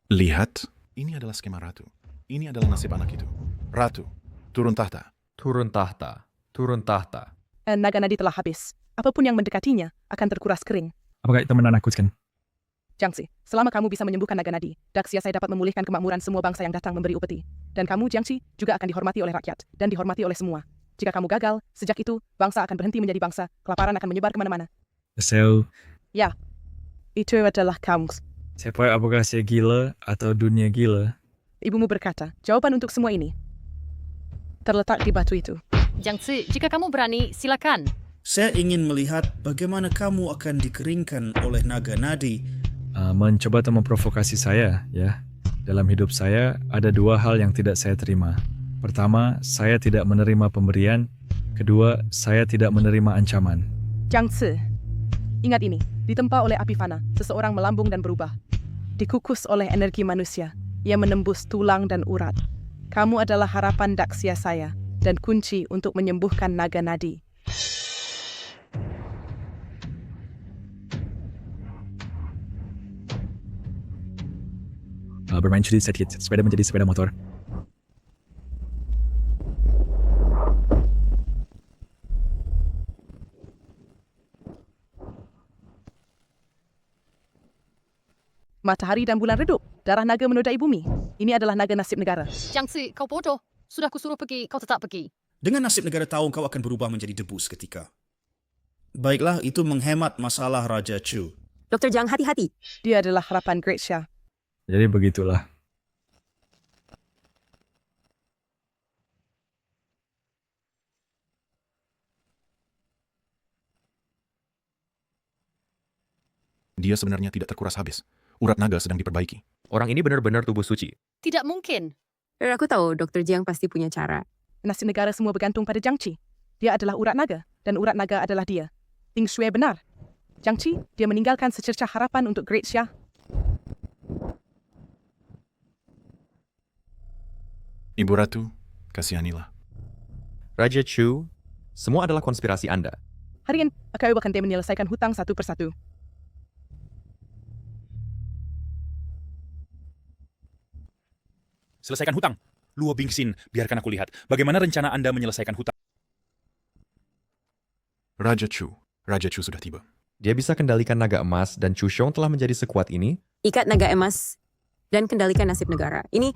Lihat, ini adalah skema Ratu. Ini adalah nasib anak itu. Ratu, turun tahta. Turun tahta. Turun tahta. Naga nadi telah habis. Apapun yang mendekatinya akan terkuras kering. Apakah itu menakutkan? Jiangxi, selama kamu bisa menyembuhkan naga nadi, Daxia saya dapat memulihkan kemakmuran semua bangsa yang datang memberi upeti. Dan kamu, Jiangxi, juga akan dihormati oleh rakyat dan dihormati oleh semua. Jika kamu gagal, sejak itu, bangsa akan berhenti menjadi bangsa, kelaparan akan menyebar kemana-mana. So, ya, itu adalah kamu. Apakah saya gila atau dunia gila? Ibumu berkata, jawaban untuk semua ini terletak di batu itu. Jiangxi, jika kamu berani, silakan. Saya ingin melihat bagaimana kamu akan dikeringkan oleh naga nadi. Mencoba atau memprovokasi saya, ya. Dalam hidup saya, ada 2 hal yang tidak saya terima. Pertama, saya tidak menerima pemberian. Kedua, saya tidak menerima ancaman. Jiangxi, ingat ini, ditempa oleh api fana, seseorang melambung dan berubah. Dikukus oleh energi manusia, ia menembus tulang dan urat. Kamu adalah harapan Daxia saya, dan kunci untuk menyembuhkan naga nadi. Bermain judi sedikit, sepeda menjadi sepeda motor. Matahari dan bulan redup, darah naga menodai bumi. Ini adalah naga nasib negara. Jiangxi, kau bodoh. Sudah kusuruh pergi, kau tetap pergi. Dengan nasib negara tahu kau akan berubah menjadi debu seketika. Baiklah, itu menghemat masalah Raja Chu. Dr. Jiang, hati-hati. Dia adalah harapan Great Xia. Jadi begitulah. Dia sebenarnya tidak terkuras habis. Urat naga sedang diperbaiki. Orang ini benar-benar tubuh suci. Tidak mungkin. Aku tahu Dr. Jiang pasti punya cara. Nasib negara semua bergantung pada Jiangxi. Dia adalah urat naga, dan urat naga adalah dia. Tingsue benar. Jiangxi, dia meninggalkan secercah harapan untuk Great Xia. Ibu Ratu, kasihanilah. Raja Chu, semua adalah konspirasi Anda. Hari ini, aku akan menyelesaikan hutang satu persatu. Selesaikan hutang. Luo Bingxin, biarkan aku lihat. Bagaimana rencana Anda menyelesaikan hutang? Raja Chu sudah tiba. Dia bisa kendalikan naga emas dan Chu Xiong telah menjadi sekuat ini. Ikat naga emas dan kendalikan nasib negara. Ini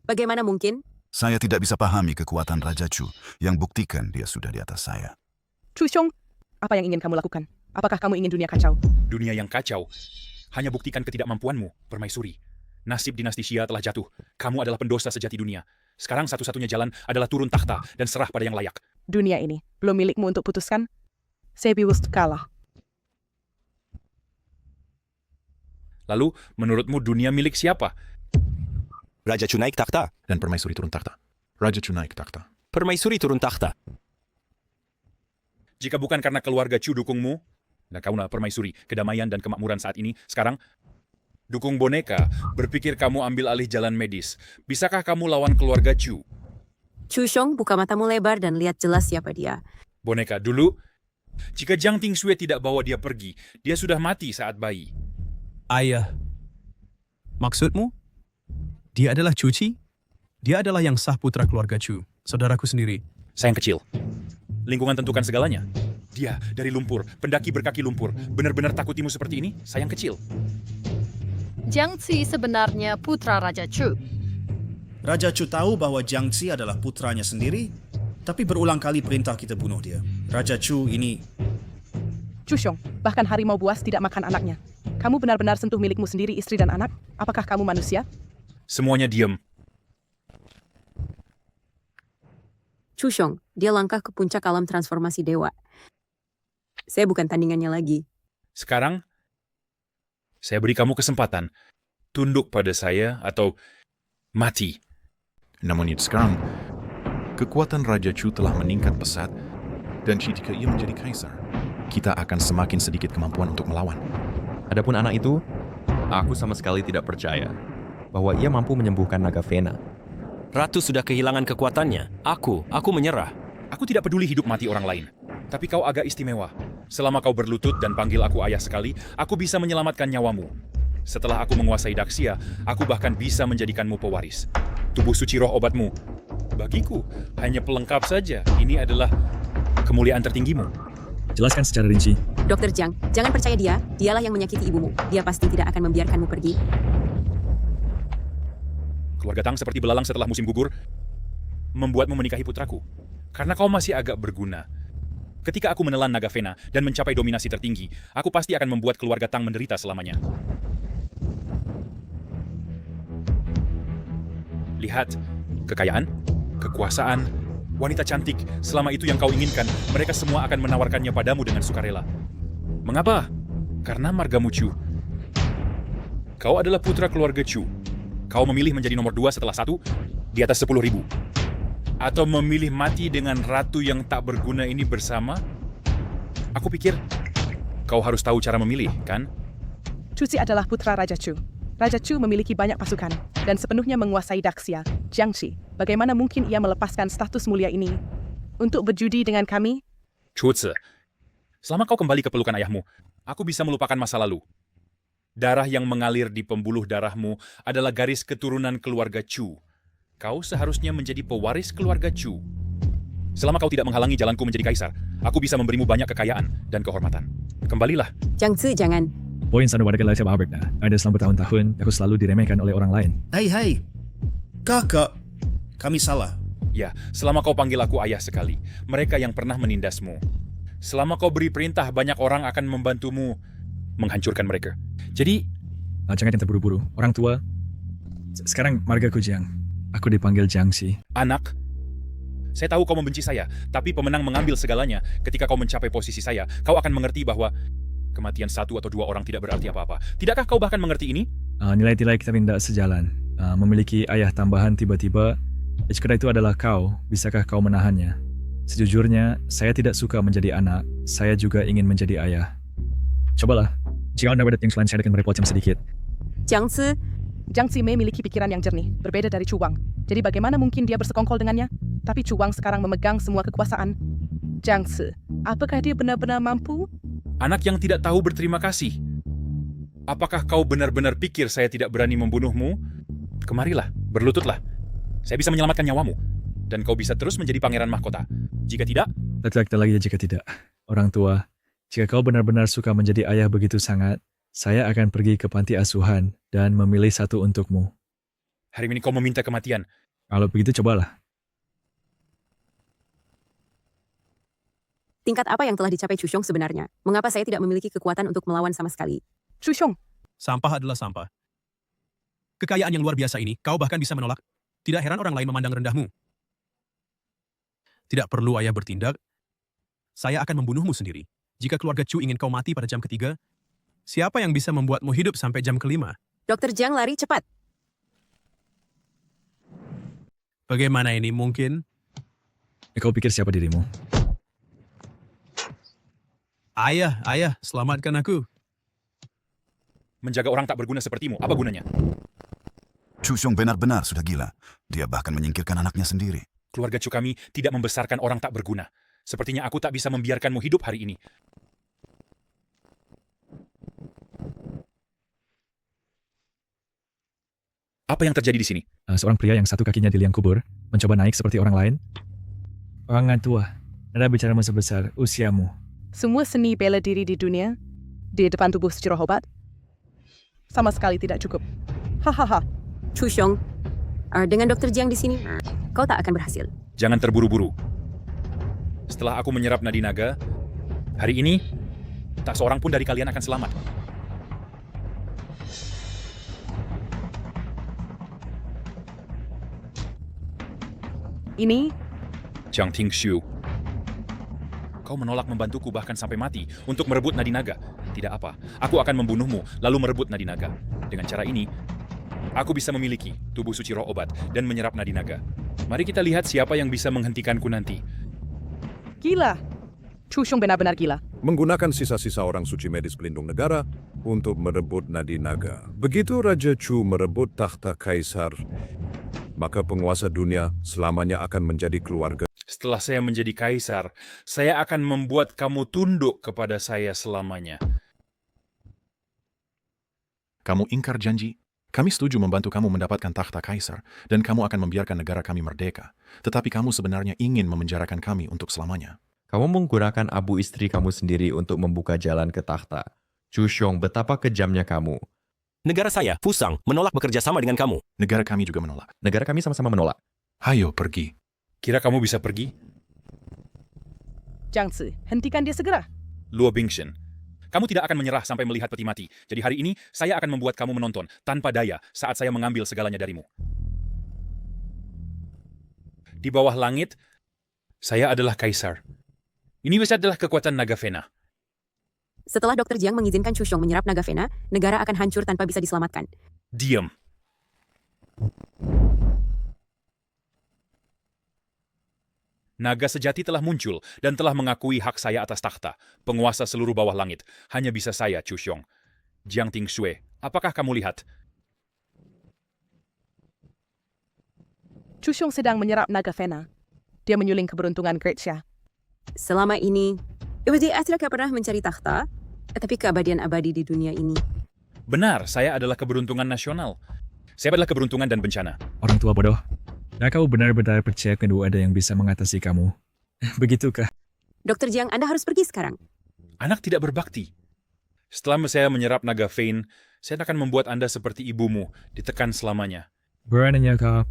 bagaimana mungkin? Saya tidak bisa pahami kekuatan Raja Chu yang buktikan dia sudah di atas saya. Chu Xiong, apa yang ingin kamu lakukan? Apakah kamu ingin dunia kacau? Dunia yang kacau. Hanya buktikan ketidakmampuanmu, permaisuri. Nasib dinasti Xia telah jatuh. Kamu adalah pendosa sejati dunia. Sekarang satu-satunya jalan adalah turun takhta dan serah pada yang layak. Dunia ini belum milikmu untuk putuskan. Sebi Wust kalah. Lalu, menurutmu dunia milik siapa? Raja Chu naik takhta. Dan permaisuri turun takhta. Raja Chu naik takhta. Permaisuri turun takhta. Jika bukan karena keluarga Chu dukungmu, dan kaulah permaisuri, kedamaian dan kemakmuran saat ini, sekarang, dukung boneka, berpikir kamu ambil alih jalan medis. Bisakah kamu lawan keluarga Chu? Chu Xiong, buka matamu lebar dan lihat jelas siapa dia. Boneka, dulu, jika Jiang Tingsue tidak bawa dia pergi, dia sudah mati saat bayi. Ayah, maksudmu? Dia adalah Chu Qi? Dia adalah yang sah putra keluarga Chu, saudaraku sendiri. Sayang kecil. Lingkungan tentukan segalanya. Dia dari lumpur, pendaki berkaki lumpur. Benar-benar takutimu seperti ini? Sayang kecil. Jiang Qi sebenarnya putra Raja Chu. Raja Chu tahu bahwa Jiang Qi adalah putranya sendiri, tapi berulang kali perintah kita bunuh dia. Raja Chu ini... Chu Xiong, bahkan harimau buas tidak makan anaknya. Kamu benar-benar sentuh milikmu sendiri, istri dan anak? Apakah kamu manusia? Semuanya diam. Chu Xiong, dia langkah ke puncak alam transformasi dewa. Saya bukan tandingannya lagi. Sekarang, saya beri kamu kesempatan. Tunduk pada saya atau mati. Namun sekarang, kekuatan Raja Chu telah meningkat pesat, dan jika ia menjadi kaisar, kita akan semakin sedikit kemampuan untuk melawan. Adapun anak itu, aku sama sekali tidak percaya bahwa ia mampu menyembuhkan naga Vena. Ratu sudah kehilangan kekuatannya. Aku menyerah. Aku tidak peduli hidup mati orang lain. Tapi kau agak istimewa. Selama kau berlutut dan panggil aku ayah sekali, aku bisa menyelamatkan nyawamu. Setelah aku menguasai Daxia, aku bahkan bisa menjadikanmu pewaris. Tubuh suci roh obatmu. Bagiku, hanya pelengkap saja. Ini adalah kemuliaan tertinggimu. Jelaskan secara rinci. Dr. Jiang, jangan percaya dia. Dialah yang menyakiti ibumu. Dia pasti tidak akan membiarkanmu pergi. Keluarga Tang seperti belalang setelah musim gugur, membuatmu menikahi putraku. Karena kau masih agak berguna. Ketika aku menelan naga Vena dan mencapai dominasi tertinggi, aku pasti akan membuat keluarga Tang menderita selamanya. Lihat, kekayaan, kekuasaan, wanita cantik, selama itu yang kau inginkan, mereka semua akan menawarkannya padamu dengan sukarela. Mengapa? Karena margamu Chu. Kau adalah putra keluarga Chu. Kau memilih menjadi nomor 2 setelah 1 di atas 10.000. Atau memilih mati dengan ratu yang tak berguna ini bersama? Aku pikir kau harus tahu cara memilih, kan? Chu Qi adalah putra Raja Chu. Raja Chu memiliki banyak pasukan dan sepenuhnya menguasai Daxia, Jiangxi. Bagaimana mungkin ia melepaskan status mulia ini untuk berjudi dengan kami? Chu Zi, selama kau kembali ke pelukan ayahmu, aku bisa melupakan masa lalu. Darah yang mengalir di pembuluh darahmu adalah garis keturunan keluarga Chu. Kau seharusnya menjadi pewaris keluarga Chu. Selama kau tidak menghalangi jalanku menjadi kaisar, aku bisa memberimu banyak kekayaan dan kehormatan. Kembalilah. Jiang Zi, jangan. Poin sanubara lain saya berbeda. Ada selama bertahun-tahun, aku selalu diremehkan oleh orang lain. Hai, kakak, kami salah. Ya, selama kau panggil aku ayah sekali, mereka yang pernah menindasmu. Selama kau beri perintah, banyak orang akan membantumu menghancurkan mereka. Jadi, jangan yang terburu-buru. Orang tua, sekarang margaku Jiang. Aku dipanggil Jiangxi. Anak, saya tahu kau membenci saya, tapi pemenang mengambil segalanya. Ketika kau mencapai posisi saya, kau akan mengerti bahwa kematian 1 atau 2 orang tidak berarti apa-apa. Tidakkah kau bahkan mengerti ini? Nilai-nilai kita tidak sejalan. Memiliki ayah tambahan tiba-tiba, jika itu adalah kau, bisakah kau menahannya? Sejujurnya, saya tidak suka menjadi anak. Saya juga ingin menjadi ayah. Cobalah, jika Anda ada yang selain saya akan merepotkan sedikit. Jiang Zi, Jiang Zime memiliki pikiran yang jernih, berbeda dari Chu Wang. Jadi bagaimana mungkin dia bersekongkol dengannya? Tapi Chu Wang sekarang memegang semua kekuasaan. Jiang Zi, apakah dia benar-benar mampu? Anak yang tidak tahu berterima kasih. Apakah kau benar-benar pikir saya tidak berani membunuhmu? Kemarilah, berlututlah. Saya bisa menyelamatkan nyawamu. Dan kau bisa terus menjadi pangeran mahkota. Jika tidak... Tak lagi jika tidak. Orang tua, jika kau benar-benar suka menjadi ayah begitu sangat, saya akan pergi ke panti asuhan dan memilih satu untukmu. Hari ini kau meminta kematian. Kalau begitu, cobalah. Tingkat apa yang telah dicapai Chu Xiong sebenarnya? Mengapa saya tidak memiliki kekuatan untuk melawan sama sekali? Chu Xiong. Sampah adalah sampah. Kekayaan yang luar biasa ini, kau bahkan bisa menolak. Tidak heran orang lain memandang rendahmu. Tidak perlu ayah bertindak. Saya akan membunuhmu sendiri. Jika keluarga Chu ingin kau mati pada jam ketiga, siapa yang bisa membuatmu hidup sampai jam kelima? Dr. Jiang, lari cepat. Bagaimana ini mungkin? Kau pikir siapa dirimu? Ayah, selamatkan aku. Menjaga orang tak berguna sepertimu, apa gunanya? Chu Xiong benar-benar sudah gila. Dia bahkan menyingkirkan anaknya sendiri. Keluarga Chu kami tidak membesarkan orang tak berguna. Sepertinya aku tak bisa membiarkanmu hidup hari ini. Apa yang terjadi di sini? Seorang pria yang satu kakinya di liang kubur, mencoba naik seperti orang lain. Orang tua, Anda bicaramu sebesar usiamu. Semua seni bela diri di dunia, di depan tubuh si Rohobat, sama sekali tidak cukup. Hahaha. Chu Xiong, dengan Dr. Jiang di sini, kau tak akan berhasil. Jangan terburu-buru. Setelah aku menyerap nadi naga, hari ini, tak seorang pun dari kalian akan selamat. Ini Jiang Tingshu. Kau menolak membantuku bahkan sampai mati untuk merebut nadi naga. Tidak apa, aku akan membunuhmu lalu merebut nadi naga. Dengan cara ini, aku bisa memiliki tubuh suci roh obat dan menyerap nadi naga. Mari kita lihat siapa yang bisa menghentikanku nanti. Gila. Chu Xiong benar-benar gila. Menggunakan sisa-sisa orang suci medis pelindung negara untuk merebut nadi naga. Begitu Raja Chu merebut takhta kaisar, maka penguasa dunia selamanya akan menjadi keluarga. Setelah saya menjadi kaisar, saya akan membuat kamu tunduk kepada saya selamanya. Kamu ingkar janji. Kami setuju membantu kamu mendapatkan takhta kaisar, dan kamu akan membiarkan negara kami merdeka. Tetapi kamu sebenarnya ingin memenjarakan kami untuk selamanya. Kamu menggunakan abu istri kamu sendiri untuk membuka jalan ke takhta. Chu Xiong, betapa kejamnya kamu. Negara saya, Fusang, menolak bekerja sama dengan kamu. Negara kami juga menolak. Negara kami sama-sama menolak. Hayo pergi. Kira kamu bisa pergi? Jiang Zi, hentikan dia segera. Luo Bingshen, kamu tidak akan menyerah sampai melihat peti mati. Jadi hari ini, saya akan membuat kamu menonton tanpa daya saat saya mengambil segalanya darimu. Di bawah langit, saya adalah kaisar. Ini adalah kekuatan naga Vena. Setelah Dr. Jiang mengizinkan Chu Xiong menyerap naga Vena, negara akan hancur tanpa bisa diselamatkan. Diam. Naga sejati telah muncul dan telah mengakui hak saya atas takhta, penguasa seluruh bawah langit. Hanya bisa saya, Chu Xiong. Jiang Tingshui, apakah kamu lihat? Chu Xiong sedang menyerap naga Vena. Dia menyuling keberuntungan Great Xia. Selama ini, Ibu tidak pernah mencari takhta, tapi keabadian abadi di dunia ini. Benar, saya adalah keberuntungan nasional. Saya adalah keberuntungan dan bencana. Orang tua bodoh. Nah, kau benar-benar percaya kedua ada yang bisa mengatasi kamu? Begitukah? Dr. Jiang, Anda harus pergi sekarang. Anak tidak berbakti. Setelah saya menyerap naga Vane, saya akan membuat Anda seperti ibumu, ditekan selamanya. Beraninya kau.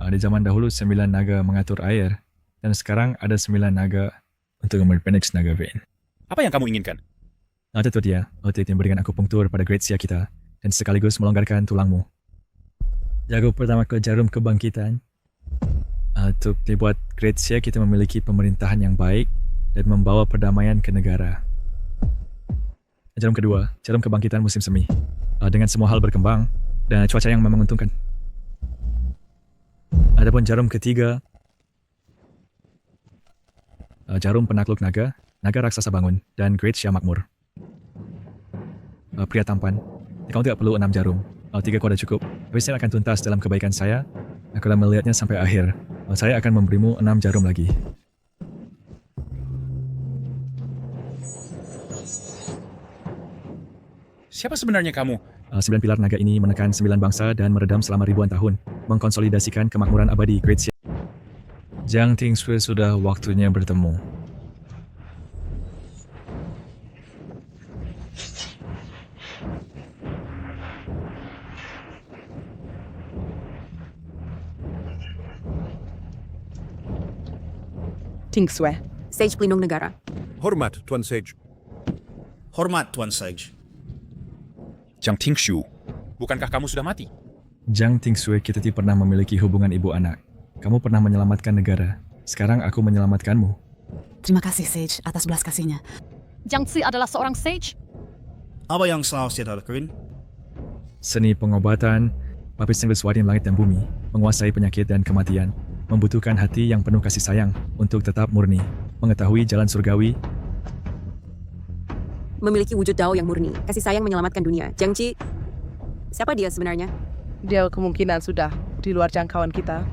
Di zaman dahulu 9 naga mengatur air, dan sekarang ada 9 naga untuk memperpendek naga Vane. Apa yang kamu inginkan? Itu dia, otot yang berikan akupunktur pada Great Xia kita, dan sekaligus melonggarkan tulangmu. Jago pertama ke jarum kebangkitan. Untuk dibuat Great Xia kita memiliki pemerintahan yang baik dan membawa perdamaian ke negara. Jarum kedua, jarum kebangkitan musim semi. Dengan semua hal berkembang dan cuaca yang menguntungkan. Adapun jarum ketiga, jarum penakluk naga, naga raksasa bangun, dan Great Xia makmur. Pria tampan, kamu tidak perlu 6 jarum. 3 kuada cukup. Tapi saya akan tuntas dalam kebaikan saya. Aku akan melihatnya sampai akhir. Saya akan memberimu 6 jarum lagi. Siapa sebenarnya kamu? 9 pilar naga ini menekan 9 bangsa dan meredam selama ribuan tahun, mengkonsolidasikan kemakmuran abadi Great Xia. Jiang Tingshui sudah waktunya bertemu. Tingshui. Sage Pelindung Negara. Hormat, Tuan Sage. Hormat, Tuan Sage. Jiang Tingshu, bukankah kamu sudah mati? Jiang Tingshui, kita tidak pernah memiliki hubungan ibu anak. Kamu pernah menyelamatkan negara. Sekarang aku menyelamatkanmu. Terima kasih, Sage, atas belas kasihnya. Jiang Zi adalah seorang sage. Apa yang seharusnya dilakukan? Seni pengobatan, papis yang bersuara di langit dan bumi, menguasai penyakit dan kematian, membutuhkan hati yang penuh kasih sayang untuk tetap murni, mengetahui jalan surgawi, Memiliki wujud Dao yang murni, kasih sayang menyelamatkan dunia. Jiang Qi, siapa dia sebenarnya? Dia kemungkinan sudah di luar jangkauan kita.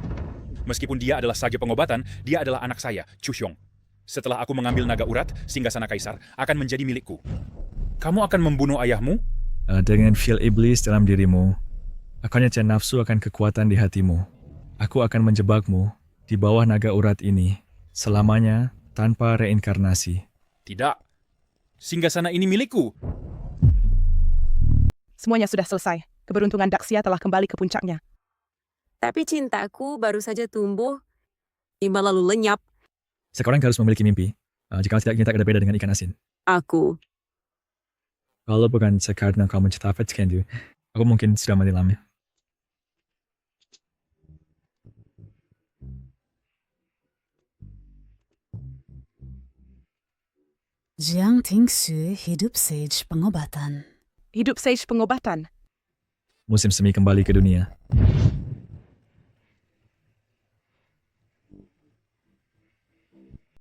Meskipun dia adalah saja pengobatan, dia adalah anak saya, Chu Xiong. Setelah aku mengambil naga urat, singgasana kaisar akan menjadi milikku. Kamu akan membunuh ayahmu? Dengan feel iblis dalam dirimu, akan nyecah nafsu akan kekuatan di hatimu. Aku akan menjebakmu di bawah naga urat ini, selamanya tanpa reinkarnasi. Tidak. Singgasana ini milikku. Semuanya sudah selesai. Keberuntungan Daxia telah kembali ke puncaknya. Tapi cintaku baru saja tumbuh, tiba lalu lenyap. Sekarang harus memiliki mimpi. Jika tidak, kita ada beda dengan ikan asin. Aku. Kalau bukan karena kamu cetafet kendu, aku mungkin sudah mati lama. Jiang Tingshui hidup sage pengobatan. Hidup sage pengobatan. Musim semi kembali ke dunia.